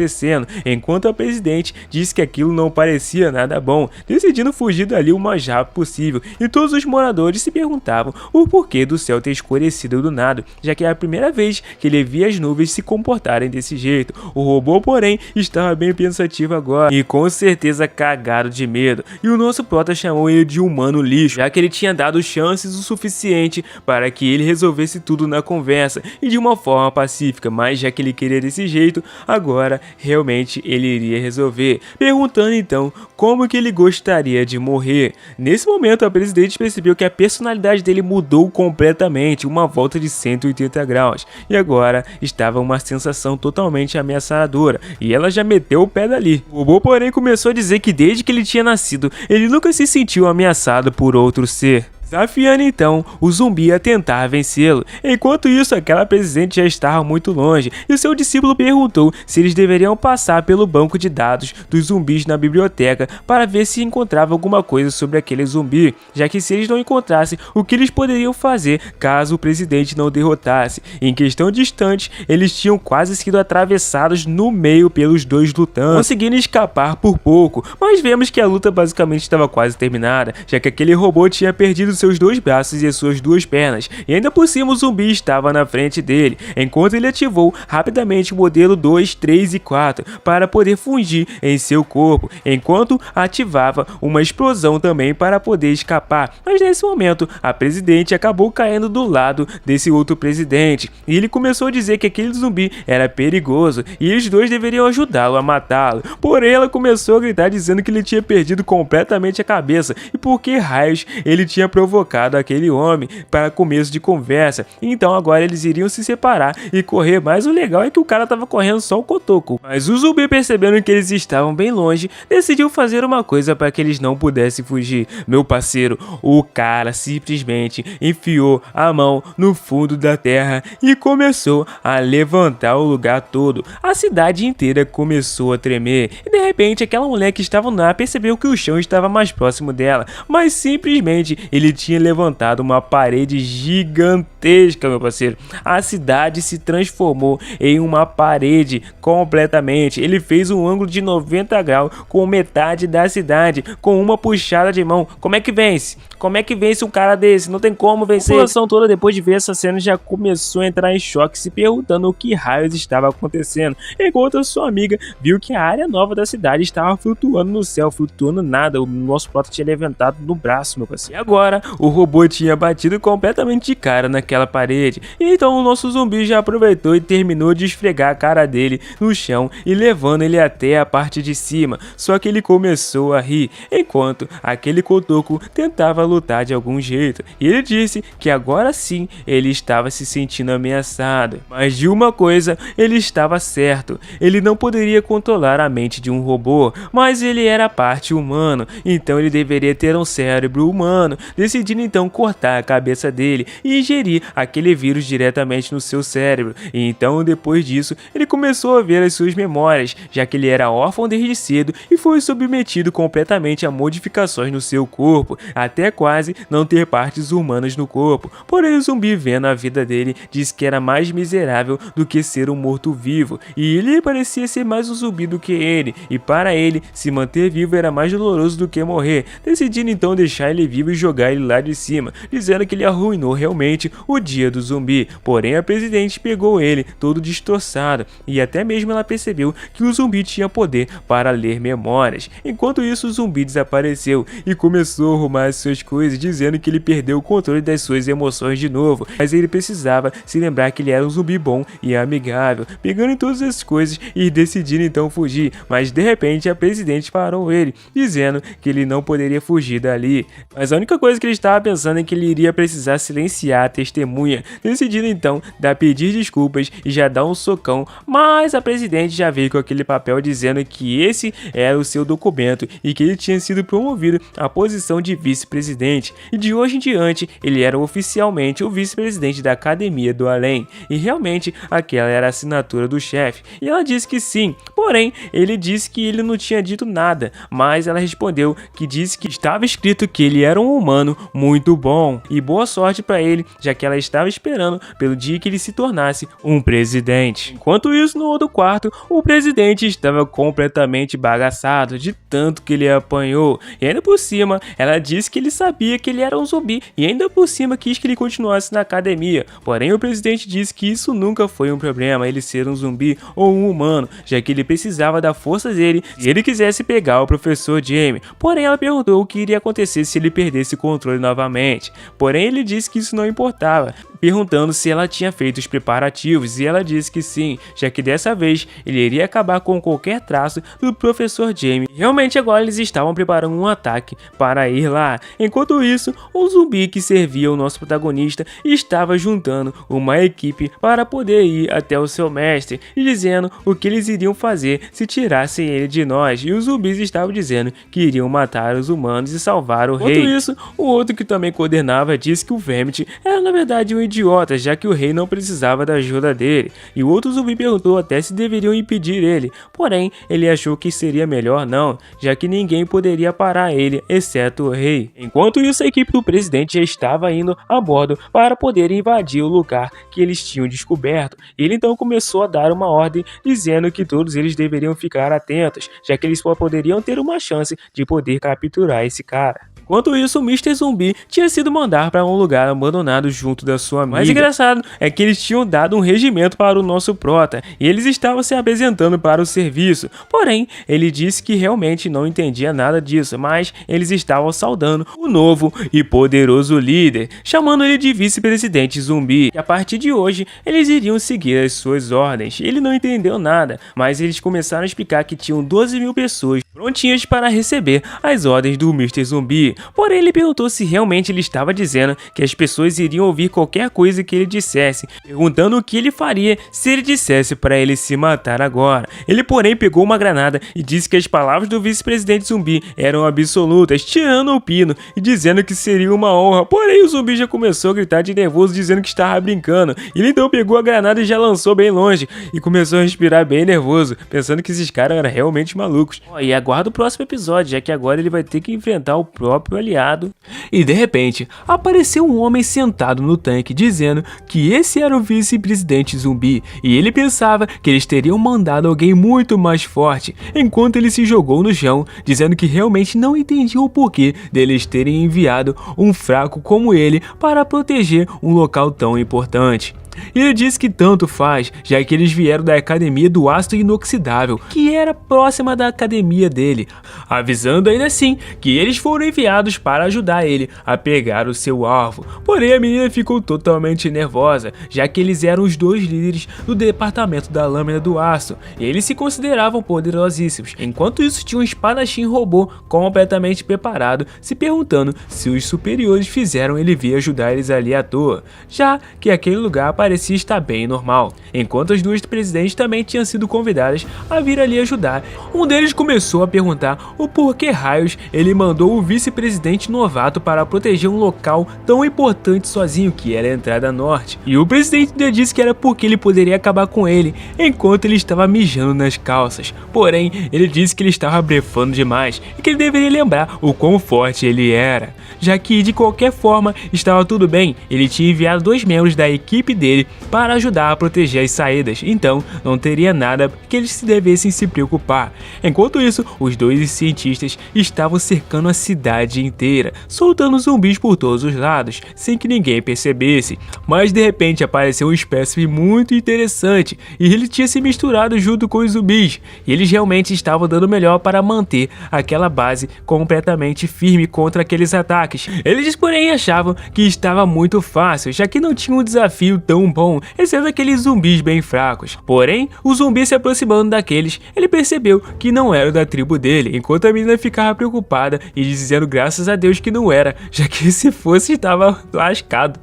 enquanto a presidente disse que aquilo não parecia nada bom, decidindo fugir dali o mais rápido possível, e todos os moradores se perguntavam o porquê do céu ter escurecido do nada, já que era a primeira vez que ele via as nuvens se comportarem desse jeito. O robô, porém, estava bem pensativo agora, e com certeza cagado de medo, e o nosso prota chamou ele de humano lixo, já que ele tinha dado chances o suficiente para que ele resolvesse tudo na conversa, e de uma forma pacífica, mas já que ele queria desse jeito, agora realmente ele iria resolver, perguntando então como que ele gostaria de morrer. Nesse momento a presidente percebeu que a personalidade dele mudou completamente, uma volta de 180 graus, e agora estava uma sensação totalmente ameaçadora, e ela já meteu o pé dali. O robô, porém, começou a dizer que desde que ele tinha nascido, ele nunca se sentiu ameaçado por outro ser, desafiando então o zumbi a tentar vencê-lo. Enquanto isso, aquela presidente já estava muito longe e seu discípulo perguntou se eles deveriam passar pelo banco de dados dos zumbis na biblioteca para ver se encontrava alguma coisa sobre aquele zumbi, já que se eles não encontrassem, o que eles poderiam fazer caso o presidente não derrotasse. Em questão de instantes, eles tinham quase sido atravessados no meio pelos dois lutantes, conseguindo escapar por pouco, mas vemos que a luta basicamente estava quase terminada, já que aquele robô tinha perdido seus dois braços e as suas duas pernas, e ainda por cima o zumbi estava na frente dele, enquanto ele ativou rapidamente o modelo 2, 3 e 4 para poder fugir em seu corpo, enquanto ativava uma explosão também para poder escapar. Mas nesse momento, a presidente acabou caindo do lado desse outro presidente, e ele começou a dizer que aquele zumbi era perigoso e os dois deveriam ajudá-lo a matá-lo. Porém, ela começou a gritar dizendo que ele tinha perdido completamente a cabeça e por que raios ele tinha provocado aquele homem para começo de conversa. Então agora eles iriam se separar e correr, mas o legal é que o cara tava correndo só o cotoco. Mas o zumbi, percebendo que eles estavam bem longe, decidiu fazer uma coisa para que eles não pudessem fugir. Meu parceiro, o cara simplesmente enfiou a mão no fundo da terra e começou a levantar o lugar todo. A cidade inteira começou a tremer e de repente aquela mulher que estava no ar percebeu que o chão estava mais próximo dela, mas simplesmente ele tinha levantado uma parede gigantesca, meu parceiro. A cidade se transformou em uma parede completamente. Ele fez um ângulo de 90 graus com metade da cidade, com uma puxada de mão. Como é que vence? Como é que vence um cara desse? Não tem como vencer. A população toda, depois de ver essa cena, já começou a entrar em choque, se perguntando o que raios estava acontecendo, enquanto a sua amiga viu que a área nova da cidade estava flutuando no céu, flutuando nada. O nosso prota tinha levantado no braço, meu parceiro. E agora, o robô tinha batido completamente de cara naquela parede. Então o nosso zumbi já aproveitou e terminou de esfregar a cara dele no chão e levando ele até a parte de cima. Só que ele começou a rir, enquanto aquele cotoco tentava lutar de algum jeito. E ele disse que agora sim ele estava se sentindo ameaçado. Mas de uma coisa ele estava certo: ele não poderia controlar a mente de um robô, mas ele era parte humano, então ele deveria ter um cérebro humano. Decidindo então cortar a cabeça dele e ingerir aquele vírus diretamente no seu cérebro. E então depois disso ele começou a ver as suas memórias, já que ele era órfão desde cedo e foi submetido completamente a modificações no seu corpo, até quase não ter partes humanas no corpo. Porém o zumbi, vendo a vida dele, disse que era mais miserável do que ser um morto-vivo, e ele parecia ser mais um zumbi do que ele, e para ele se manter vivo era mais doloroso do que morrer, decidindo então deixar ele vivo e jogar ele lá de cima, dizendo que ele arruinou realmente o dia do zumbi. Porém a presidente pegou ele todo destroçado, e até mesmo ela percebeu que o zumbi tinha poder para ler memórias. Enquanto isso, o zumbi desapareceu e começou a arrumar as suas coisas, dizendo que ele perdeu o controle das suas emoções de novo, mas ele precisava se lembrar que ele era um zumbi bom e amigável, pegando em todas as coisas e decidindo então fugir. Mas de repente a presidente parou ele, dizendo que ele não poderia fugir dali. Mas a única coisa que ele estava pensando é que ele iria precisar silenciar a testemunha, decidindo então pedir desculpas e já dar um socão. Mas a presidente já veio com aquele papel dizendo que esse era o seu documento e que ele tinha sido promovido à posição de vice-presidente, e de hoje em diante ele era oficialmente o vice-presidente da Academia do Além, e realmente aquela era a assinatura do chefe. E ela disse que sim, porém ele disse que ele não tinha dito nada, mas ela respondeu que disse que estava escrito que ele era um humano muito bom, e boa sorte para ele, já que ela estava esperando pelo dia que ele se tornasse um presidente. Enquanto isso, no outro quarto, o presidente estava completamente bagaçado de tanto que ele apanhou, e ainda por cima ela disse que ele sabia que ele era um zumbi, e ainda por cima quis que ele continuasse na academia. Porém o presidente disse que isso nunca foi um problema, ele ser um zumbi ou um humano, já que ele precisava da força dele se ele quisesse pegar o professor Jamie. Porém ela perguntou o que iria acontecer se ele perdesse o controle novamente, porém ele disse que isso não importava, perguntando se ela tinha feito os preparativos, e ela disse que sim, já que dessa vez ele iria acabar com qualquer traço do Professor Jaime. Realmente agora eles estavam preparando um ataque para ir lá. Enquanto isso, o zumbi que servia o nosso protagonista estava juntando uma equipe para poder ir até o seu mestre e dizendo o que eles iriam fazer se tirassem ele de nós, e os zumbis estavam dizendo que iriam matar os humanos e salvar o rei. Enquanto isso, o outro que também coordenava disse que o Vermit era na verdade um idiota, já que o rei não precisava da ajuda dele, e o outro zumbi perguntou até se deveriam impedir ele, porém ele achou que seria melhor não, já que ninguém poderia parar ele, exceto o rei. Enquanto isso, a equipe do presidente já estava indo a bordo para poder invadir o lugar que eles tinham descoberto. Ele então começou a dar uma ordem dizendo que todos eles deveriam ficar atentos, já que eles só poderiam ter uma chance de poder capturar esse cara. Enquanto isso, o Mr. Zumbi tinha sido mandado para um lugar abandonado junto da sua amiga. Mas engraçado é que eles tinham dado um regimento para o nosso prota, e eles estavam se apresentando para o serviço. Porém, ele disse que realmente não entendia nada disso, mas eles estavam saudando o novo e poderoso líder, chamando ele de vice-presidente zumbi. E a partir de hoje, eles iriam seguir as suas ordens. Ele não entendeu nada, mas eles começaram a explicar que tinham 12.000 pessoas prontinhas para receber as ordens do Mr. Zumbi. Porém, ele perguntou se realmente ele estava dizendo que as pessoas iriam ouvir qualquer coisa que ele dissesse, perguntando o que ele faria se ele dissesse para ele se matar agora. Ele, porém, pegou uma granada e disse que as palavras do vice-presidente zumbi eram absolutas, tirando o pino e dizendo que seria uma honra. Porém, o zumbi já começou a gritar de nervoso, dizendo que estava brincando. Ele então pegou a granada e já lançou bem longe e começou a respirar bem nervoso, pensando que esses caras eram realmente malucos. E aguarda o próximo episódio, já que agora ele vai ter que enfrentar o próprio aliado. E de repente, apareceu um homem sentado no tanque dizendo que esse era o vice-presidente zumbi, e ele pensava que eles teriam mandado alguém muito mais forte, enquanto ele se jogou no chão, dizendo que realmente não entendia o porquê deles terem enviado um fraco como ele para proteger um local tão importante. Ele disse que tanto faz, já que eles vieram da academia do ácido inoxidável, que era próxima da academia dele, avisando ainda assim que eles foram enviados para ajudar ele a pegar o seu alvo. Porém, a menina ficou totalmente nervosa, já que eles eram os dois líderes do departamento da lâmina do aço, e eles se consideravam poderosíssimos. Enquanto isso, tinha um espadachim robô completamente preparado, se perguntando se os superiores fizeram ele vir ajudar eles ali à toa, já que aquele lugar parecia estar bem normal, enquanto as duas presidentes também tinham sido convidadas a vir ali ajudar. Um deles começou a perguntar o porquê raios ele mandou o vice-presidente novato para proteger um local tão importante sozinho, que era a entrada norte, e o presidente disse que era porque ele poderia acabar com ele enquanto ele estava mijando nas calças. Porém, ele disse que ele estava blefando demais e que ele deveria lembrar o quão forte ele era, já que de qualquer forma estava tudo bem, ele tinha enviado 2 membros da equipe dele para ajudar a proteger as saídas, então não teria nada que eles se devessem se preocupar. Enquanto isso, os dois cientistas estavam cercando a cidade inteira, soltando zumbis por todos os lados, sem que ninguém percebesse. Mas de repente apareceu uma espécie muito interessante, e ele tinha se misturado junto com os zumbis, e eles realmente estavam dando o melhor para manter aquela base completamente firme contra aqueles ataques. Eles, porém, achavam que estava muito fácil, já que não tinha um desafio tão bom, exceto aqueles zumbis bem fracos. Porém, o zumbi se aproximando daqueles, ele percebeu que não era da tribo dele, enquanto a menina ficava preocupada e dizendo graças a Deus que não era, já que se fosse estava lascado.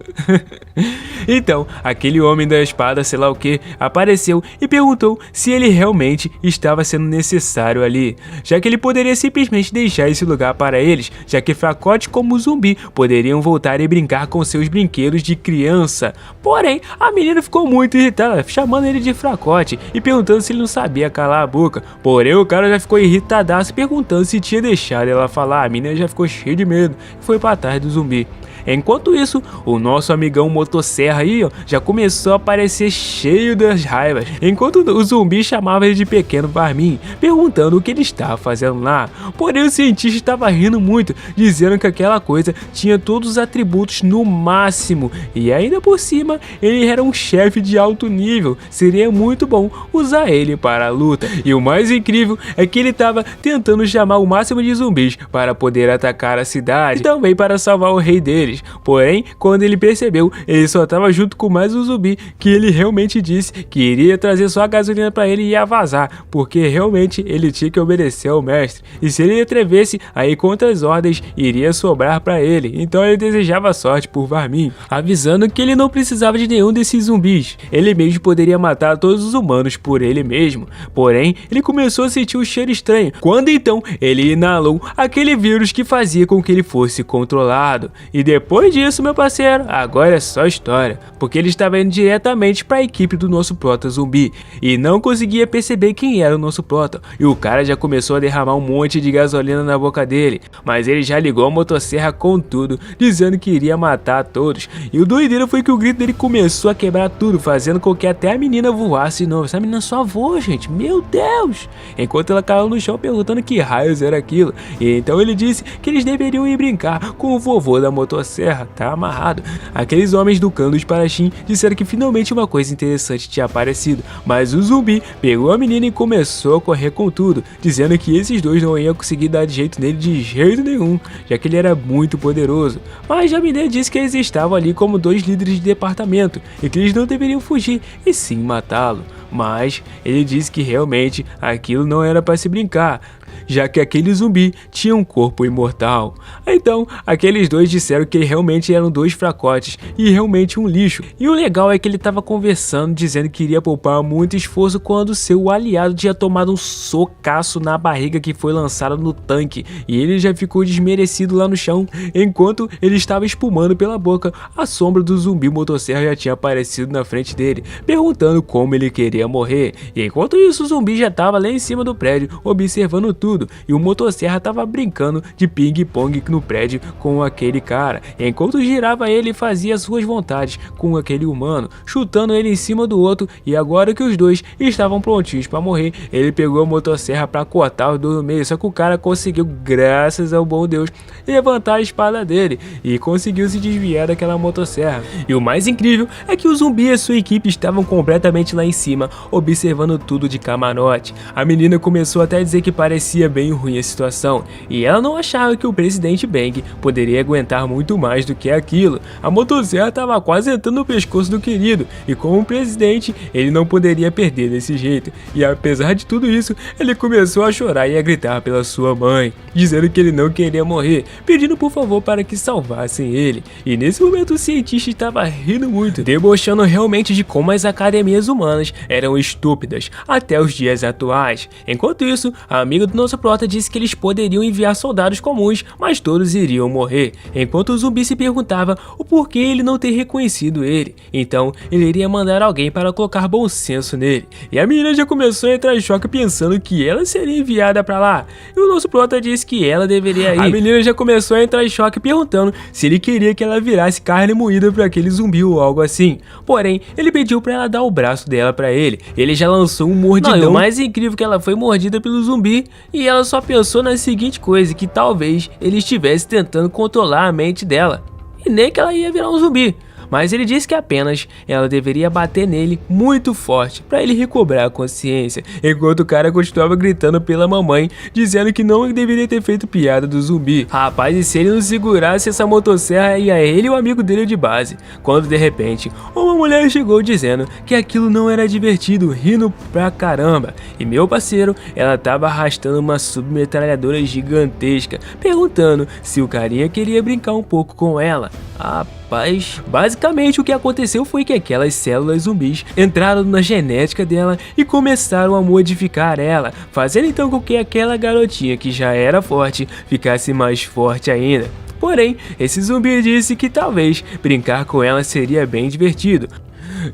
Então, aquele homem da espada, sei lá o que, apareceu e perguntou se ele realmente estava sendo necessário ali, já que ele poderia simplesmente deixar esse lugar para eles, já que fracotes como o zumbi poderiam voltar e brincar com seus brinquedos de criança. Porém, a menina ficou muito irritada, chamando ele de fracote e perguntando se ele não sabia calar a boca. Porém, o cara já ficou irritadaço, perguntando se tinha deixado ela falar. A menina já ficou cheia de medo e foi para trás do zumbi. Enquanto isso, o nosso amigão motosserra aí, ó, já começou a aparecer cheio das raivas, enquanto o zumbi chamava ele de pequeno Barmin, perguntando o que ele estava fazendo lá. Porém, o cientista estava rindo muito, dizendo que aquela coisa tinha todos os atributos no máximo, e ainda por cima, ele era um chefe de alto nível, seria muito bom usar ele para a luta. E o mais incrível é que ele estava tentando chamar o máximo de zumbis para poder atacar a cidade, e também para salvar o rei deles. ordens. Porém, quando ele percebeu, ele só estava junto com mais um zumbi, que ele realmente disse que iria trazer só a gasolina para ele e ia vazar, porque realmente ele tinha que obedecer ao mestre. E se ele atrevesse a ir contra as ordens, iria sobrar para ele. Então ele desejava sorte por Varmin, avisando que ele não precisava de nenhum desses zumbis. Ele mesmo poderia matar todos os humanos por ele mesmo. Porém, ele começou a sentir um cheiro estranho, quando então ele inalou aquele vírus que fazia com que ele fosse controlado. E depois disso, meu parceiro, agora é só história, porque ele estava indo diretamente para a equipe do nosso prota zumbi e não conseguia perceber quem era o nosso prota. E o cara já começou a derramar um monte de gasolina na boca dele, mas ele já ligou a motosserra com tudo, dizendo que iria matar todos. E o doideiro foi que o grito dele começou a quebrar tudo, fazendo com que até a menina voasse de novo. Essa menina só voa, gente, meu Deus! Enquanto ela caiu no chão perguntando que raios era aquilo. E então ele disse que eles deveriam ir brincar com o vovô da motosserra, tá amarrado. Aqueles homens do clã dos Parachim disseram que finalmente uma coisa interessante tinha aparecido, mas o zumbi pegou a menina e começou a correr com tudo, dizendo que esses dois não iam conseguir dar jeito nele de jeito nenhum, já que ele era muito poderoso. Mas a menina disse que eles estavam ali como dois líderes de departamento e que eles não deveriam fugir e sim matá-lo. Mas ele disse que realmente aquilo não era para se brincar, já que aquele zumbi tinha um corpo imortal. Então, aqueles dois disseram que realmente eram dois fracotes e realmente um lixo. E o legal é que ele estava conversando, dizendo que iria poupar muito esforço quando seu aliado tinha tomado um socaço na barriga que foi lançado no tanque, e ele já ficou desmerecido lá no chão. Enquanto ele estava espumando pela boca, a sombra do zumbi motosserra já tinha aparecido na frente dele, perguntando como ele queria morrer. E enquanto isso, o zumbi já estava lá em cima do prédio, observando tudo, e o motosserra estava brincando de ping-pong no prédio com aquele cara, enquanto girava ele e fazia suas vontades com aquele humano, chutando ele em cima do outro. E agora que os dois estavam prontinhos para morrer, ele pegou a motosserra para cortar os dois no meio, só que o cara conseguiu, graças ao bom Deus, levantar a espada dele e conseguiu se desviar daquela motosserra. E o mais incrível é que o zumbi e sua equipe estavam completamente lá em cima, observando tudo de camarote. A menina começou até a dizer que parecia bem ruim a situação, e ela não achava que o presidente Bang poderia aguentar muito mais do que aquilo. A motosserra estava quase entrando no pescoço do querido, e como presidente, ele não poderia perder desse jeito. E apesar de tudo isso, ele começou a chorar e a gritar pela sua mãe, dizendo que ele não queria morrer, pedindo por favor para que salvassem ele. E nesse momento o cientista estava rindo muito, debochando realmente de como as academias humanas eram estúpidas até os dias atuais. Enquanto isso, a amiga do nosso prota disse que eles poderiam enviar soldados comuns, mas todos iriam morrer, enquanto o zumbi se perguntava o porquê ele não ter reconhecido ele. Então ele iria mandar alguém para colocar bom senso nele, e a menina já começou a entrar em choque pensando que ela seria enviada para lá, e o nosso prota disse que ela deveria ir. A menina já começou a entrar em choque perguntando se ele queria que ela virasse carne moída para aquele zumbi ou algo assim. Porém, ele pediu para ela dar o braço dela para ele. Ele já lançou um mordidão. Não, e o mais incrível é que ela foi mordida pelo zumbi e ela só pensou na seguinte coisa, que talvez ele estivesse tentando controlar a mente dela e nem que ela ia virar um zumbi. Mas ele disse que apenas ela deveria bater nele muito forte para ele recobrar a consciência, enquanto o cara continuava gritando pela mamãe, dizendo que não deveria ter feito piada do zumbi. Rapaz, e se ele não segurasse essa motosserra, ia ele e o amigo dele de base, quando de repente uma mulher chegou dizendo que aquilo não era divertido, rindo pra caramba. E meu parceiro, ela tava arrastando uma submetralhadora gigantesca, perguntando se o carinha queria brincar um pouco com ela. Rapaz, basicamente o que aconteceu foi que aquelas células zumbis entraram na genética dela e começaram a modificar ela, fazendo então com que aquela garotinha que já era forte ficasse mais forte ainda. Porém, esse zumbi disse que talvez brincar com ela seria bem divertido,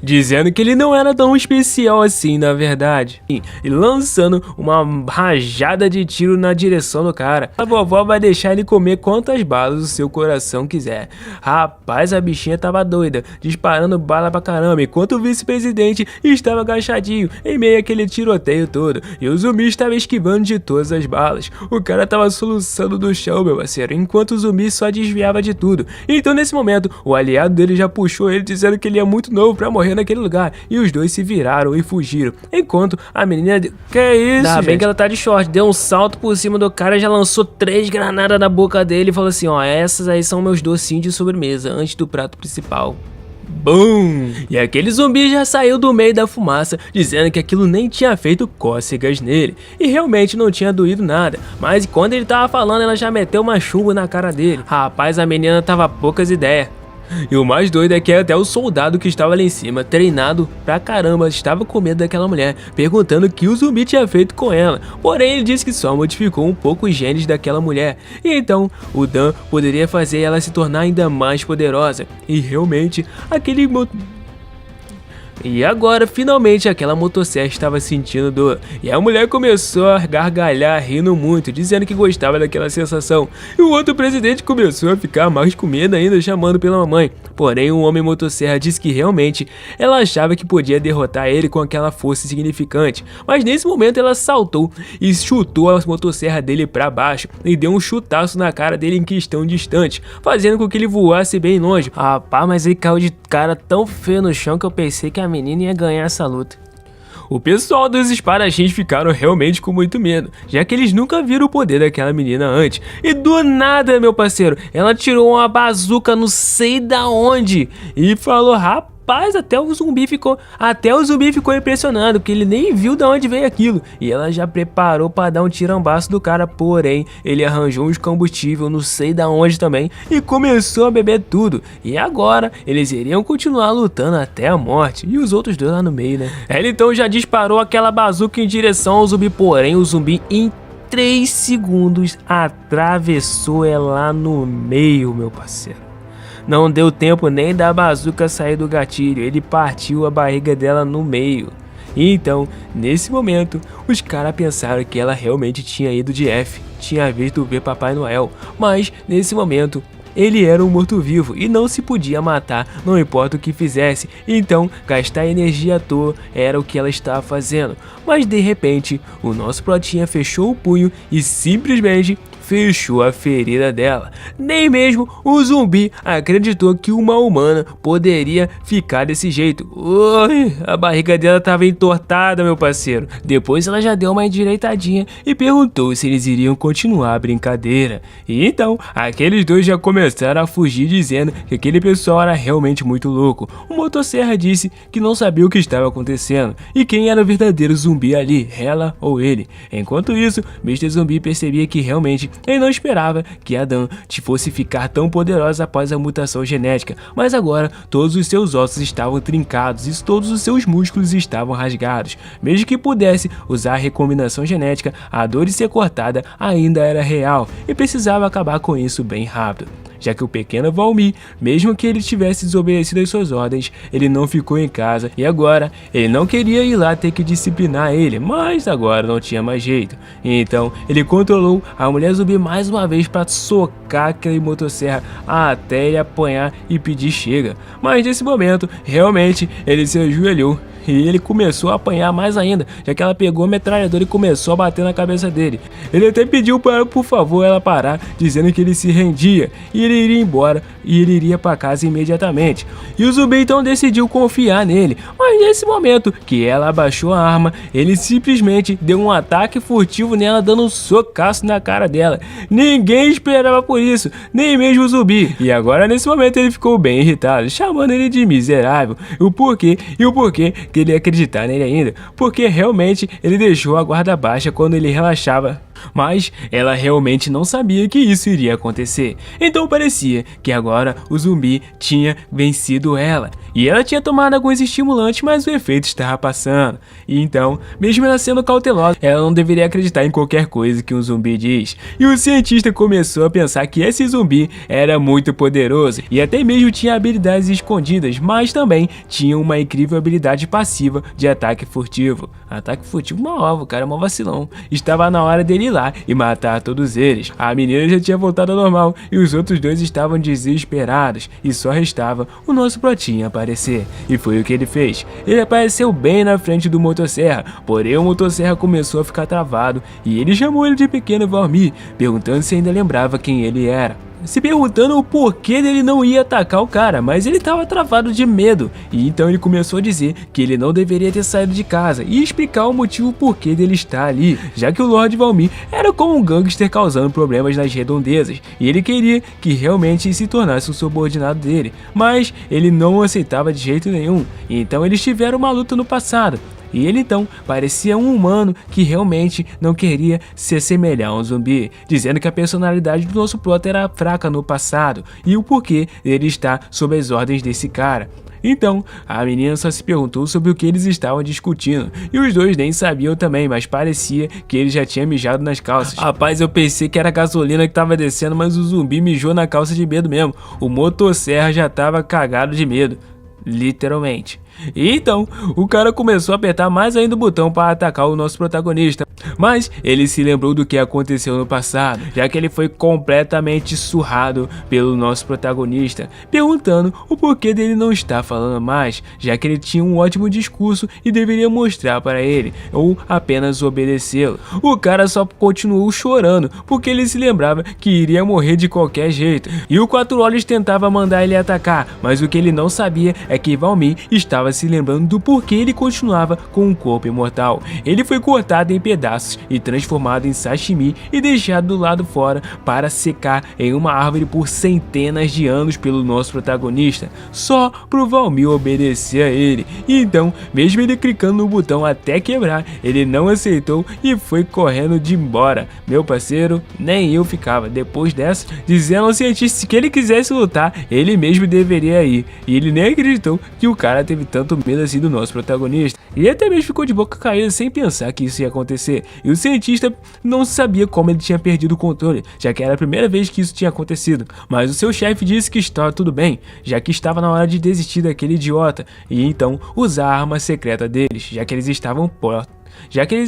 dizendo que ele não era tão especial assim na verdade, e lançando uma rajada de tiro na direção do cara. A vovó vai deixar ele comer quantas balas o seu coração quiser. Rapaz, a bichinha tava doida, disparando bala pra caramba, enquanto o vice-presidente estava agachadinho em meio àquele tiroteio todo, e o zumbi estava esquivando de todas as balas. O cara tava soluçando do chão, meu parceiro, enquanto o zumbi só desviava de tudo. Então nesse momento, o aliado dele já puxou ele, dizendo que ele é muito novo pra morrer morrer naquele lugar. E os dois se viraram e fugiram. Enquanto a menina... Que é isso, Ainda gente? bem que ela tá de short. Deu um salto por cima do cara, já lançou 3 granadas na boca dele e falou assim, ó, essas aí são meus docinhos de sobremesa, antes do prato principal. Bum! E aquele zumbi já saiu do meio da fumaça, dizendo que aquilo nem tinha feito cócegas nele. E realmente não tinha doído nada. Mas quando ele tava falando, ela já meteu uma chumbo na cara dele. Rapaz, a menina tava poucas ideias. E o mais doido é que até o soldado que estava ali em cima, treinado pra caramba, estava com medo daquela mulher, perguntando o que o zumbi tinha feito com ela. Porém, ele disse que só modificou um pouco os genes daquela mulher. E então, o Dan poderia fazer ela se tornar ainda mais poderosa. E realmente, E agora, finalmente, aquela motosserra estava sentindo dor. E a mulher começou a gargalhar, rindo muito, dizendo que gostava daquela sensação. E o outro presidente começou a ficar mais com medo ainda, chamando pela mamãe. Porém, o homem motosserra disse que realmente ela achava que podia derrotar ele com aquela força insignificante. Mas nesse momento ela saltou e chutou a motosserra dele para baixo e deu um chutaço na cara dele em questão de instante, fazendo com que ele voasse bem longe. Rapaz, mas ele caiu de cara tão feio no chão que eu pensei que a menina ia ganhar essa luta. O pessoal dos espadachins ficaram realmente com muito medo, já que eles nunca viram o poder daquela menina antes. E do nada, meu parceiro, ela tirou uma bazuca não sei da onde e falou, rapaz, até o zumbi ficou impressionado, porque ele nem viu de onde veio aquilo. E ela já preparou para dar um tirambaço do cara, porém, ele arranjou uns combustível, não sei da onde também, e começou a beber tudo. E agora, eles iriam continuar lutando até a morte, e os outros dois lá no meio, né? Ela então já disparou aquela bazuca em direção ao zumbi, porém, o zumbi em 3 segundos atravessou ela no meio, meu parceiro. Não deu tempo nem da bazuca sair do gatilho, ele partiu a barriga dela no meio. E então, nesse momento, os caras pensaram que ela realmente tinha ido de F, tinha visto ver Papai Noel, mas nesse momento ele era um morto-vivo e não se podia matar, não importa o que fizesse, então gastar energia à toa era o que ela estava fazendo. Mas de repente, o nosso protinha fechou o punho e simplesmente fechou a ferida dela. Nem mesmo o zumbi acreditou que uma humana poderia ficar desse jeito. Ui, a barriga dela estava entortada, meu parceiro. Depois ela já deu uma endireitadinha e perguntou se eles iriam continuar a brincadeira. E então, aqueles dois já começaram a fugir, dizendo que aquele pessoal era realmente muito louco. O motosserra disse que não sabia o que estava acontecendo e quem era o verdadeiro zumbi ali, ela ou ele. Enquanto isso, Mr. Zumbi percebia que realmente ele não esperava que a Dan fosse ficar tão poderosa após a mutação genética, mas agora todos os seus ossos estavam trincados e todos os seus músculos estavam rasgados. Mesmo que pudesse usar a recombinação genética, a dor de ser cortada ainda era real e precisava acabar com isso bem rápido. Já que o pequeno Valmir, mesmo que ele tivesse desobedecido às suas ordens, ele não ficou em casa e agora ele não queria ir lá ter que disciplinar ele, mas agora não tinha mais jeito. Então ele controlou a mulher zumbi mais uma vez para socar aquele motosserra até ele apanhar e pedir chega. Mas nesse momento, realmente, ele se ajoelhou e ele começou a apanhar mais ainda, já que ela pegou a metralhadora e começou a bater na cabeça dele. Ele até pediu para, por favor, ela parar, dizendo que ele se rendia e ele iria embora e ele iria para casa imediatamente. E o zumbi então decidiu confiar nele, mas nesse momento que ela abaixou a arma, ele simplesmente deu um ataque furtivo nela, dando um socaço na cara dela. Ninguém esperava por isso, nem mesmo o zumbi. E agora nesse momento ele ficou bem irritado, chamando ele de miserável. O porquê que ele ia acreditar nele ainda, porque realmente ele deixou a guarda baixa quando ele relaxava. Mas ela realmente não sabia que isso iria acontecer. Então parecia que agora o zumbi tinha vencido ela. E ela tinha tomado alguns estimulantes, mas o efeito estava passando. E então, mesmo ela sendo cautelosa, ela não deveria acreditar em qualquer coisa que um zumbi diz. E o cientista começou a pensar que esse zumbi era muito poderoso e até mesmo tinha habilidades escondidas, mas também tinha uma incrível habilidade passiva de ataque furtivo. Ataque furtivo nova, cara, mó vacilão. Estava na hora dele ir lá e matar todos eles. A menina já tinha voltado ao normal e os outros dois estavam desesperados e só restava o nosso protinha aparecer. E foi o que ele fez. Ele apareceu bem na frente do motosserra, porém o motosserra começou a ficar travado e ele chamou ele de pequeno Valmir, perguntando se ainda lembrava quem ele era. se perguntando o porquê dele não ia atacar o cara, mas ele estava travado de medo, e então ele começou a dizer que ele não deveria ter saído de casa e explicar o motivo porquê dele estar ali, já que o Lord Valmir era como um gangster causando problemas nas redondezas, e ele queria que realmente se tornasse um subordinado dele, mas ele não aceitava de jeito nenhum, e então eles tiveram uma luta no passado. E ele então parecia um humano que realmente não queria se assemelhar a um zumbi, dizendo que a personalidade do nosso prota era fraca no passado e o porquê ele está sob as ordens desse cara. Então, a menina só se perguntou sobre o que eles estavam discutindo, e os dois nem sabiam também, mas parecia que ele já tinha mijado nas calças. Rapaz, eu pensei que era a gasolina que tava descendo, mas o zumbi mijou na calça de medo mesmo. O motosserra já tava cagado de medo, literalmente. E então, o cara começou a apertar mais ainda o botão para atacar o nosso protagonista, mas ele se lembrou do que aconteceu no passado, já que ele foi completamente surrado pelo nosso protagonista, perguntando o porquê dele não estar falando mais, já que ele tinha um ótimo discurso e deveria mostrar para ele, ou apenas obedecê-lo. O cara só continuou chorando, porque ele se lembrava que iria morrer de qualquer jeito, e o Quatro Olhos tentava mandar ele atacar, mas o que ele não sabia é que Valmir estava se lembrando do porquê ele continuava com um corpo imortal. Ele foi cortado em pedaços e transformado em sashimi e deixado do lado fora para secar em uma árvore por centenas de anos pelo nosso protagonista, só pro Valmir obedecer a ele. E então, mesmo ele clicando no botão até quebrar, ele não aceitou e foi correndo de embora. Meu parceiro, nem eu ficava. Depois dessa, dizendo ao cientista que ele quisesse lutar, ele mesmo deveria ir, e ele nem acreditou que o cara teve tanto medo assim do nosso protagonista, e até mesmo ficou de boca caída sem pensar que isso ia acontecer. E o cientista não sabia como ele tinha perdido o controle, já que era a primeira vez que isso tinha acontecido, mas o seu chefe disse que estava tudo bem, já que estava na hora de desistir daquele idiota e então usar a arma secreta deles, já que eles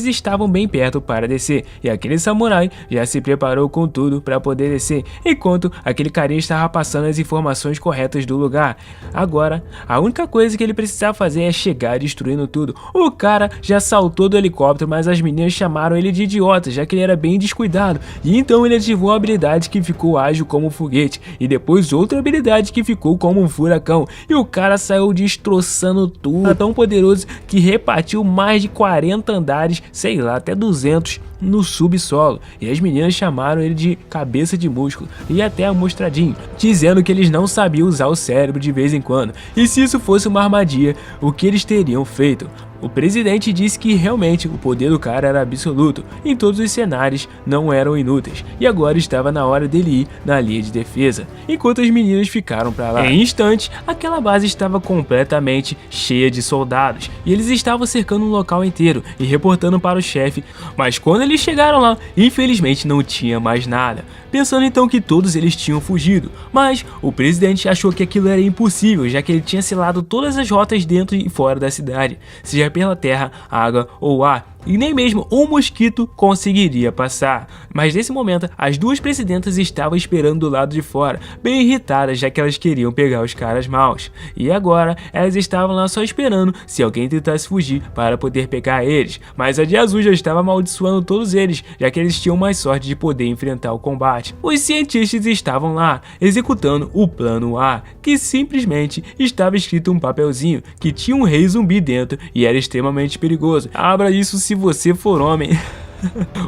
estavam bem perto para descer, e aquele samurai já se preparou com tudo para poder descer, enquanto aquele carinha estava passando as informações corretas do lugar. Agora, a única coisa que ele precisava fazer é chegar destruindo tudo. O cara já saltou do helicóptero, mas as meninas chamaram ele de idiota, já que ele era bem descuidado, e então ele ativou a habilidade que ficou ágil como um foguete, e depois outra habilidade que ficou como um furacão, e o cara saiu destroçando tudo, tão poderoso que repartiu mais de 40 andares, sei lá, até 200 no subsolo, e as meninas chamaram ele de cabeça de músculo e até amostradinho, dizendo que eles não sabiam usar o cérebro de vez em quando, e se isso fosse uma armadilha, o que eles teriam feito? O presidente disse que realmente o poder do cara era absoluto, em todos os cenários não eram inúteis, e agora estava na hora dele ir na linha de defesa, enquanto as meninas ficaram para lá. Em instantes, aquela base estava completamente cheia de soldados, e eles estavam cercando um local inteiro e reportando para o chefe, mas quando eles chegaram lá, infelizmente não tinha mais nada, pensando então que todos eles tinham fugido, mas o presidente achou que aquilo era impossível, já que ele tinha selado todas as rotas dentro e fora da cidade, seja pela terra, água ou ar, e nem mesmo um mosquito conseguiria passar. Mas nesse momento, as duas presidentas estavam esperando do lado de fora, bem irritadas, já que elas queriam pegar os caras maus. E agora, elas estavam lá só esperando se alguém tentasse fugir para poder pegar eles. Mas a de azul já estava amaldiçoando todos eles, já que eles tinham mais sorte de poder enfrentar o combate. Os cientistas estavam lá, executando o plano A, que simplesmente estava escrito um papelzinho, que tinha um rei zumbi dentro e era extremamente perigoso. Abra isso se você for homem.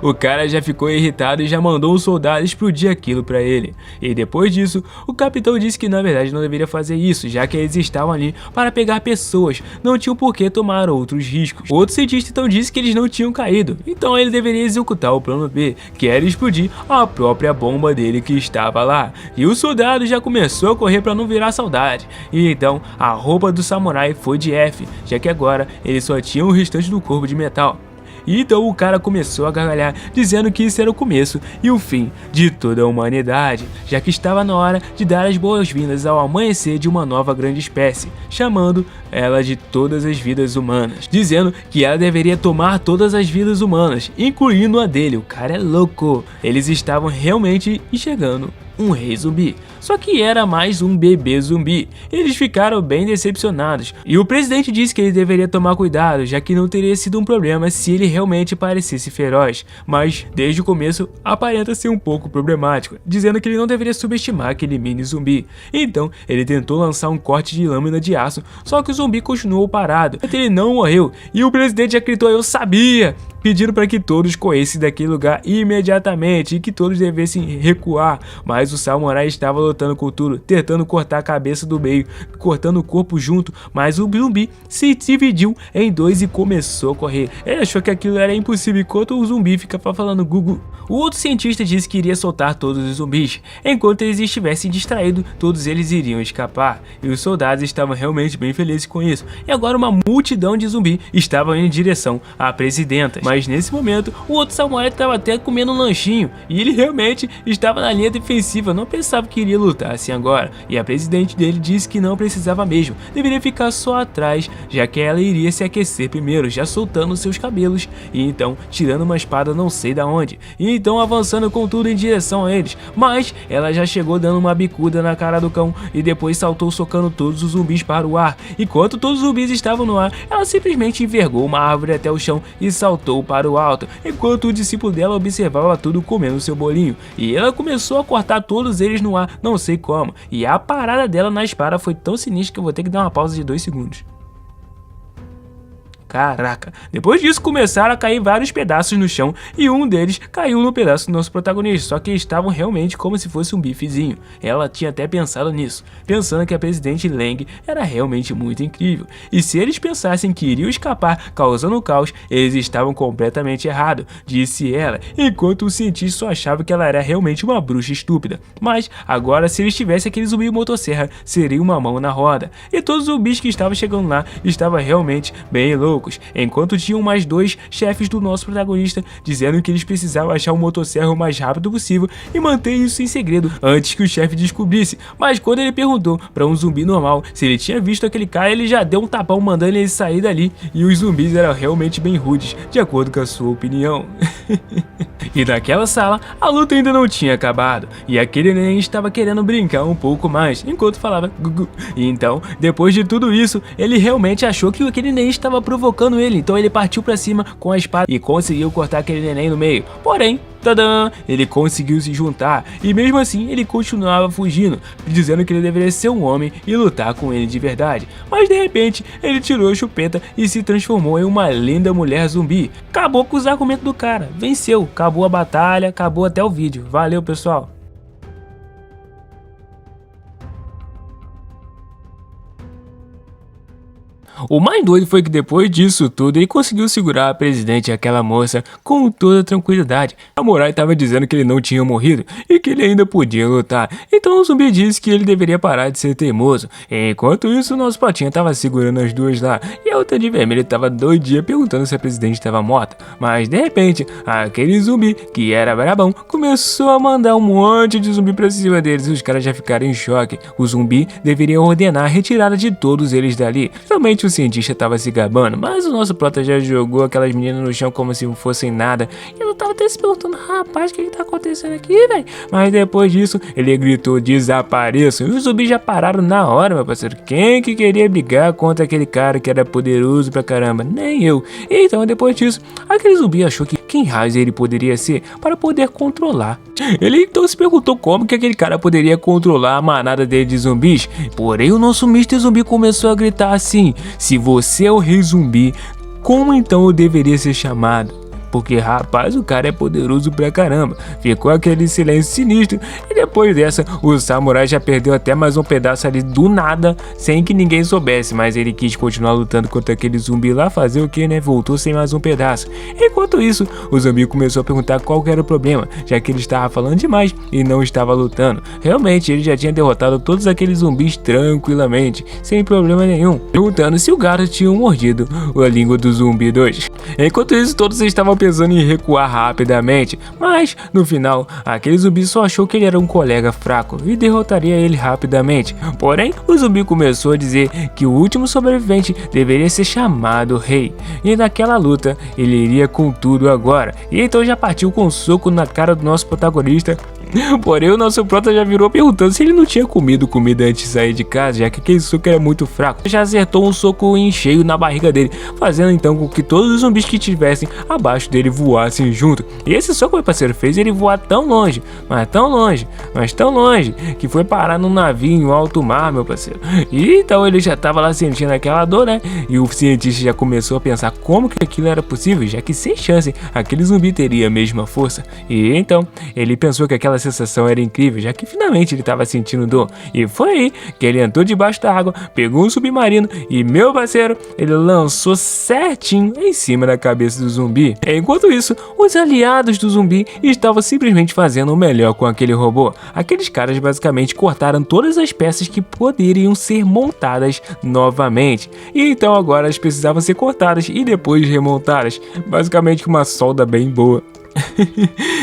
O cara já ficou irritado e já mandou um soldado explodir aquilo pra ele. E depois disso, o capitão disse que na verdade não deveria fazer isso, já que eles estavam ali para pegar pessoas, não tinham por que tomar outros riscos. Outro cientista então disse que eles não tinham caído, então ele deveria executar o plano B, que era explodir a própria bomba dele que estava lá. E o soldado já começou a correr para não virar saudade. E então a roupa do samurai foi de F, já que agora ele só tinha o restante do corpo de metal. E então o cara começou a gargalhar, dizendo que isso era o começo e o fim de toda a humanidade, já que estava na hora de dar as boas-vindas ao amanhecer de uma nova grande espécie, chamando ela de todas as vidas humanas, dizendo que ela deveria tomar todas as vidas humanas, incluindo a dele. O cara é louco. Eles estavam realmente enxergando um rei zumbi. Só que era mais um bebê zumbi. Eles ficaram bem decepcionados. E o presidente disse que ele deveria tomar cuidado, já que não teria sido um problema se ele realmente parecesse feroz. Mas, desde o começo, aparenta ser um pouco problemático, dizendo que ele não deveria subestimar aquele mini zumbi. Então, ele tentou lançar um corte de lâmina de aço, só que o zumbi continuou parado. Ele não morreu. E o presidente já gritou: "Eu sabia!", pedindo para que todos corressem daquele lugar imediatamente e que todos devessem recuar. Mas o samurai estava lutando com tudo, tentando cortar a cabeça do meio, cortando o corpo junto, mas o zumbi se dividiu em dois e começou a correr. Ele achou que aquilo era impossível enquanto o zumbi ficava falando gugu. O outro cientista disse que iria soltar todos os zumbis. Enquanto eles estivessem distraídos, todos eles iriam escapar. E os soldados estavam realmente bem felizes com isso. E agora uma multidão de zumbi estava indo em direção à presidenta. Mas nesse momento, o outro samurai estava até comendo um lanchinho. E ele realmente estava na linha defensiva, não pensava que iria lutar assim agora. E a presidente dele disse que não precisava mesmo, deveria ficar só atrás, já que ela iria se aquecer primeiro, já soltando seus cabelos. E então, tirando uma espada não sei da onde. E então avançando com tudo em direção a eles. Mas ela já chegou dando uma bicuda na cara do cão e depois saltou socando todos os zumbis para o ar. Enquanto todos os zumbis estavam no ar, ela simplesmente envergou uma árvore até o chão e saltou para o alto, enquanto o discípulo dela observava tudo comendo seu bolinho. E ela começou a cortar todos eles no ar, não sei como. E a parada dela na espada foi tão sinistra que eu vou ter que dar uma pausa de 2 segundos. Caraca, depois disso começaram a cair vários pedaços no chão e um deles caiu no pedaço do nosso protagonista, só que estavam realmente como se fosse um bifezinho. Ela tinha até pensado nisso, pensando que a presidente Lang era realmente muito incrível. E se eles pensassem que iriam escapar causando caos, eles estavam completamente errados, disse ela, enquanto o cientista só achava que ela era realmente uma bruxa estúpida. Mas agora se eles tivessem aquele zumbi motosserra, seria uma mão na roda. E todos os zumbis que estavam chegando lá estavam realmente bem loucos. Enquanto tinham mais 2 chefes do nosso protagonista dizendo que eles precisavam achar o motosserra o mais rápido possível e manter isso em segredo antes que o chefe descobrisse. Mas quando ele perguntou para um zumbi normal se ele tinha visto aquele cara, ele já deu um tapão mandando ele sair dali. E os zumbis eram realmente bem rudes, de acordo com a sua opinião. E naquela sala, a luta ainda não tinha acabado e aquele neném estava querendo brincar um pouco mais enquanto falava gugu. E então, depois de tudo isso, ele realmente achou que aquele neném estava provocando ele, então ele partiu pra cima com a espada e conseguiu cortar aquele neném no meio. Porém, tadã, ele conseguiu se juntar e mesmo assim ele continuava fugindo, dizendo que ele deveria ser um homem e lutar com ele de verdade. Mas de repente, ele tirou a chupeta e se transformou em uma linda mulher zumbi. Acabou com os argumentos do cara, venceu, acabou a batalha, acabou até o vídeo. Valeu, pessoal! O mais doido foi que depois disso tudo ele conseguiu segurar a presidente e aquela moça com toda tranquilidade. A Samurai estava dizendo que ele não tinha morrido e que ele ainda podia lutar. Então o zumbi disse que ele deveria parar de ser teimoso. Enquanto isso, o nosso patinha estava segurando as duas lá e a outra de vermelho estava doidinha perguntando se a presidente estava morta. Mas de repente, aquele zumbi, que era brabão, começou a mandar um monte de zumbi pra cima deles e os caras já ficaram em choque. O zumbi deveria ordenar a retirada de todos eles dali. Somente o cientista estava se gabando, mas o nosso prota já jogou aquelas meninas no chão como se não fossem nada. E eu tava até se perguntando, rapaz, o que tá acontecendo aqui, velho? Mas depois disso, ele gritou, desapareçam. E os zumbis já pararam na hora, meu parceiro. Quem que queria brigar contra aquele cara que era poderoso pra caramba? Nem eu. E então, depois disso, aquele zumbi achou que quem raios ele poderia ser para poder controlar. Ele então se perguntou como que aquele cara poderia controlar a manada dele de zumbis. Porém, o nosso Mr. Zumbi começou a gritar assim: se você é o rei zumbi, como então eu deveria ser chamado? Porque, rapaz, o cara é poderoso pra caramba. Ficou aquele silêncio sinistro. E depois dessa, o samurai já perdeu até mais um pedaço ali do nada, sem que ninguém soubesse. Mas ele quis continuar lutando contra aquele zumbi lá, fazer o que, né? Voltou sem mais um pedaço. Enquanto isso, o zumbi começou a perguntar qual que era o problema, já que ele estava falando demais e não estava lutando. Realmente, ele já tinha derrotado todos aqueles zumbis tranquilamente, sem problema nenhum. Perguntando se o gato tinha mordido a língua do zumbi 2. Enquanto isso, todos estavam pensando em recuar rapidamente, mas no final, aquele zumbi só achou que ele era um colega fraco e derrotaria ele rapidamente. Porém, o zumbi começou a dizer que o último sobrevivente deveria ser chamado rei, e naquela luta ele iria com tudo agora. E então já partiu com um soco na cara do nosso protagonista Porém, o nosso prota já virou perguntando se ele não tinha comido comida antes de sair de casa, já que aquele soco era muito fraco. Já acertou um soco em cheio na barriga dele, fazendo então com que todos os zumbis que estivessem abaixo dele voassem junto. E esse soco, meu parceiro, fez ele voar tão longe, mas tão longe, mas tão longe, que foi parar num navio em alto mar, meu parceiro. E então ele já tava lá sentindo aquela dor, né? E o cientista já começou a pensar como que aquilo era possível, já que sem chance aquele zumbi teria a mesma força. E então ele pensou que aquela sensação era incrível, já que finalmente ele estava sentindo dor. E foi aí que ele entrou debaixo da água, pegou um submarino e, meu parceiro, ele lançou certinho em cima da cabeça do zumbi. Enquanto isso, os aliados do zumbi estavam simplesmente fazendo o melhor com aquele robô. Aqueles caras basicamente cortaram todas as peças que poderiam ser montadas novamente. E então agora elas precisavam ser cortadas e depois remontadas. Basicamente uma solda bem boa.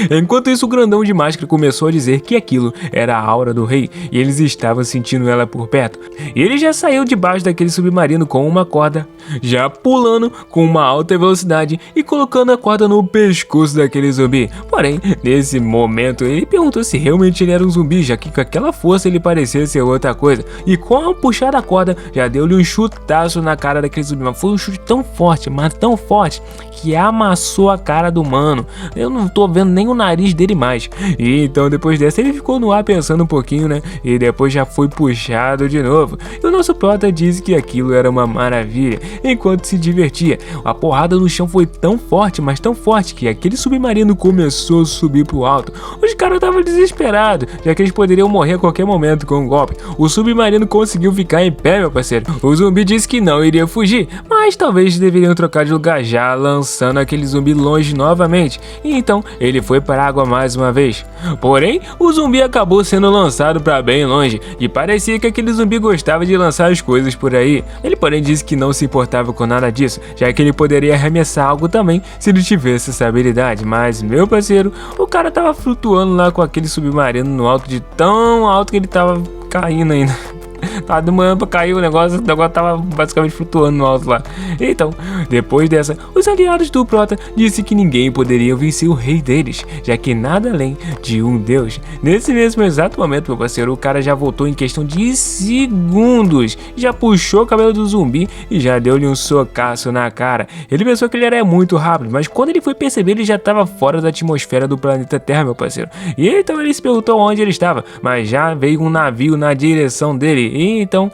Enquanto isso, o grandão de máscara começou a dizer que aquilo era a aura do rei e eles estavam sentindo ela por perto. Ele já saiu debaixo daquele submarino com uma corda, já pulando com uma alta velocidade e colocando a corda no pescoço daquele zumbi. Porém, nesse momento, ele perguntou se realmente ele era um zumbi, já que com aquela força ele parecia ser outra coisa. E com a puxada da corda, já deu-lhe um chutaço na cara daquele zumbi. Mas foi um chute tão forte, mas tão forte, que amassou a cara do mano. Eu não tô vendo nem o nariz dele mais. E então depois dessa ele ficou no ar pensando um pouquinho, né? E depois já foi puxado de novo. E o nosso prota disse que aquilo era uma maravilha, enquanto se divertia. A porrada no chão foi tão forte, mas tão forte, que aquele submarino começou a subir pro alto. Os caras estavam desesperados, já que eles poderiam morrer a qualquer momento com um golpe. O submarino conseguiu ficar em pé, meu parceiro. O zumbi disse que não iria fugir, mas talvez deveriam trocar de lugar, já lançando aquele zumbi longe novamente. E então ele foi para a água mais uma vez. Porém, o zumbi acabou sendo lançado para bem longe, e parecia que aquele zumbi gostava de lançar as coisas por aí. Ele porém disse que não se importava com nada disso, já que ele poderia arremessar algo também se ele tivesse essa habilidade. Mas, meu parceiro, o cara tava flutuando lá com aquele submarino no alto, de tão alto que ele tava caindo ainda. Tava demorando pra cair o negócio tava basicamente flutuando no alto lá. Então, depois dessa, os aliados do prota disse que ninguém poderia vencer o rei deles, já que nada além de um deus. Nesse mesmo exato momento, meu parceiro, o cara já voltou em questão de segundos, já puxou o cabelo do zumbi e já deu-lhe um socaço na cara. Ele pensou que ele era muito rápido, mas quando ele foi perceber, ele já estava fora da atmosfera do planeta Terra, meu parceiro. E então ele se perguntou onde ele estava, mas já veio um navio na direção dele. E então,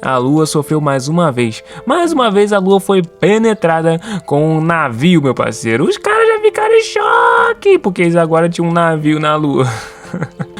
a lua sofreu mais uma vez. Mais uma vez a lua foi penetrada com um navio, meu parceiro. Os caras já ficaram em choque, porque eles agora tinham um navio na lua.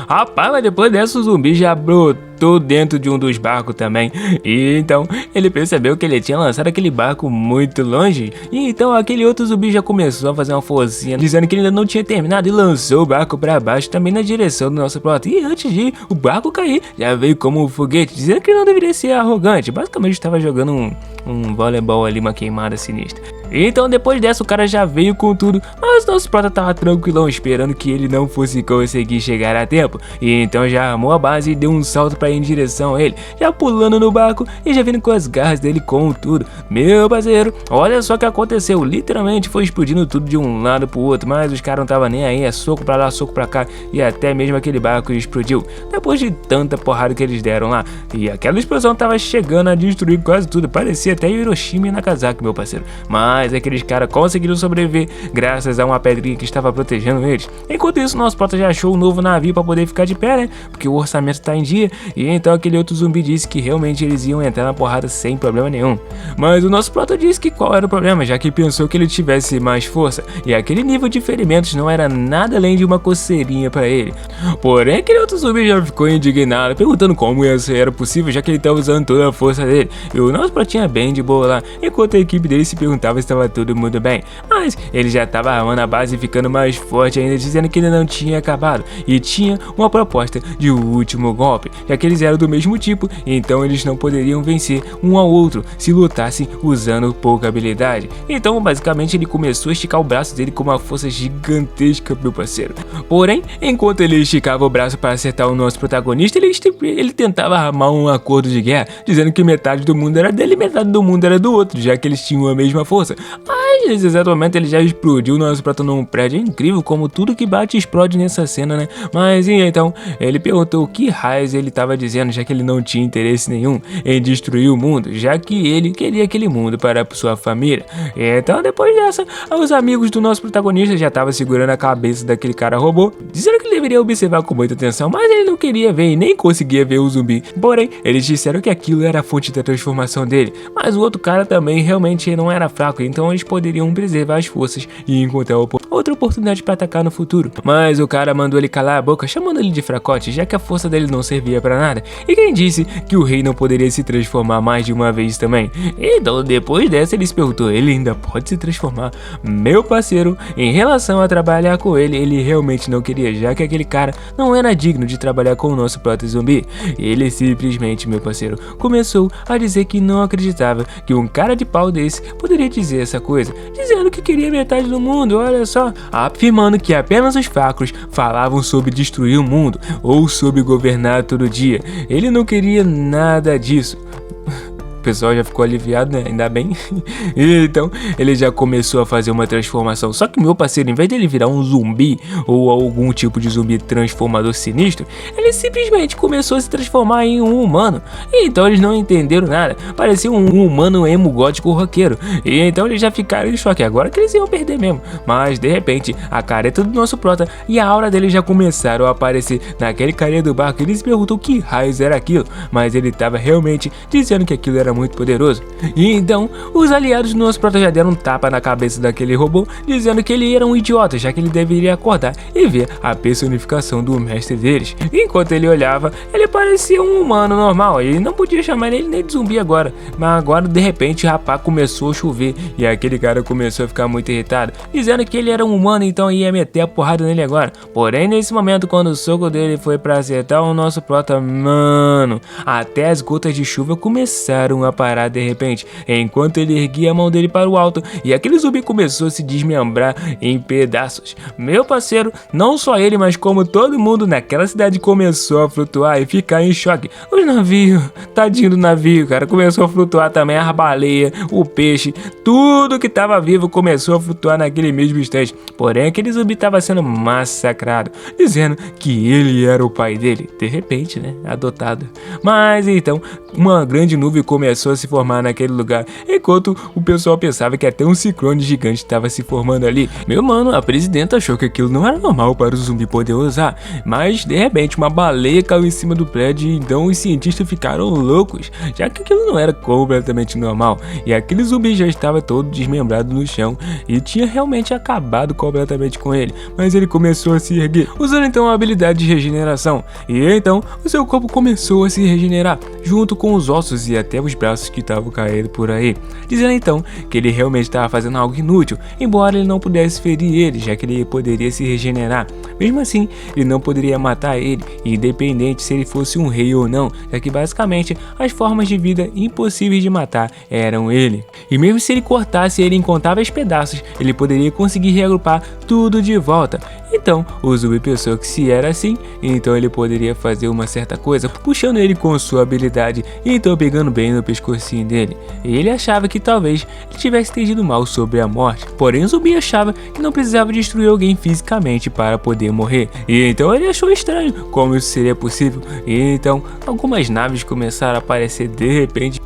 Rapaz, mas depois dessa o zumbi já brotou dentro de um dos barcos também. E então ele percebeu que ele tinha lançado aquele barco muito longe. E então aquele outro zumbi já começou a fazer uma forcinha, dizendo que ele ainda não tinha terminado, e lançou o barco para baixo também na direção do nosso prota. E antes de o barco cair, já veio como um foguete, dizendo que ele não deveria ser arrogante. Basicamente estava jogando um voleibol ali, uma queimada sinistra. Então depois dessa o cara já veio com tudo, mas o nosso prota tava tranquilão, esperando que ele não fosse conseguir chegar a tempo. E então já armou a base e deu um salto para ir em direção a ele, já pulando no barco e já vindo com as garras dele com tudo. Meu parceiro, olha só o que aconteceu, literalmente foi explodindo tudo de um lado pro outro, mas os caras não tava nem aí, é soco pra lá, soco pra cá, e até mesmo aquele barco explodiu, depois de tanta porrada que eles deram lá. E aquela explosão tava chegando a destruir quase tudo, parecia até Hiroshima e Nagasaki, meu parceiro. Mas aqueles caras conseguiram sobreviver graças a uma pedrinha que estava protegendo eles. Enquanto isso, nosso prota já achou um novo navio para poder ficar de pé, né? Porque o orçamento tá em dia. E então aquele outro zumbi disse que realmente eles iam entrar na porrada sem problema nenhum. Mas o nosso prota disse que qual era o problema, já que pensou que ele tivesse mais força, e aquele nível de ferimentos não era nada além de uma coceirinha para ele. Porém, aquele outro zumbi já ficou indignado, perguntando como isso era possível, já que ele estava usando toda a força dele. E o nosso protinha bem de boa lá, enquanto a equipe dele se perguntava se estava tudo muito bem. Mas ele já estava armando a base e ficando mais forte ainda, dizendo que ele não tinha acabado e tinha uma proposta de último golpe, já que eles eram do mesmo tipo, então eles não poderiam vencer um ao outro se lutassem usando pouca habilidade. Então basicamente ele começou a esticar o braço dele com uma força gigantesca, meu parceiro. Porém, enquanto ele esticava o braço para acertar o nosso protagonista, ele tentava armar um acordo de guerra, dizendo que metade do mundo era dele e metade do mundo era do outro, já que eles tinham a mesma força. Mas nesse exato momento ele já explodiu o nosso prato num prédio. É incrível como tudo que bate explode nessa cena, né? Mas e então, ele perguntou o que raios ele estava dizendo, já que ele não tinha interesse nenhum em destruir o mundo, já que ele queria aquele mundo para sua família. Então, depois dessa, os amigos do nosso protagonista já estavam segurando a cabeça daquele cara robô, dizendo que ele deveria observar com muita atenção, mas ele não queria ver e nem conseguia ver o zumbi. Porém, eles disseram que aquilo era a fonte da transformação dele, mas o outro cara também realmente não era fraco, então eles poderiam preservar as forças e encontrar outra oportunidade para atacar no futuro. Mas o cara mandou ele calar a boca, chamando ele de fracote, já que a força dele não servia para nada. E quem disse que o rei não poderia se transformar mais de uma vez também? Então, depois dessa, ele se perguntou, ele ainda pode se transformar? Meu parceiro, em relação a trabalhar com ele, ele realmente não queria, já que aquele cara não era digno de trabalhar com o nosso proto-zumbi. Ele simplesmente, meu parceiro, começou a dizer que não acreditava que um cara de pau desse poderia dizer essa coisa, dizendo que queria metade do mundo, olha só, afirmando que apenas os fracos falavam sobre destruir o mundo ou sobre governar todo dia. Ele não queria nada disso. O pessoal já ficou aliviado, né? Ainda bem. Então, ele já começou a fazer uma transformação. Só que meu parceiro, em vez dele virar um zumbi ou algum tipo de zumbi transformador sinistro, ele simplesmente começou a se transformar em um humano. Então eles não entenderam nada. Parecia um humano emo gótico roqueiro. E então eles já ficaram em choque. Agora que eles iam perder mesmo. Mas de repente, a careta do nosso prota e a aura dele já começaram a aparecer naquele carinha do barco. Ele se perguntou que raios era aquilo. Mas ele estava realmente dizendo que aquilo era muito poderoso. E então, os aliados do nosso prota já deram um tapa na cabeça daquele robô, dizendo que ele era um idiota, já que ele deveria acordar e ver a personificação do mestre deles. Enquanto ele olhava, ele parecia um humano normal, e não podia chamar ele nem de zumbi agora. Mas agora, de repente, rapaz, começou a chover, e aquele cara começou a ficar muito irritado, dizendo que ele era um humano, então ia meter a porrada nele agora. Porém, nesse momento, quando o soco dele foi pra acertar o nosso prota, mano, até as gotas de chuva começaram a parar de repente, enquanto ele erguia a mão dele para o alto, e aquele zumbi começou a se desmembrar em pedaços. Meu parceiro, não só ele, mas como todo mundo naquela cidade começou a flutuar e ficar em choque. Os navios, tadinho do navio, cara, começou a flutuar também, as baleias, o peixe, tudo que estava vivo começou a flutuar naquele mesmo instante. Porém, aquele zumbi estava sendo massacrado, dizendo que ele era o pai dele, de repente, né, adotado. Mas então, uma grande nuvem começou a se formar naquele lugar, enquanto o pessoal pensava que até um ciclone gigante estava se formando ali. Meu mano, a presidenta achou que aquilo não era normal para o zumbi poder usar, mas de repente uma baleia caiu em cima do prédio, e então os cientistas ficaram loucos, já que aquilo não era completamente normal, e aquele zumbi já estava todo desmembrado no chão, e tinha realmente acabado completamente com ele, mas ele começou a se erguer, usando então a habilidade de regeneração, e então o seu corpo começou a se regenerar, junto com os ossos e até os braços que estavam caídos por aí, dizendo então que ele realmente estava fazendo algo inútil, embora ele não pudesse ferir ele, já que ele poderia se regenerar. Mesmo assim, ele não poderia matar ele, independente se ele fosse um rei ou não, já que basicamente as formas de vida impossíveis de matar eram ele. E mesmo se ele cortasse ele em incontáveis pedaços, ele poderia conseguir reagrupar tudo de volta. Então, o zumbi pensou que se era assim, então ele poderia fazer uma certa coisa, puxando ele com sua habilidade e então pegando bem no pescocinho dele. E ele achava que talvez ele tivesse entendido mal sobre a morte, porém o zumbi achava que não precisava destruir alguém fisicamente para poder morrer. E então ele achou estranho como isso seria possível, e então algumas naves começaram a aparecer de repente.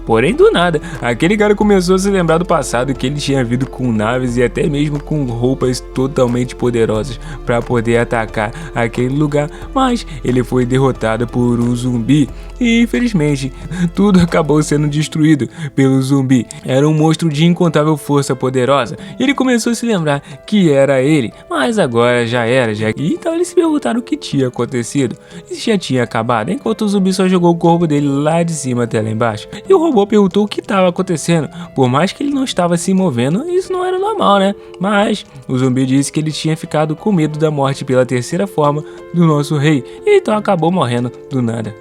Porém, do nada, aquele cara começou a se lembrar do passado, que ele tinha vindo com naves e até mesmo com roupas totalmente poderosas para poder atacar aquele lugar, mas ele foi derrotado por um zumbi e infelizmente tudo acabou sendo destruído pelo zumbi. Era um monstro de incontável força poderosa, e ele começou a se lembrar que era ele, mas agora já era, e então eles se perguntaram o que tinha acontecido, e já tinha acabado, enquanto o zumbi só jogou o corpo dele lá de cima até lá embaixo, e o robô perguntou o que estava acontecendo. Por mais que ele não estava se movendo, isso não era normal, né? Mas o zumbi disse que ele tinha ficado com medo da morte pela terceira forma do nosso rei, e então acabou morrendo do nada.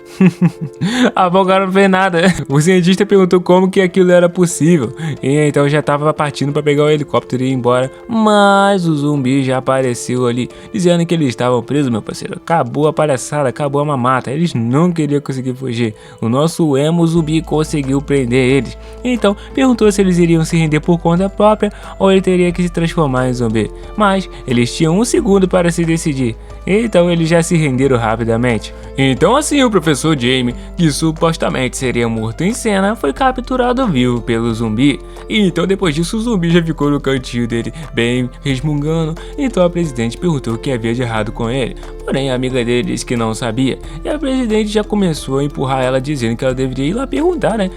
A boca não fez nada. O O cientista perguntou como que aquilo era possível, e então já estava partindo para pegar o helicóptero e ir embora, mas o zumbi já apareceu ali, dizendo que eles estavam presos, meu parceiro. Acabou a palhaçada, acabou a mamata, eles não queriam conseguir fugir. O nosso emo zumbi conseguiu prender eles, então perguntou se eles iriam se render por conta própria ou ele teria que se transformar em zumbi, mas eles tinham um segundo para se decidir, então eles já se renderam rapidamente. Então assim o professor Jamie, que supostamente seria morto em cena, foi capturado vivo pelo zumbi. E então depois disso o zumbi já ficou no cantinho dele, bem resmungando. Então a presidente perguntou o que havia de errado com ele, porém a amiga dele disse que não sabia. E a presidente já começou a empurrar ela, dizendo que ela deveria ir lá perguntar, né?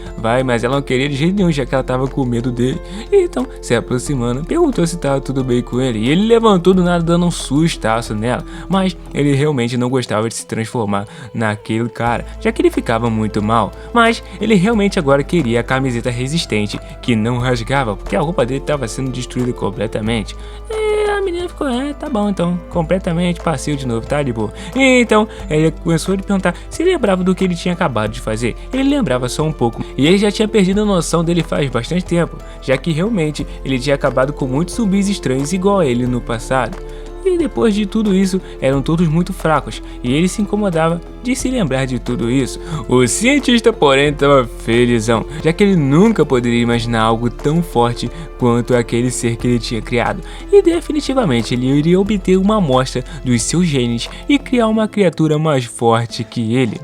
Mas ela não queria de jeito nenhum, já que ela tava com medo dele. E então, se aproximando, perguntou se tava tudo bem com ele. E ele levantou do nada dando um sustaço nela, mas ele realmente não gostava de se transformar naquele cara, já que ele ficava muito mal. Mas ele realmente agora queria a camiseta resistente, que não rasgava, porque a roupa dele estava sendo destruída completamente. E a menina ficou, tá bom então, completamente passei de novo, tá de boa. E então ele começou a lhe perguntar se lembrava do que ele tinha acabado de fazer. Ele lembrava só um pouco, e ele já tinha perdido a noção dele faz bastante tempo, já que realmente ele tinha acabado com muitos zumbis estranhos igual a ele no passado. E depois de tudo isso, eram todos muito fracos, e ele se incomodava de se lembrar de tudo isso. O cientista, porém, estava felizão, já que ele nunca poderia imaginar algo tão forte quanto aquele ser que ele tinha criado. E definitivamente ele iria obter uma amostra dos seus genes e criar uma criatura mais forte que ele.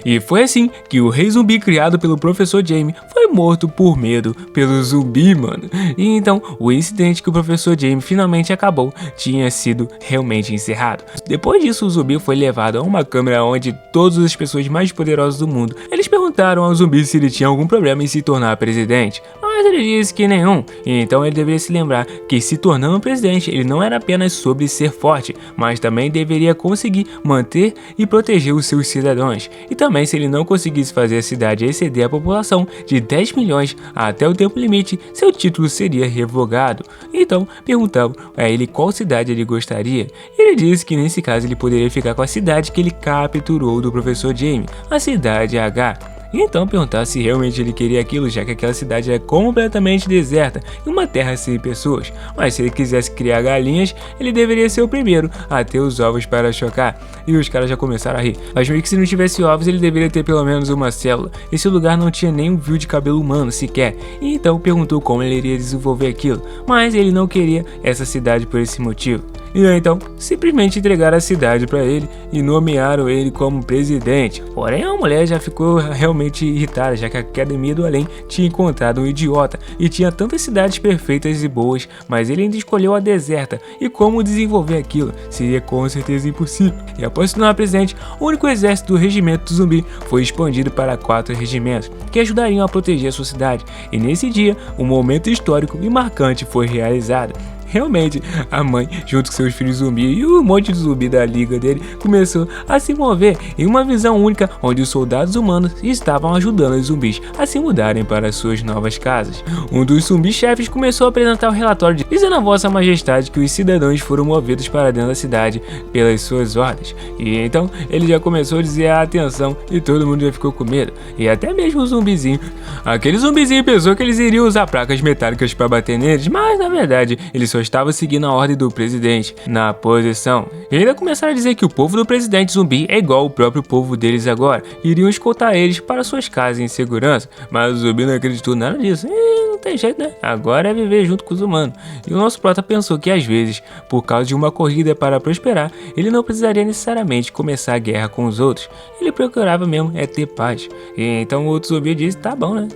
E foi assim que o rei zumbi criado pelo professor Jamie foi morto por medo pelo zumbi, mano. E então o incidente que o professor Jamie finalmente acabou tinha sido realmente encerrado. Depois disso o zumbi foi levado a uma câmara onde todas as pessoas mais poderosas do mundo, eles perguntaram ao zumbi se ele tinha algum problema em se tornar presidente. Mas ele disse que nenhum, e então ele deveria se lembrar que se tornando presidente ele não era apenas sobre ser forte, mas também deveria conseguir manter e proteger os seus cidadãos. E também se ele não conseguisse fazer a cidade exceder a população de 10 milhões até o tempo limite, seu título seria revogado. Então perguntaram a ele qual cidade ele gostaria, e ele disse que nesse caso ele poderia ficar com a cidade que ele capturou do professor Jamie, a cidade H. E então perguntar se realmente ele queria aquilo, já que aquela cidade é completamente deserta e uma terra sem pessoas. Mas se ele quisesse criar galinhas, ele deveria ser o primeiro a ter os ovos para chocar. E os caras já começaram a rir. Mas meio que se não tivesse ovos, ele deveria ter pelo menos uma célula. Esse lugar não tinha nem um fio de cabelo humano sequer. E então perguntou como ele iria desenvolver aquilo. Mas ele não queria essa cidade por esse motivo. E então, simplesmente entregaram a cidade para ele e nomearam ele como presidente. Porém, a mulher já ficou realmente irritada, já que a Academia do Além tinha encontrado um idiota e tinha tantas cidades perfeitas e boas, mas ele ainda escolheu a deserta, e como desenvolver aquilo seria com certeza impossível. E após se tornar presidente, o único exército do regimento do zumbi foi expandido para 4 regimentos, que ajudariam a proteger a sua cidade. E nesse dia, um momento histórico e marcante foi realizado. Realmente, a mãe, junto com seus filhos zumbi e um monte de zumbi da liga dele, começou a se mover em uma visão única, onde os soldados humanos estavam ajudando os zumbis a se mudarem para suas novas casas. Um dos zumbis-chefes começou a apresentar o relatório, dizendo a Vossa Majestade que os cidadãos foram movidos para dentro da cidade pelas suas ordens. E então, ele já começou a dizer a atenção e todo mundo já ficou com medo. E até mesmo o zumbizinho. Aquele zumbizinho pensou que eles iriam usar placas metálicas para bater neles, mas na verdade, eles só estava seguindo a ordem do presidente na posição. E ainda começaram a dizer que o povo do presidente zumbi é igual ao próprio povo deles agora, e iriam escoltar eles para suas casas em segurança. Mas o zumbi não acreditou nada disso. Não tem jeito, né? Agora é viver junto com os humanos. E o nosso prota pensou que às vezes, por causa de uma corrida para prosperar, ele não precisaria necessariamente começar a guerra com os outros. Ele procurava mesmo ter paz. E então o outro zumbi disse, tá bom, né?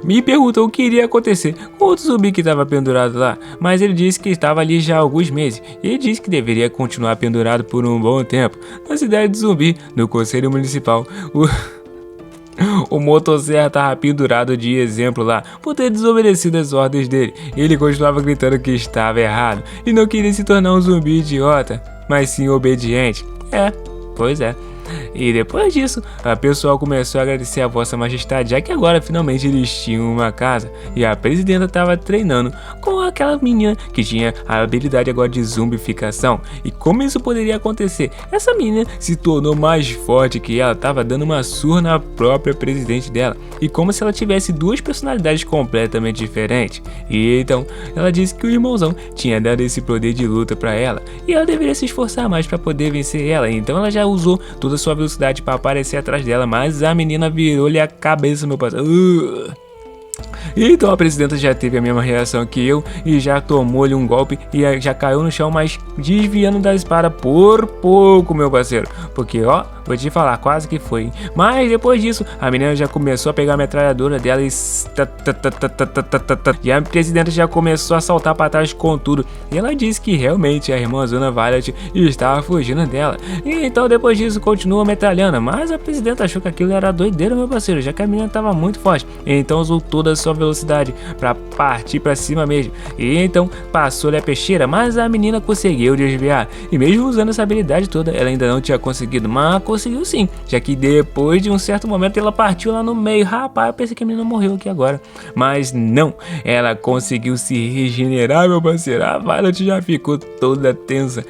Me perguntou o que iria acontecer com o outro zumbi que estava pendurado lá, mas ele disse que estava ali já há alguns meses, e ele disse que deveria continuar pendurado por um bom tempo. Na cidade de Zumbi, no Conselho Municipal, o motosserra estava pendurado de exemplo lá, por ter desobedecido as ordens dele. Ele continuava gritando que estava errado, e não queria se tornar um zumbi idiota, mas sim obediente. Pois é. E depois disso, a pessoal começou a agradecer a Vossa Majestade, já que agora finalmente eles tinham uma casa. E a presidenta estava treinando com aquela menina que tinha a habilidade agora de zumbificação. E como isso poderia acontecer? Essa menina se tornou mais forte que ela, estava dando uma surra na própria presidente dela. E como se ela tivesse duas personalidades completamente diferentes. E então, ela disse que o irmãozão tinha dado esse poder de luta para ela. E ela deveria se esforçar mais para poder vencer ela. Então ela já usou toda a sua velocidade para aparecer atrás dela. Mas a menina virou-lhe a cabeça, meu parceiro. Então a presidenta já teve a mesma reação que eu e já tomou-lhe um golpe e já caiu no chão, mas desviando da espada por pouco, meu parceiro. Porque ó, vou te falar, quase que foi. Mas depois disso, a menina já começou a pegar a metralhadora dela e a presidenta já começou a saltar para trás com tudo. E ela disse que realmente a irmã Zona Violet estava fugindo dela. E então depois disso continua metralhando, mas a presidenta achou que aquilo era doideira, meu parceiro, já que a menina estava muito forte. Então usou toda a sua velocidade para partir para cima mesmo. E então passou-lhe a peixeira, mas a menina conseguiu desviar. E mesmo usando essa habilidade toda, ela ainda não tinha conseguido, mas conseguiu sim, já que depois de um certo momento ela partiu lá no meio. Rapaz, eu pensei que a menina morreu aqui agora, mas não, ela conseguiu se regenerar, meu parceiro. A Violet já ficou toda tensa.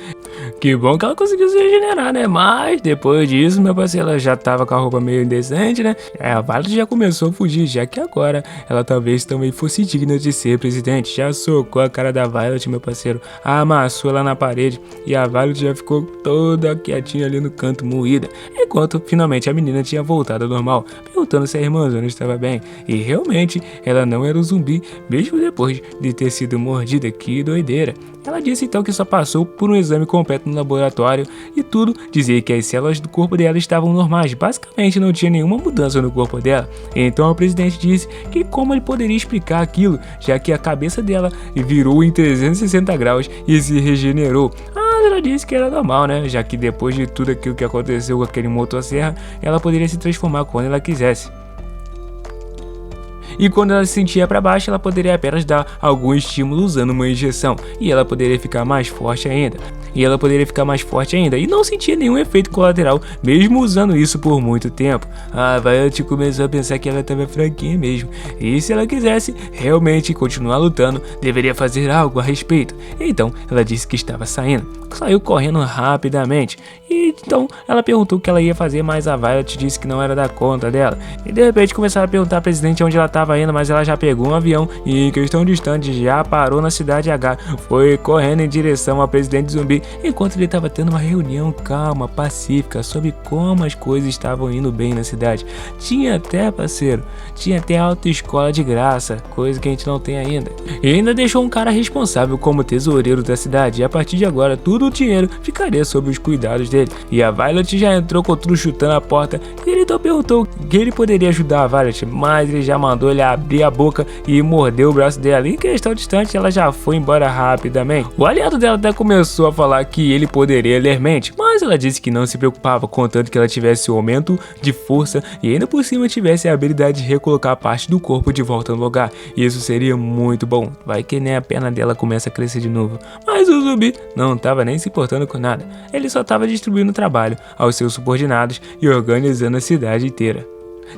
Que bom que ela conseguiu se regenerar, né? Mas depois disso, meu parceiro, ela já tava com a roupa meio indecente, né? A Violet já começou a fugir, já que agora ela talvez também fosse digna de ser presidente. Já socou a cara da Violet, meu parceiro, amassou ela na parede e a Violet já ficou toda quietinha ali no canto, moída. Enquanto finalmente a menina tinha voltado ao normal, perguntando se a irmãzona estava bem. E realmente ela não era um zumbi, mesmo depois de ter sido mordida. Que doideira. Ela disse então que só passou por um exame completo no laboratório e tudo dizia que as células do corpo dela estavam normais, basicamente não tinha nenhuma mudança no corpo dela. Então o presidente disse que como ele poderia explicar aquilo, já que a cabeça dela virou em 360 graus e se regenerou. Ela disse que era normal, né? Já que depois de tudo aquilo que aconteceu com aquele motosserra, ela poderia se transformar quando ela quisesse. E quando ela se sentia para baixo, ela poderia apenas dar algum estímulo usando uma injeção. E ela poderia ficar mais forte ainda. E não sentia nenhum efeito colateral, mesmo usando isso por muito tempo. A Violet começou a pensar que ela estava fraquinha mesmo. E se ela quisesse realmente continuar lutando, deveria fazer algo a respeito. Então ela disse que estava saiu correndo rapidamente. E então ela perguntou o que ela ia fazer, mas a Violet disse que não era da conta dela. E de repente começaram a perguntar à presidente onde ela estava indo, mas ela já pegou um avião e em questão de instantes já parou na cidade H. Foi correndo em direção ao presidente zumbi, enquanto ele estava tendo uma reunião calma, pacífica, sobre como as coisas estavam indo bem na cidade. Tinha até autoescola de graça, coisa que a gente não tem ainda. E ainda deixou um cara responsável como tesoureiro da cidade, e a partir de agora todo o dinheiro ficaria sob os cuidados dele. E a Violet já entrou com tudo chutando a porta, e ele então perguntou que ele poderia ajudar a Violet, mas ele já mandou ele abrir a boca e morder o braço dela. Em questão de instante, ela já foi embora rapidamente. O aliado dela até começou a falar que ele poderia ler mente, mas ela disse que não se preocupava, contanto que ela tivesse o aumento de força e ainda por cima tivesse a habilidade de recolocar parte do corpo de volta no lugar. Isso seria muito bom, vai que nem a perna dela começa a crescer de novo. Mas o zumbi não estava nem se importando com nada, ele só estava distribuindo trabalho aos seus subordinados e organizando a cidade inteira.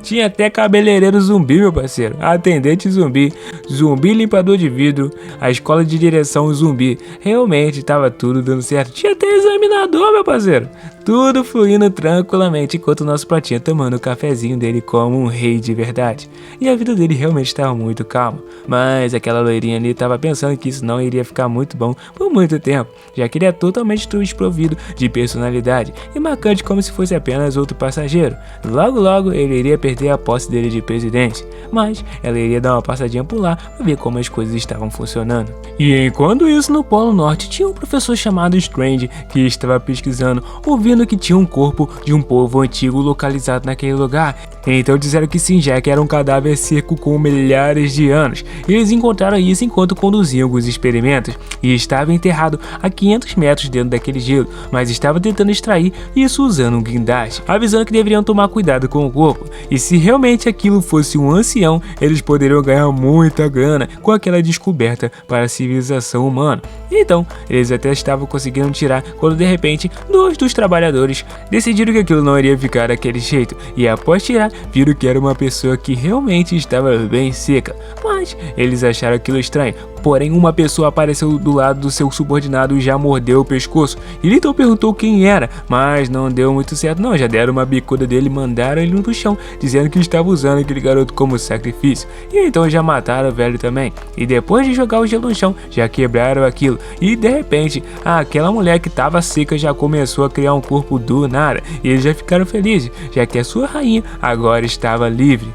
Tinha até cabeleireiro zumbi, meu parceiro, atendente zumbi, zumbi limpador de vidro, a escola de direção zumbi. Realmente estava tudo dando certo. Tinha até examinador, meu parceiro. Tudo fluindo tranquilamente enquanto o nosso pratinho tomando o cafezinho dele como um rei de verdade. E a vida dele realmente estava muito calma. Mas aquela loirinha ali estava pensando que isso não iria ficar muito bom por muito tempo, já que ele é totalmente desprovido de personalidade e marcante como se fosse apenas outro passageiro. Logo logo ele iria perder a posse dele de presidente, mas ela iria dar uma passadinha por lá para ver como as coisas estavam funcionando. E enquanto isso, no Polo Norte tinha um professor chamado Strange que estava pesquisando, ouvindo que tinha um corpo de um povo antigo localizado naquele lugar. Então disseram que Sinjak era um cadáver seco com milhares de anos. Eles encontraram isso enquanto conduziam alguns experimentos e estava enterrado a 500 metros dentro daquele gelo, mas estava tentando extrair isso usando um guindaste, avisando que deveriam tomar cuidado com o corpo. E se realmente aquilo fosse um ancião, eles poderiam ganhar muita grana com aquela descoberta para a civilização humana. Então, eles até estavam conseguindo tirar quando de repente 2 dos trabalhadores decidiram que aquilo não iria ficar daquele jeito e após tirar, viram que era uma pessoa que realmente estava bem seca, mas eles acharam aquilo estranho. Porém, uma pessoa apareceu do lado do seu subordinado e já mordeu o pescoço. Ele então perguntou quem era, mas não deu muito certo não, já deram uma bicuda dele e mandaram ele no chão, dizendo que estava usando aquele garoto como sacrifício. E então já mataram o velho também. E depois de jogar o gelo no chão, já quebraram aquilo. E de repente, aquela mulher que estava seca já começou a criar um corpo do nada. E eles já ficaram felizes, já que a sua rainha agora estava livre.